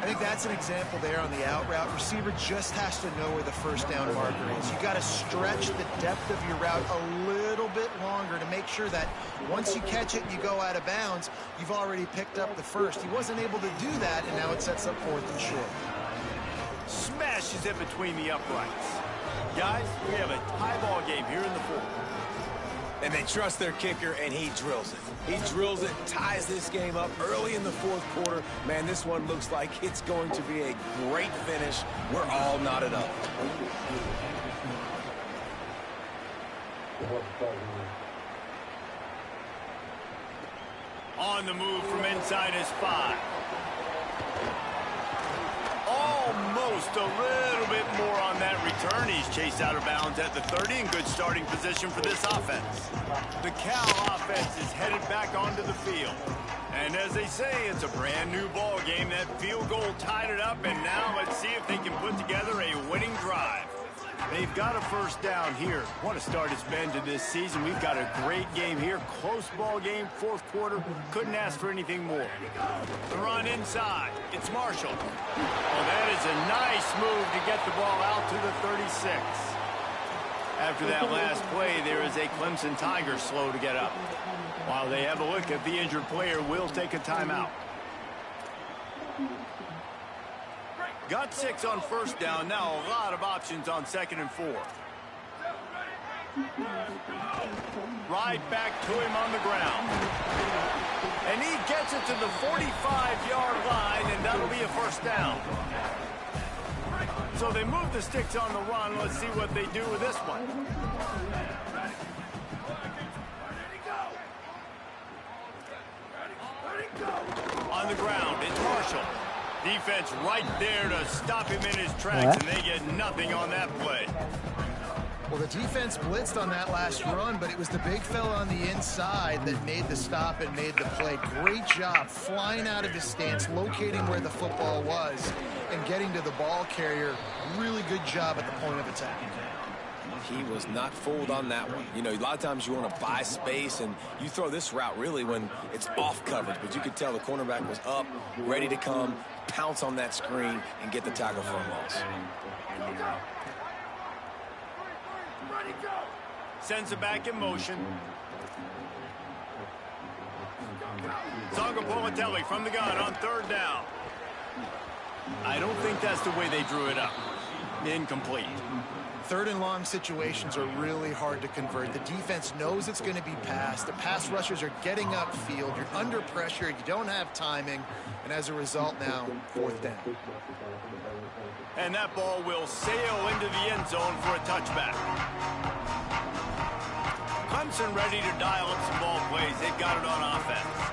I think that's an example there on the out route. Receiver just has to know where the first down marker is. You got to stretch the depth of your route a little bit longer to make sure that once you catch it and you go out of bounds, you've already picked up the first. He wasn't able to do that, and now it sets up 4th and short. Smashes it between the uprights. Guys, we have a tie ball game here in the 4th. And they trust their kicker, and he drills it. He drills it, ties this game up early in the 4th quarter. Man, this one looks like it's going to be a great finish. We're all knotted up. On the move from inside his 5. Almost a little bit more on that return. He's chased out of bounds at the 30 in good starting position for this offense. The Cal offense is headed back onto the field. And as they say, it's a brand new ball game. That field goal tied it up, and now let's see if they can put together a winning drive. They've got a first down here. What a start it's been to this season. We've got a great game here. Close ball game, 4th quarter. Couldn't ask for anything more. The run inside. It's Marshall. Oh, that is a nice move to get the ball out to the 36. After that last play, there is a Clemson Tiger slow to get up. While they have a look at the injured player, we'll take a timeout. Got 6 on first down. Now a lot of options on 2nd and 4. Right back to him on the ground. And he gets it to the 45-yard line, and that'll be a first down. So they move the sticks on the run. Let's see what they do with this one. On the ground, it's Marshall. Defense right there to stop him in his tracks, and they get nothing on that play. Well, the defense blitzed on that last run, but it was the big fella on the inside that made the stop and made the play. Great job flying out of his stance, locating where the football was, and getting to the ball carrier. Really good job at the point of attack. He was not fooled on that one. You know, a lot of times you want to buy space, and you throw this route really when it's off coverage. But you could tell the cornerback was up, ready to come, pounce on that screen, and get the tackle for a loss. Sends it back in motion. Zongapolatelli from the gun on 3rd down. I don't think that's the way they drew it up. Incomplete. 3rd and long situations are really hard to convert. The defense knows it's going to be passed. The pass rushers are getting upfield. You're under pressure. You don't have timing. And as a result now, 4th down. And that ball will sail into the end zone for a touchback. Clemson ready to dial up some ball plays. They've got it on offense.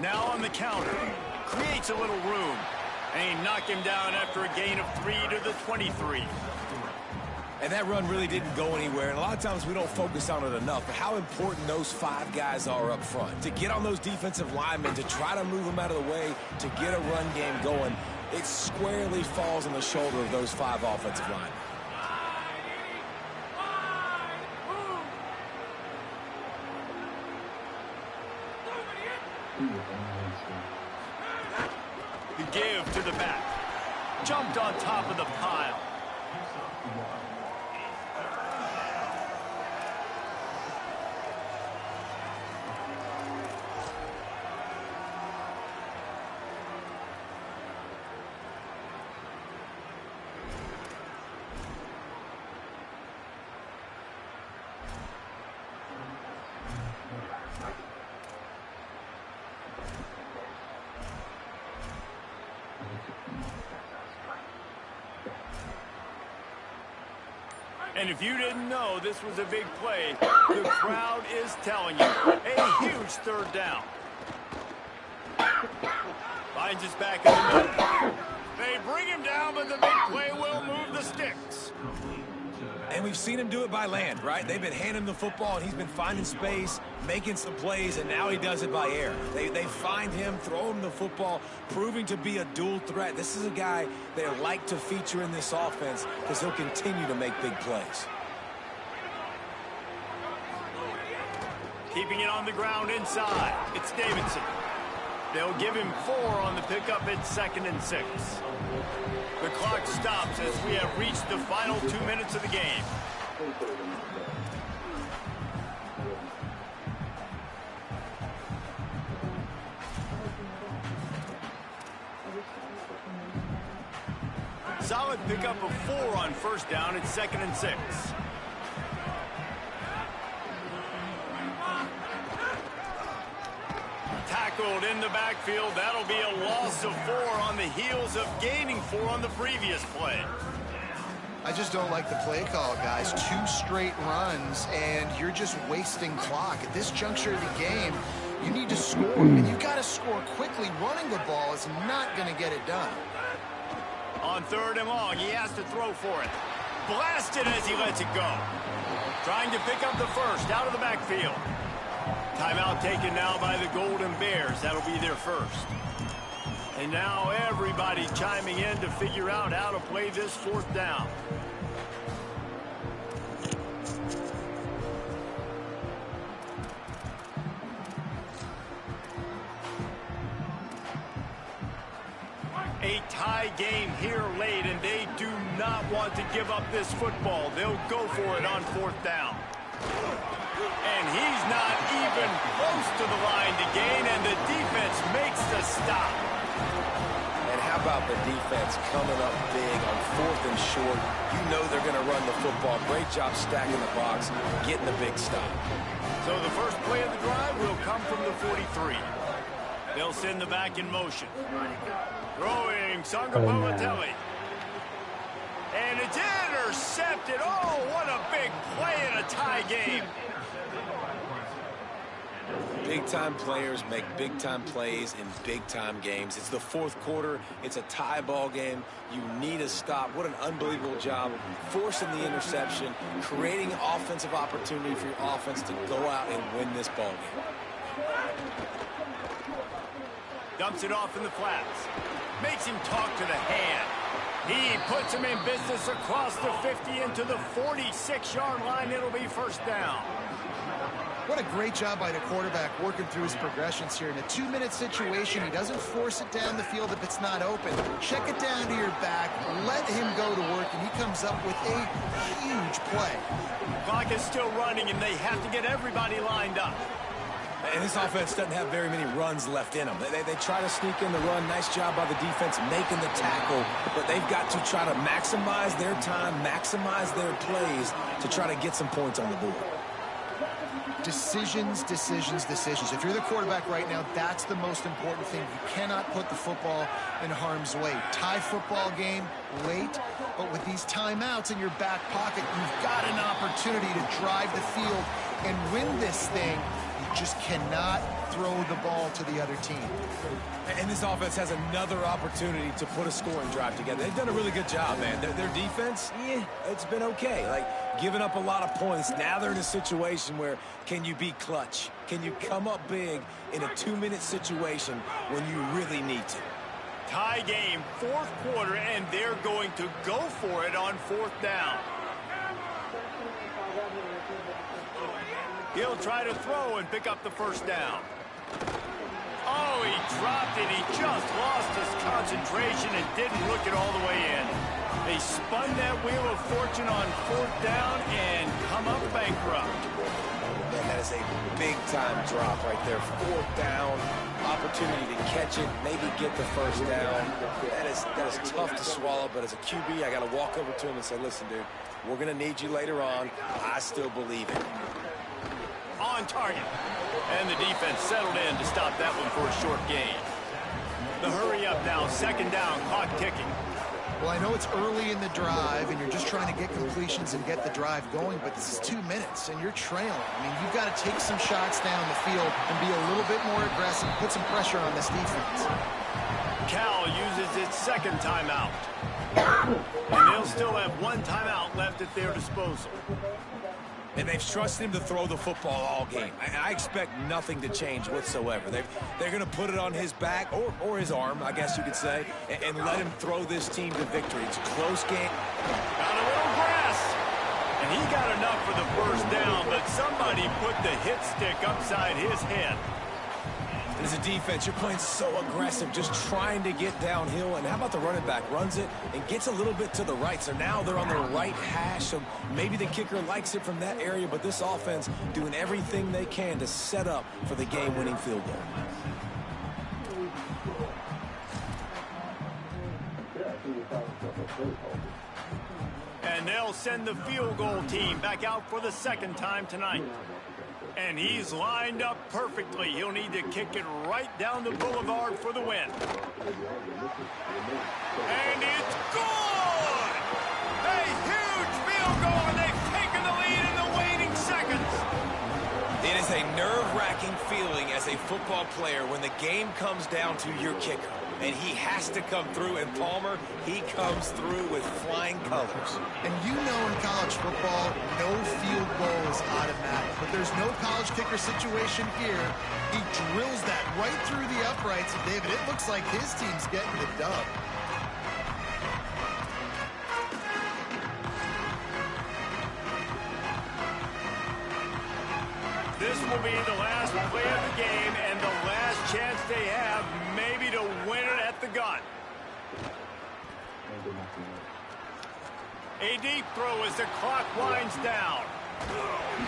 Now on the counter, creates a little room, and he knocked him down after a gain of 3 to the 23. And that run really didn't go anywhere, and a lot of times we don't focus on it enough, but how important those 5 guys are up front. To get on those defensive linemen, to try to move them out of the way, to get a run game going, it squarely falls on the shoulder of those 5 offensive linemen. The give to the back. Jumped on top of the pile. And if you didn't know this was a big play, the crowd is telling you. A huge 3rd down. Finds us back in the middle. They bring him down, but the big play will move the sticks. And we've seen him do it by land, right? They've been handing him the football, and he's been finding space, making some plays, and now he does it by air. They find him, throw him the football, proving to be a dual threat. This is a guy they like to feature in this offense because he'll continue to make big plays. Keeping it on the ground inside. It's Davidson. They'll give him 4 on the pickup at 2nd and 6. The clock stops as we have reached the final 2 minutes of the game. Solid pickup of 4 on 1st down at 2nd and 6. Tackled in the backfield. That'll be a loss of 4 on the heels of gaining 4 on the previous play. I just don't like the play call, guys. 2 straight runs, and you're just wasting clock. At this juncture of the game, you need to score, and you've got to score quickly. Running the ball is not going to get it done. On 3rd and long, he has to throw for it. Blasted as he lets it go. Trying to pick up the first out of the backfield. Timeout taken now by the Golden Bears. That'll be their first. And now everybody chiming in to figure out how to play this 4th down. A tie game here late, and they do not want to give up this football. They'll go for it on 4th down. And he's not even close to the line to gain, and the defense makes the stop. And how about the defense coming up big on 4th and short? You know they're going to run the football. Great job stacking the box, getting the big stop. So the first play of the drive will come from the 43. They'll send the back in motion. Throwing Sangapalatelli. And it's intercepted. Oh, what a big play in a tie game. Big-time players make big-time plays in big-time games. It's the 4th quarter. It's a tie ball game. You need a stop. What an unbelievable job forcing the interception, creating offensive opportunity for your offense to go out and win this ball game. Dumps it off in the flats. Makes him talk to the hand. He puts him in business across the 50 into the 46-yard line. It'll be 1st down. What a great job by the quarterback working through his progressions here. In a 2-minute situation, he doesn't force it down the field if it's not open. Check it down to your back, let him go to work, and he comes up with a huge play. Clock is still running, and they have to get everybody lined up. And this offense doesn't have very many runs left in them. They try to sneak in the run. Nice job by the defense making the tackle. But they've got to try to maximize their time, maximize their plays to try to get some points on the board. Decisions, decisions, decisions. If you're the quarterback right now, that's the most important thing. You cannot put the football in harm's way. Tie football game, late, but with these timeouts in your back pocket, you've got an opportunity to drive the field and win this thing. You just cannot throw the ball to the other team. And this offense has another opportunity to put a scoring drive together. They've done a really good job, man. Their defense, it's been okay. Like, giving up a lot of points. Now they're in a situation where can you be clutch? Can you come up big in a 2-minute situation when you really need to? Tie game, 4th quarter, and they're going to go for it on 4th down. He'll try to throw and pick up the 1st down. Oh, he dropped it. He just lost his concentration and didn't look it all the way in. They spun that wheel of fortune on 4th down and come up bankrupt. Man, that is a big-time drop right there. 4th down, opportunity to catch it, maybe get the 1st down. That is tough to swallow, but as a QB, I got to walk over to him and say, listen, dude, we're going to need you later on. I still believe it. On target. And the defense settled in to stop that one for a short gain. The hurry up now, 2nd down, clock ticking. Well, I know it's early in the drive, and you're just trying to get completions and get the drive going, but this is 2 minutes, and you're trailing. I mean, you've got to take some shots down the field and be a little bit more aggressive, put some pressure on this defense. Cal uses its second timeout. And they'll still have one timeout left at their disposal. And they've trusted him to throw the football all game. I expect nothing to change whatsoever. They're going to put it on his back, or his arm, I guess you could say, and let him throw this team to victory. It's a close game. Got a little grass. And he got enough for the first down, but somebody put the hit stick upside his head. As a defense, you're playing so aggressive, just trying to get downhill. And how about the running back? Runs it and gets a little bit to the right. So now they're on the right hash. So maybe the kicker likes it from that area, but this offense doing everything they can to set up for the game-winning field goal. And they'll send the field goal team back out for the second time tonight. And he's lined up perfectly. He'll need to kick it right down the boulevard for the win. And it's good! A huge field goal, and they've taken the lead in the waning seconds. It is a nerve-wracking feeling as a football player when the game comes down to your kicker. And he has to come through, and Palmer, he comes through with flying colors. And you know in college football, no field goal is automatic. But there's no college kicker situation here. He drills that right through the uprights. And David, it looks like his team's getting the dub. This will be the last play of the game and the last chance they have maybe to win it at the gun. A deep throw as the clock winds down.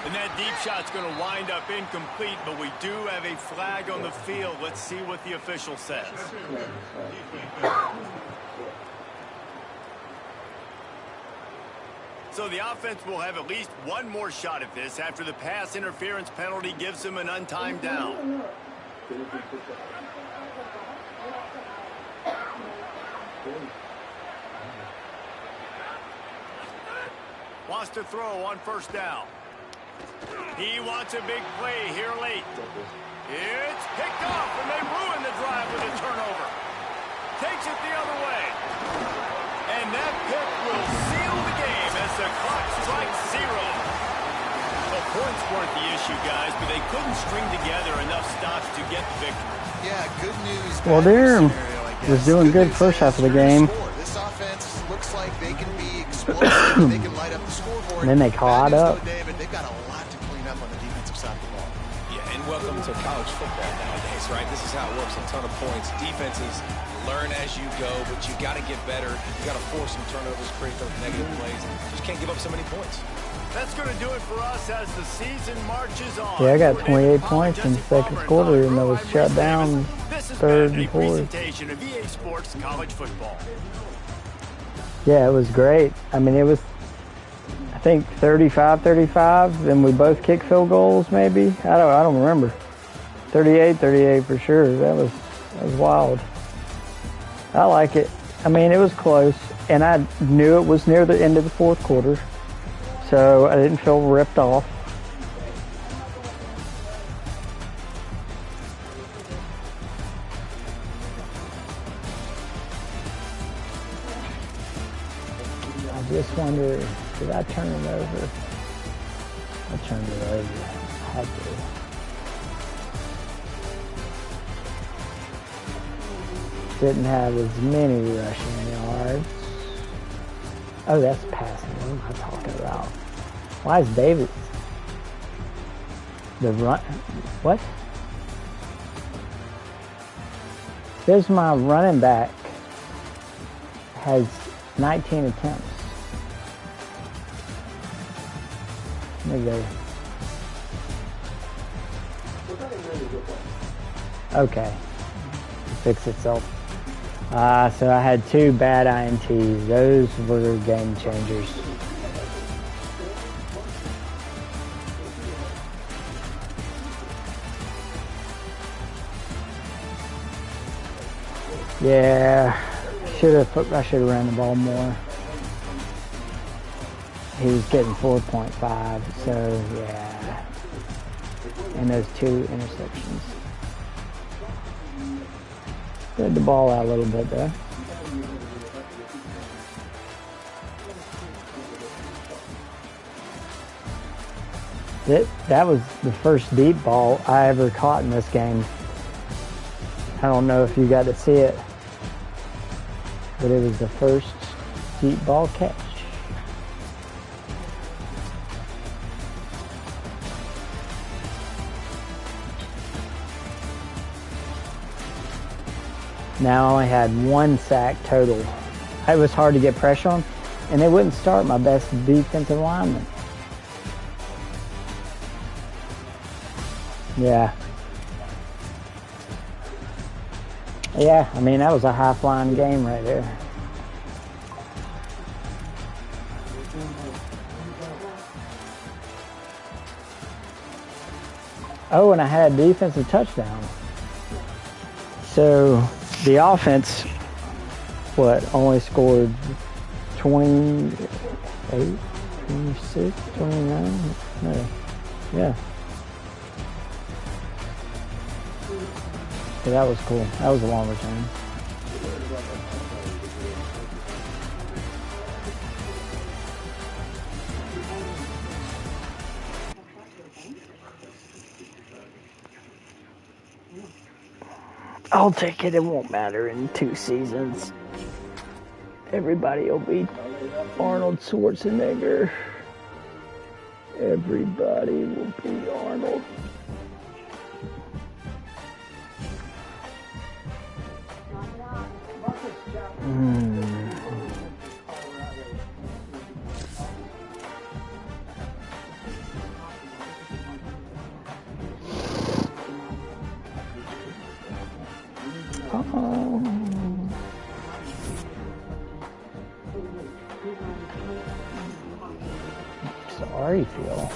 And that deep shot's going to wind up incomplete, but we do have a flag on the field. Let's see what the official says. So the offense will have at least one more shot at this after the pass interference penalty gives them an untimed down. Wants to throw on first down. He wants a big play here late. It's picked off, and they ruin the drive with a turnover. Takes it the other way. And that pick will seal the game as the clock strikes 0. The points weren't the issue, guys, but they couldn't string together enough stops to get the victory. Yeah, good news. Well, Durham was doing good first half of the game. This offense looks like they can be explosive. They can light up the scoreboard. And then they caught up. David, they've got a lot to clean up on the defensive side of the ball. Yeah, and welcome to college football nowadays, right? This is how it works. A ton of points. Defenses learn as you go, but you got to get better. You got to force some turnovers, create those negative plays. Just can't give up so many points. That's going to do it for us as the season marches on. Yeah, I got 28 points in the second quarter, and I was shut down third and fourth. Presentation of EA Sports College Football. Yeah, it was great. I mean, it was, I think, 35-35, and we both kicked field goals, maybe. I don't remember. 38 for sure. That was wild. I like it. I mean, it was close, and I knew it was near the end of the fourth quarter, so I didn't feel ripped off. I just wonder, did I turn it over? I turned it over. I had to. Didn't have as many rushing yards. Oh, that's passing. What am I talking about? Why is David the run? What? There's my running back. Has 19 attempts. Let me go. Okay. It fixed itself. So I had 2 bad INTs. Those were game changers. Yeah, I should have ran the ball more. He was getting 4.5, so yeah. And those 2 interceptions. Spread the ball out a little bit there. That was the first deep ball I ever caught in this game. I don't know if you got to see it, but it was the first deep ball catch. Now I only had 1 sack total. It was hard to get pressure on, and they wouldn't start my best defensive lineman. Yeah, I mean, that was a high-flying game right there. Oh, and I had a defensive touchdown. So the offense, only scored 28, 26, 29? No. Yeah. So that was cool. That was a long return. I'll take it. It won't matter in 2 seasons. Everybody will be Arnold Schwarzenegger. Everybody will be Arnold. Sorry, Phil.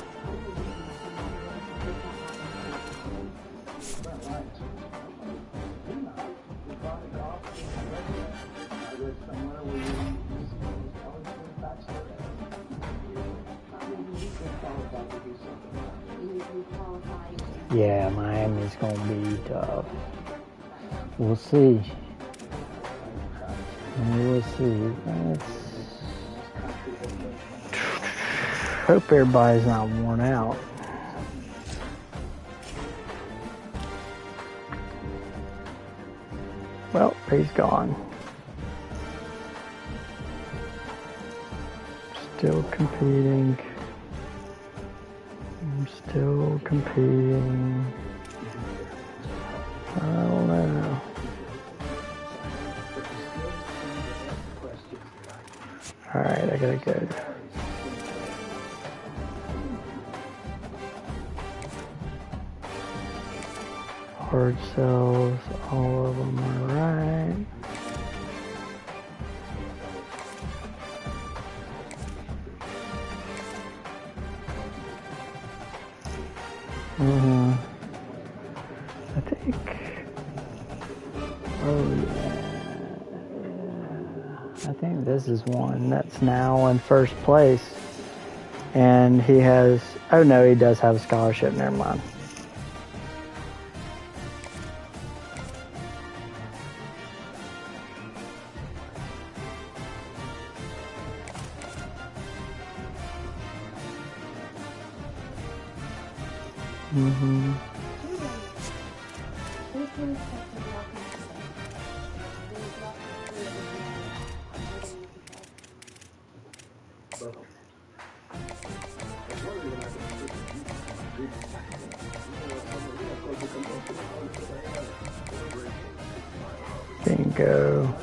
Yeah, Miami's gonna be tough. We'll see. We'll see. Hope everybody's not worn out. Well, he's gone. Still competing. I'm still competing. I don't know. Alright, I gotta go. Hard cells, all of them are right. I think. Oh yeah. I think this is one that's now in first place, and he has. Oh no, he does have a scholarship. Never mind. Bingo.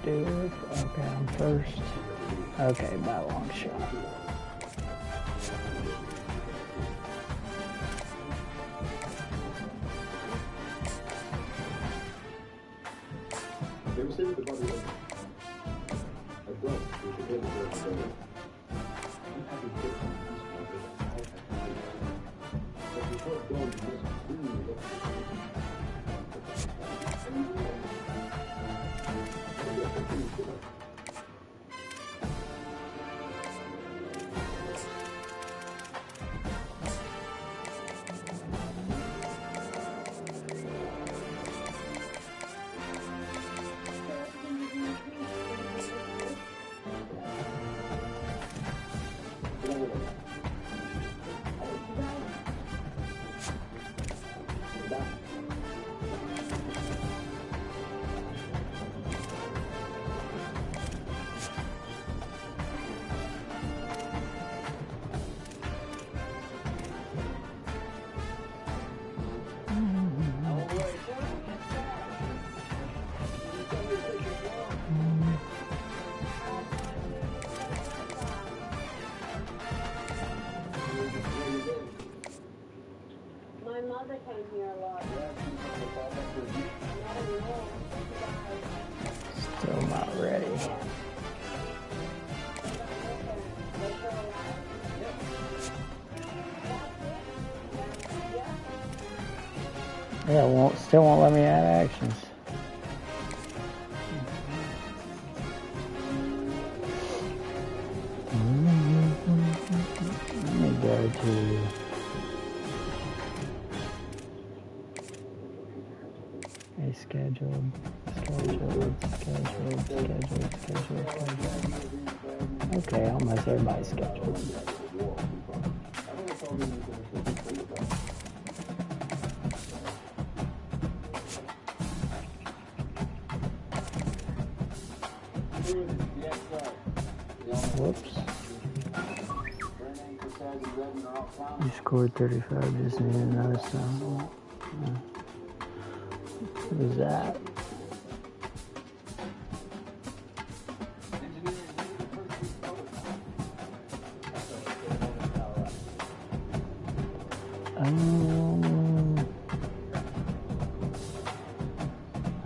Do it. Okay, I'm first. Okay, by a long shot. My mother came here a lot. Still not ready. Yeah, still won't let me add actions. Let me go to scheduled. Okay, almost everybody's scheduled. Whoops. You scored 35, just need another song. What is that?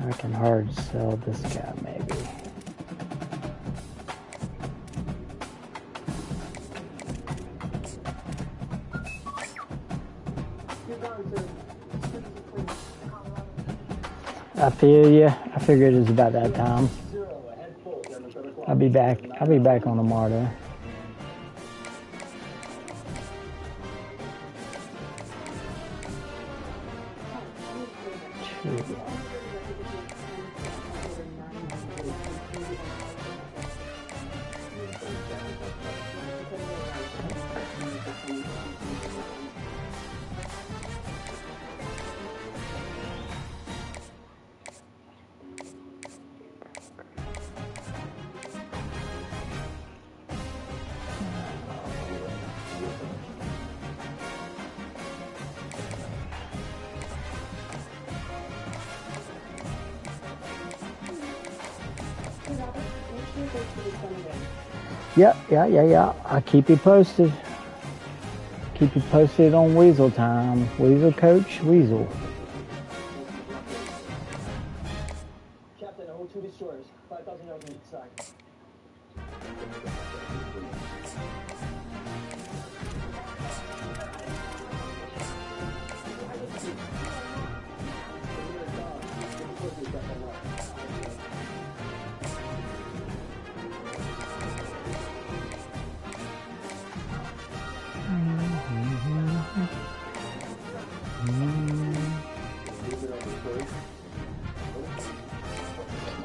I can hard sell this guy maybe. I feel you. I figured it was about that time. I'll be back on tomorrow though. Yeah. I'll keep you posted. Keep you posted on Weazel time. Weazel coach, Weazel. Captain, I hold 2 destroyers, 5,000 yards on each side.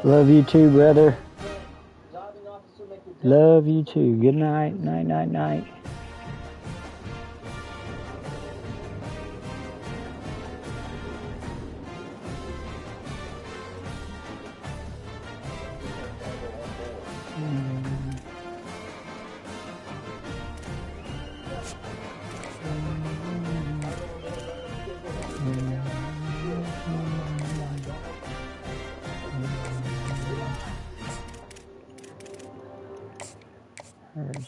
Love you too, brother. Love you too. Good night. Night. This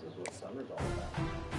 is what summer's all about.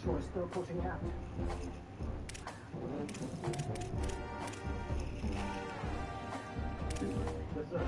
Shore still pushing out. Yes, sir.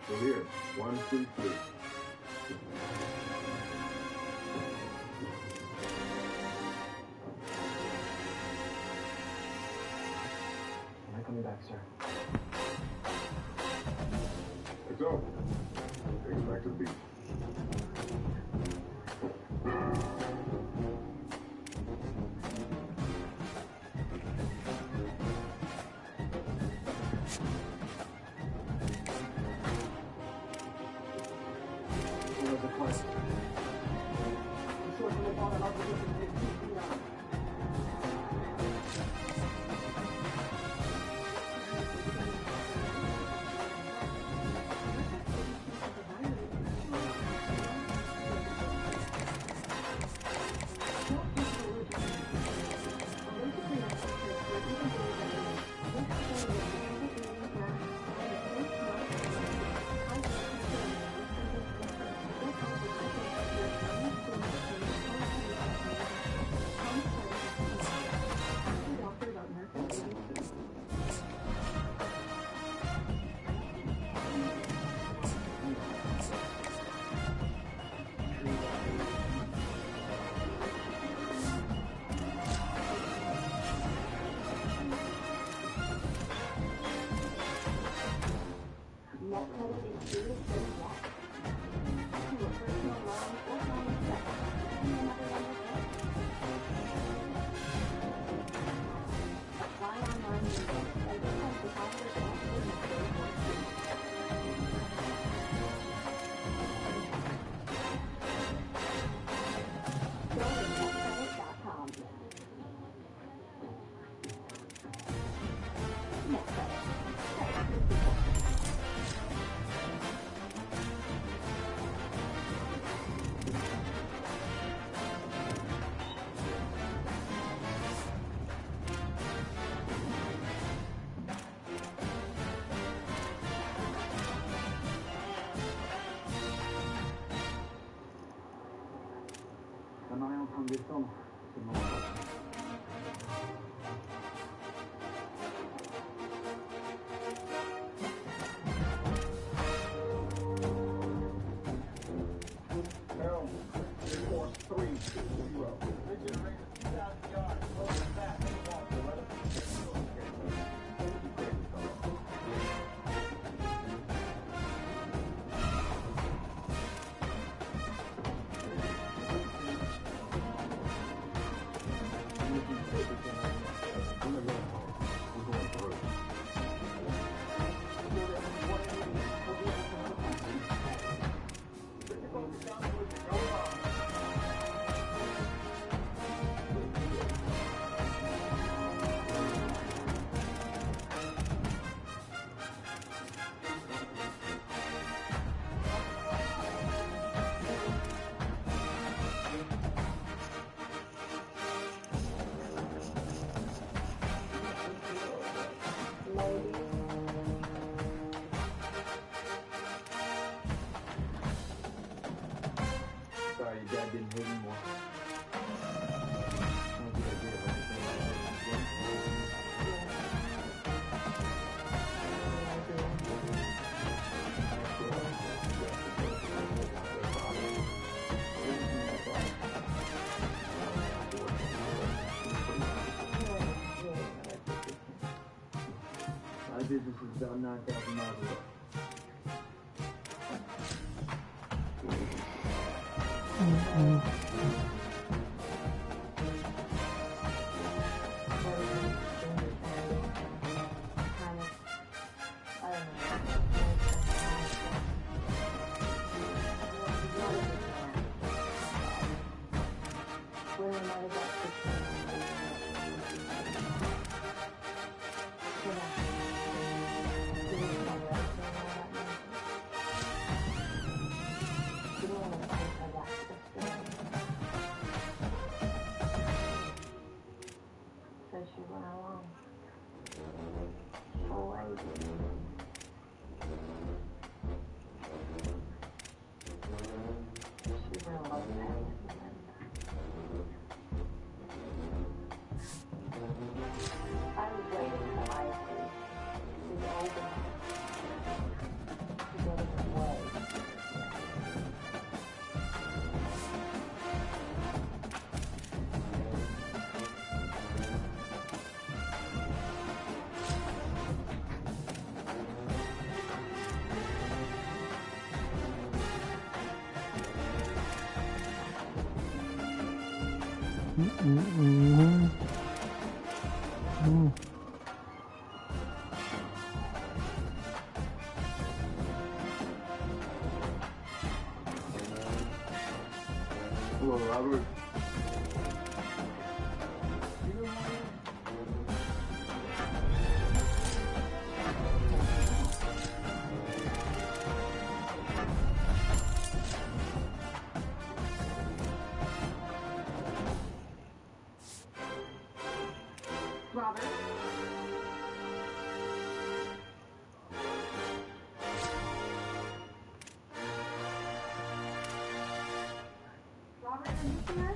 So here, 1, 2, 3. Am I coming back, sir? It's over. Take us back to the beach. Where's the car? Sure, from the bottom up to the 15 feet out. Sorry, your dad didn't hit anymore. My business is about 9,000 miles away. She went along. So lazy. She really loved that. I was waiting till I see the open to go to the Hello, Robert. Robert? Robert, are you here?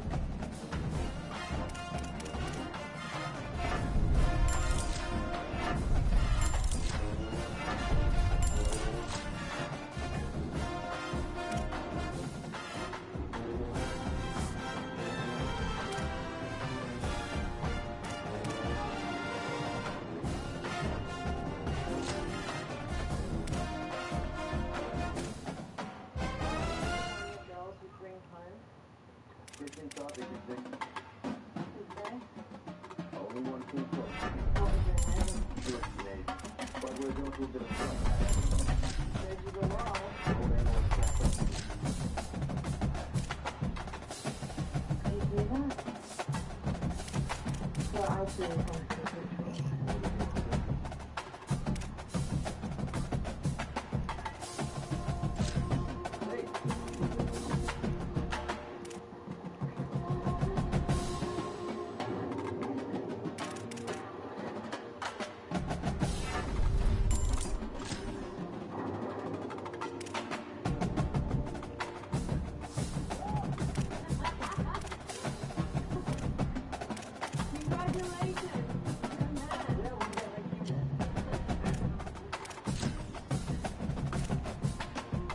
Girls who bring home. Kitchen topic is this. Today? Only one team close. What was your name? Good, Nate. But we're going to the front. Where'd you go wrong? Oh, they know what's happening. Can you do that? Well, I do constitutional.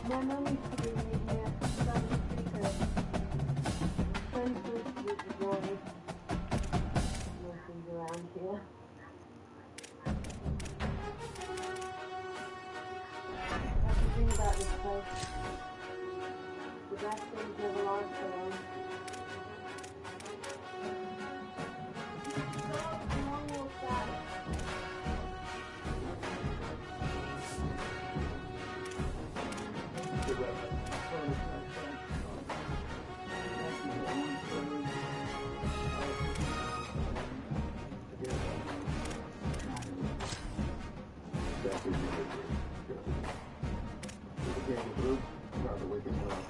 My mom used to bring me here. That was pretty good. Friends with the boys. Nothing's around here. That's the thing about this place. The best things never last so long. How long will that? That's what you did. Okay, the group, about to wake us up.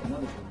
Another one.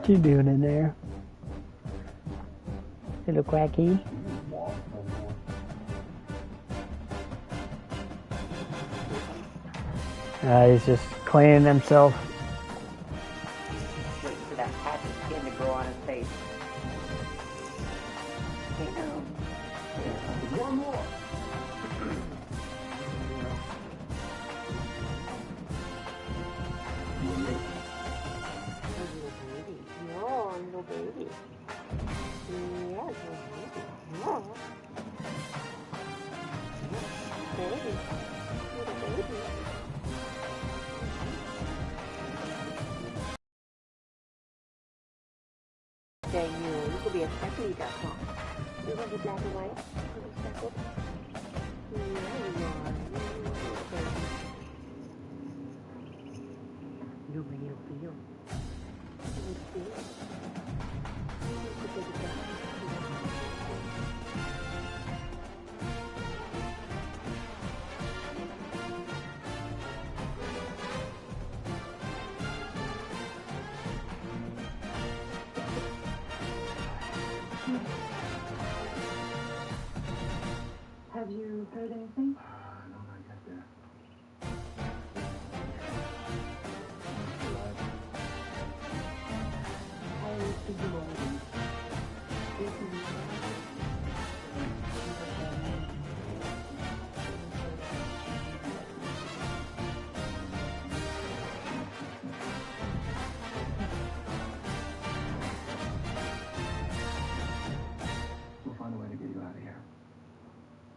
What you doing in there? Little quacky? He's just cleaning himself. Waiting for that patch of skin to grow on his face. One more. No, little baby. Yeah, little baby. No. Baby. Little baby. Dang you could be a speckledy duck, huh? You want to be black and white? You want to be speckled? Yeah, you are. You're ready to feel. You feel? You could take it down. Have you heard anything? No, not yet there. I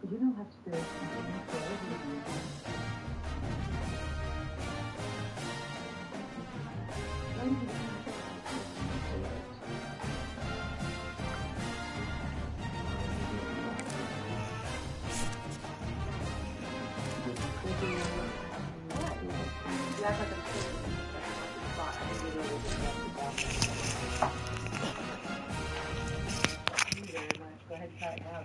You don't have to do it. Go ahead and try it now.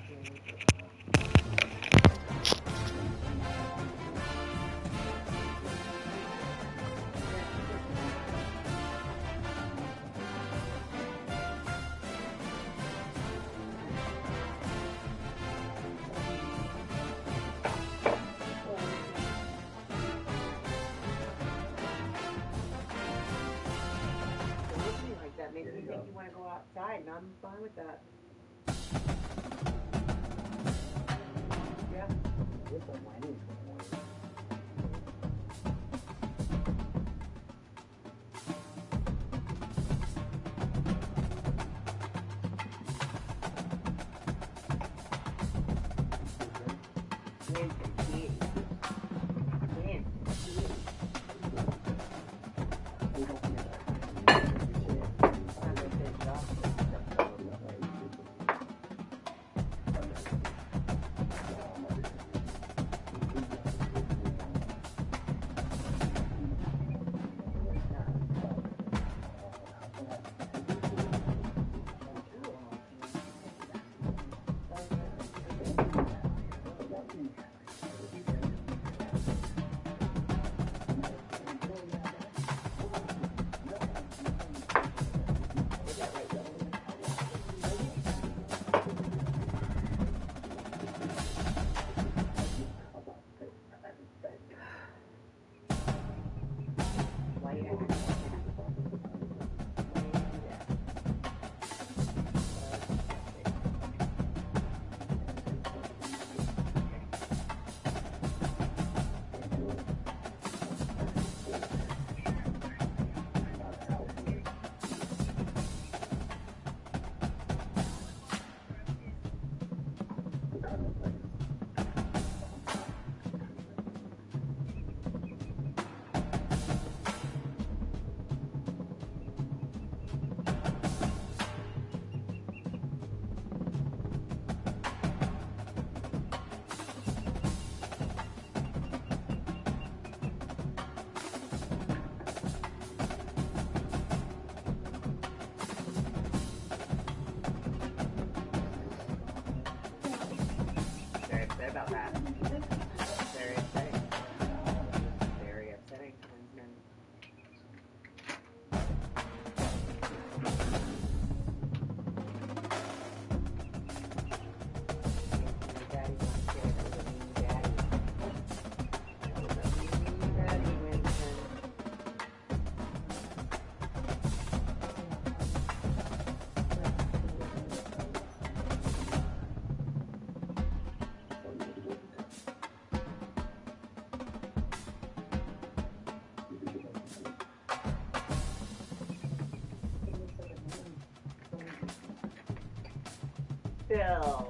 Like that makes me think you want to go outside, and I'm fine with that. Yeah. About that. Very upsetting. Very upsetting. Daddy's not scared. That was a mean daddy. That was a mean daddy, Winston. Bill.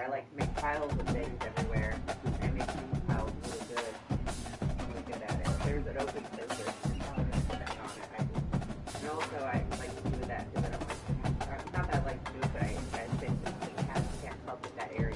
I like to make piles of things everywhere. I make these piles really good. I'm really good at it. If there's an open surface, I'm going to put that on it. And also, I like to do that because I don't like to have, not that I like to do it, but I think that the cats can't help with that area.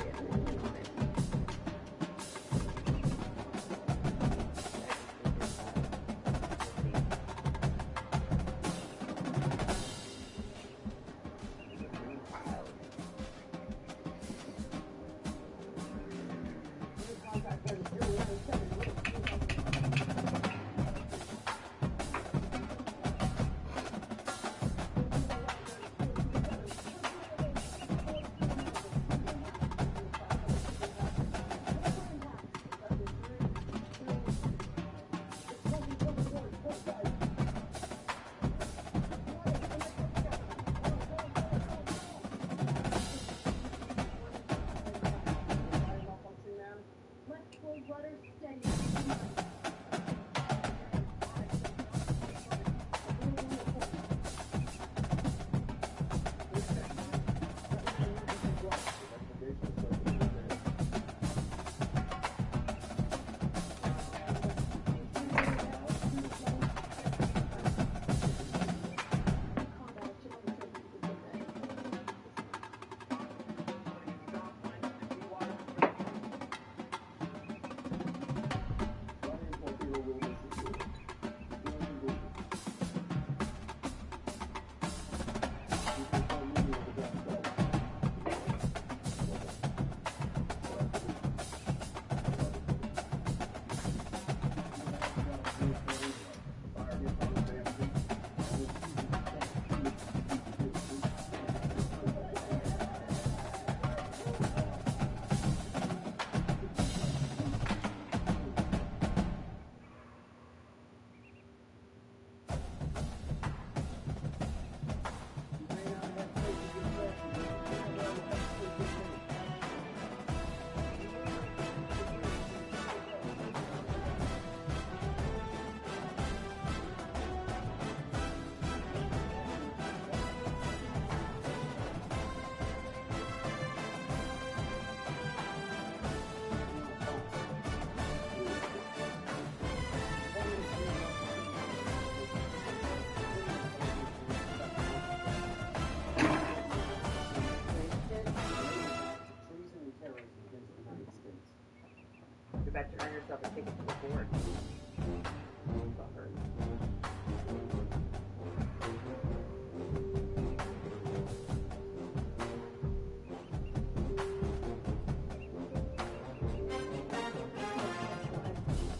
You're about to earn yourself a ticket to the board.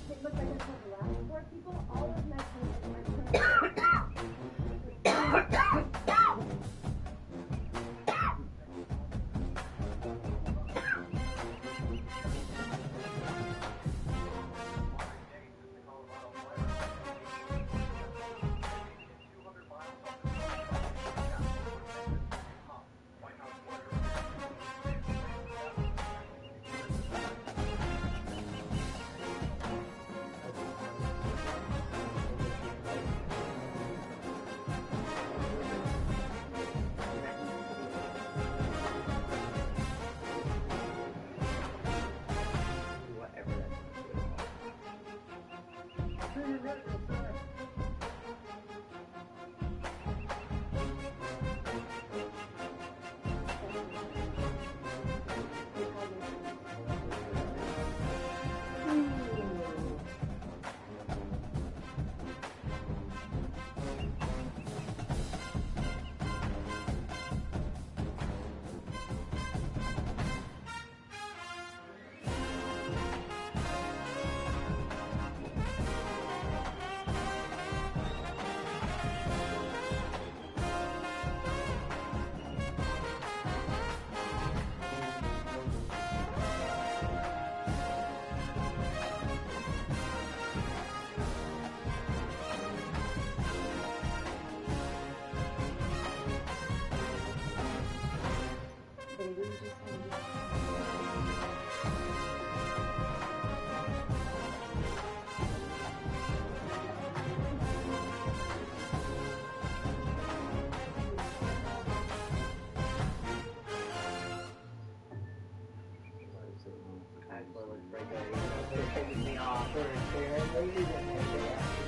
It looks like I told the last 4 people, all of my friends Weazel was pretty good. Even though they pissed me off. They didn't have the action.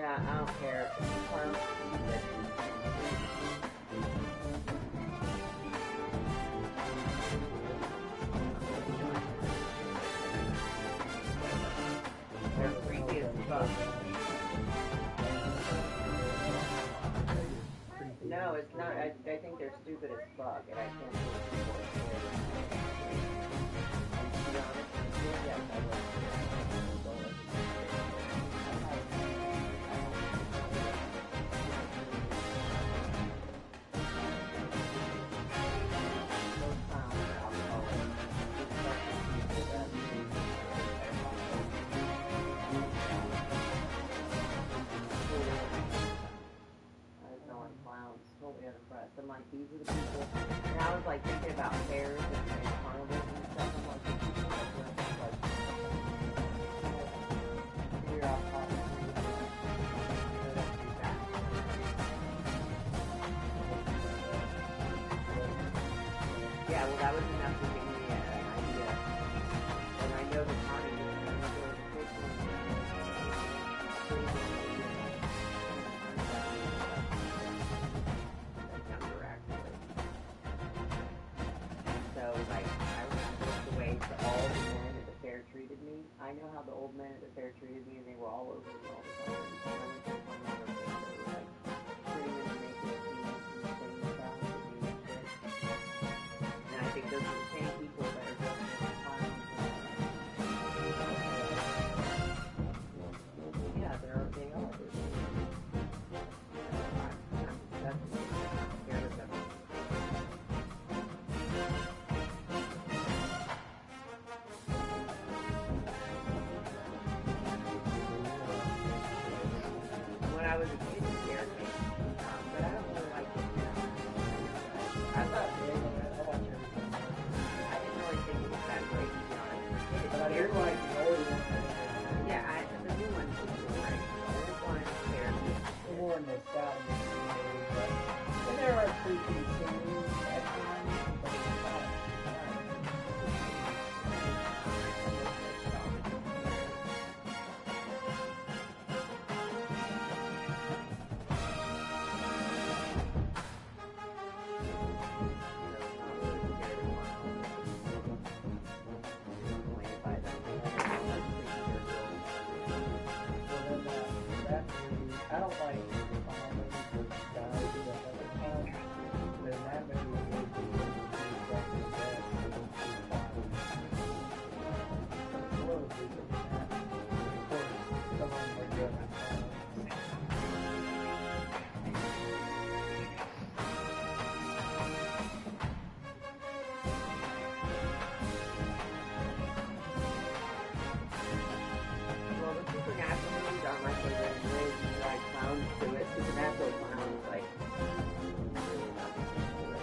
I don't care. They're creepy as fuck. No, it's not. I think they're stupid as fuck, and I can't do it. To be honest with you, yes, I will. these are the people. And I was like thinking about fairs and carnivals and stuff. I'm like, these people are just like, figure out how to do that. Yeah, well, that was enough to give me an idea. And I know the Connie is younger, actually. So, like, I remember the way that all the men at the fair treated me. I know how the old men at the fair treated me, and they were all over me all the time. And I went to one of them, they were like, screaming and making scenes and saying stuff to me and shit. And I think those are the same people that are going to the time. Yeah, they are. That's scared of them. When I was a kid, it scared me. But I don't really like it now. I thought I didn't really think it was that great, to be honest. It scared me. Yeah, the new one was great. The old one scared me. More nostalgic. And there are creepy scenes at times, but it's not. I don't like guys that have accounts, but in that movie, they do exactly that. Of course, someone would go and Well, the supernatural movies are my favorite. And there's like clowns to it. Supernatural clowns, like really nothing to it.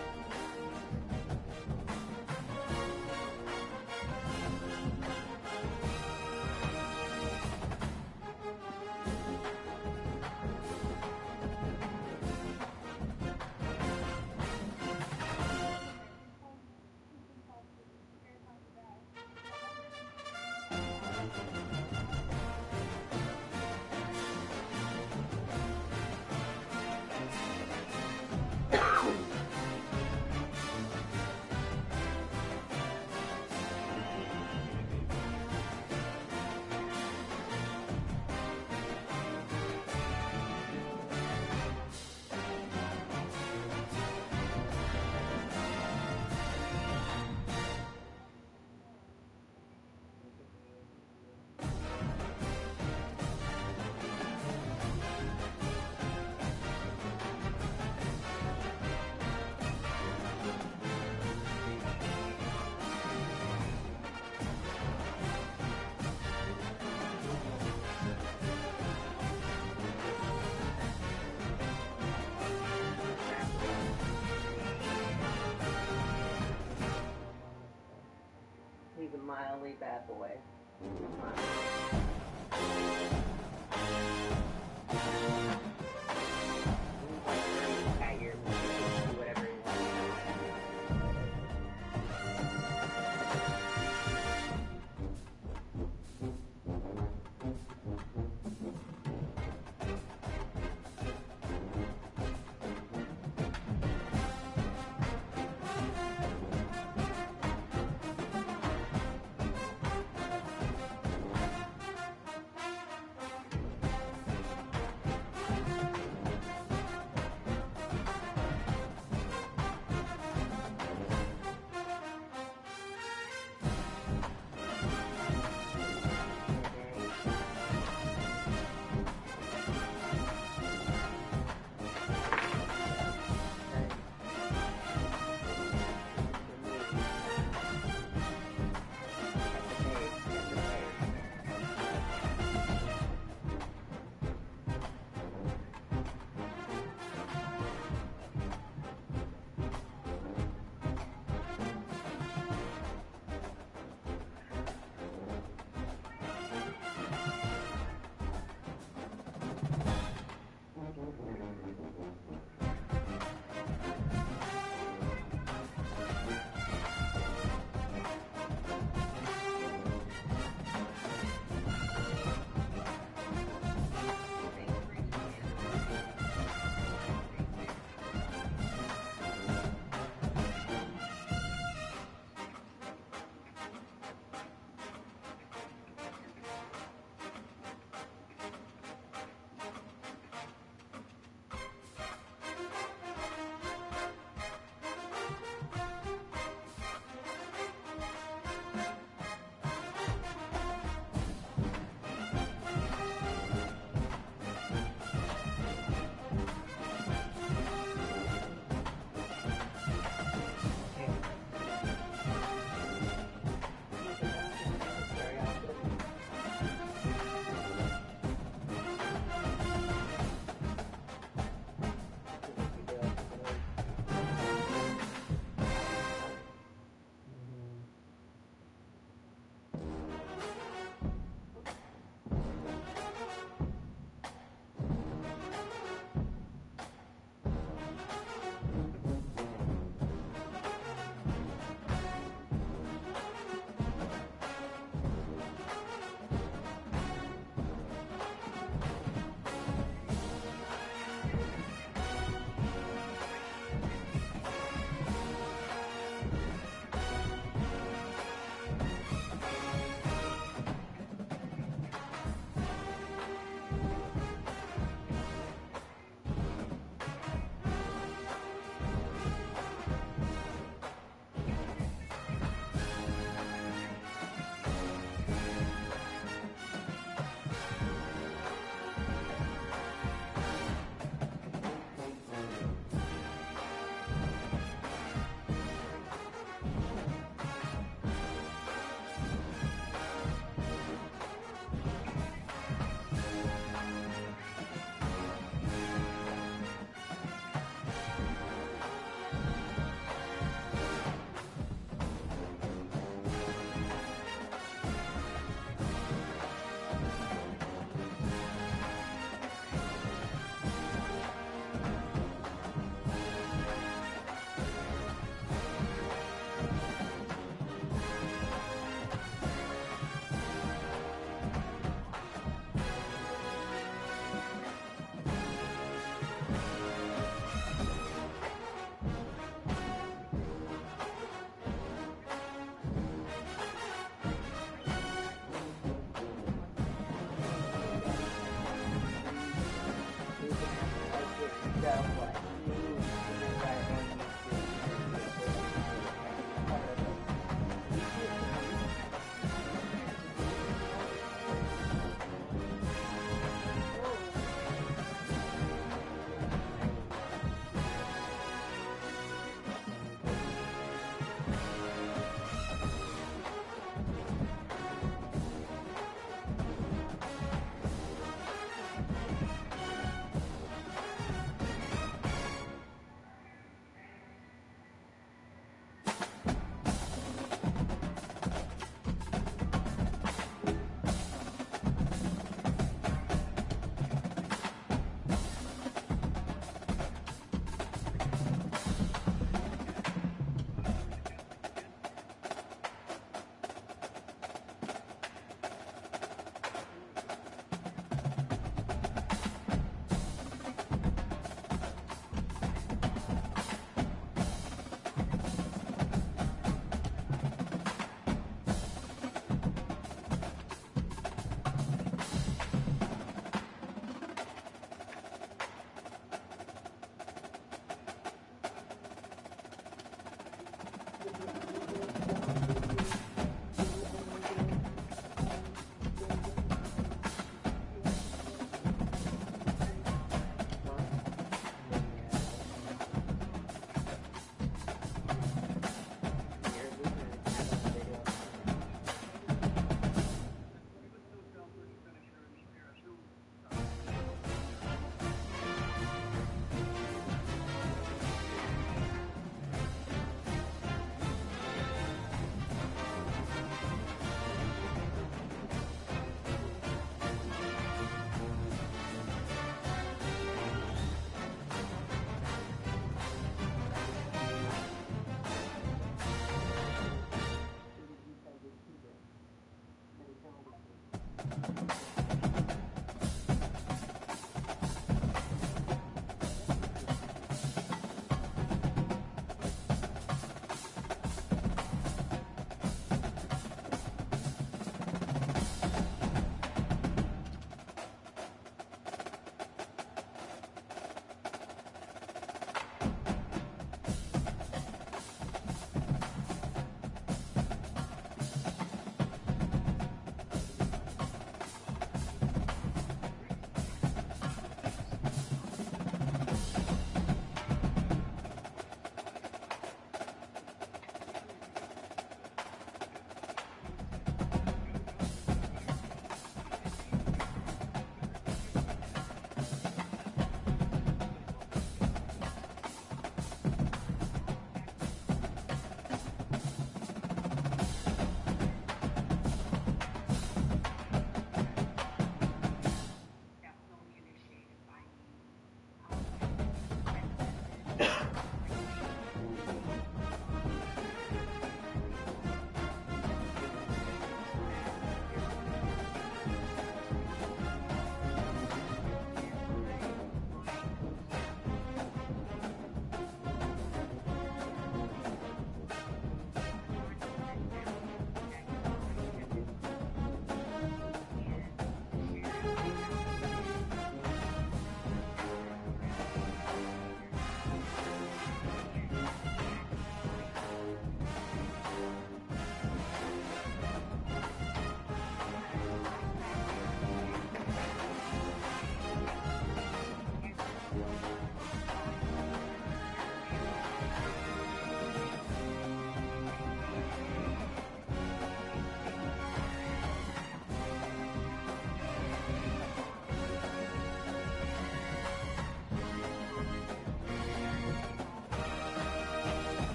He's a mildly bad boy.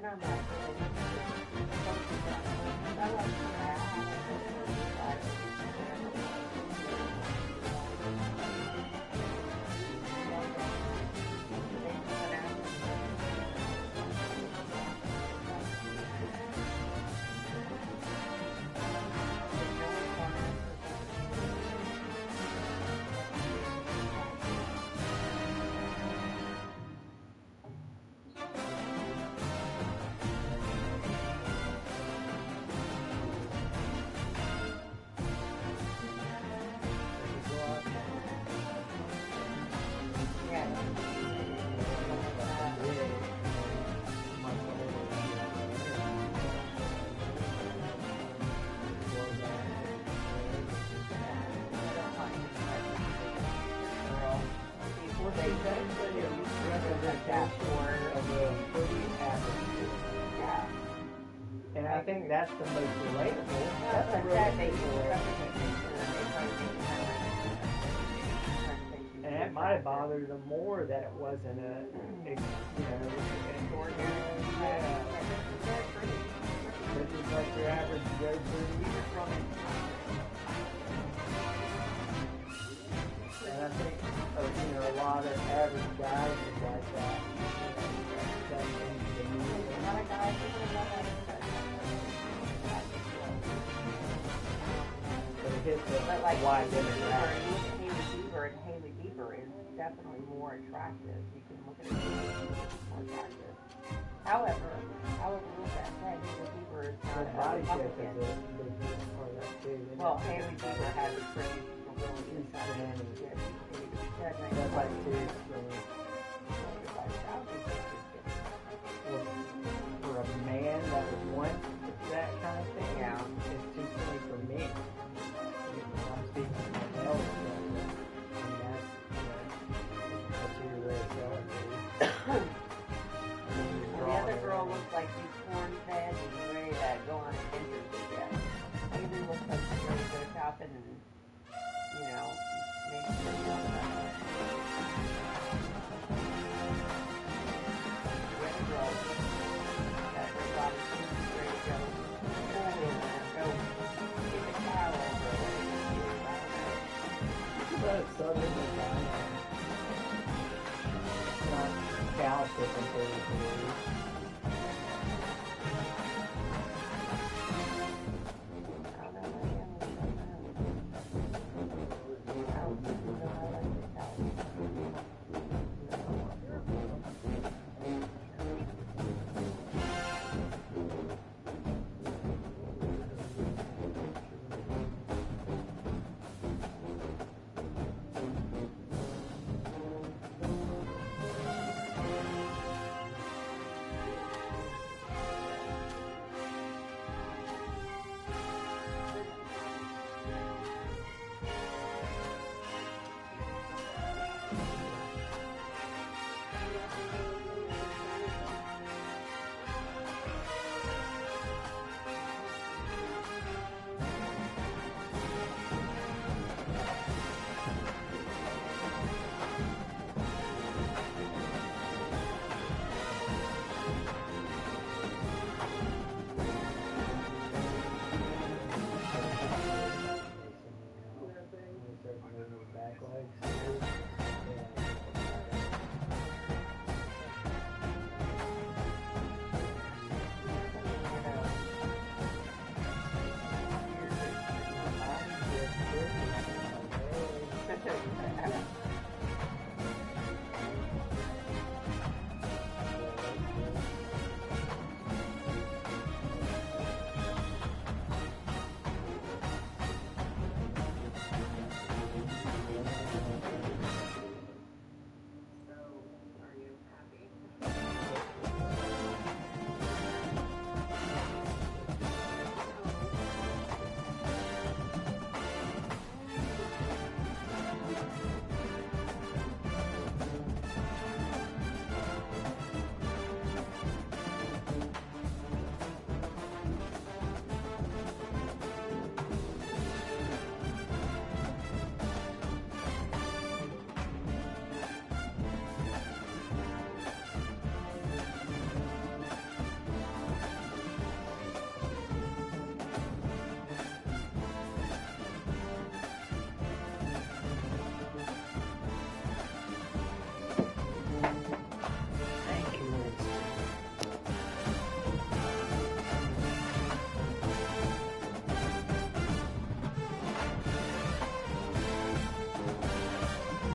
men are not really. I like And I think that's the most relatable. That's a and that might have bothered them more that it wasn't a, this is like your average go-through. And I think, a lot of average guys is like that. But like wide Haley Bieber is definitely more attractive. You can look at it more attractive. However, with that said, Haley Bieber is not a Republican. Well, Haley Bieber has a pretty ability. That's like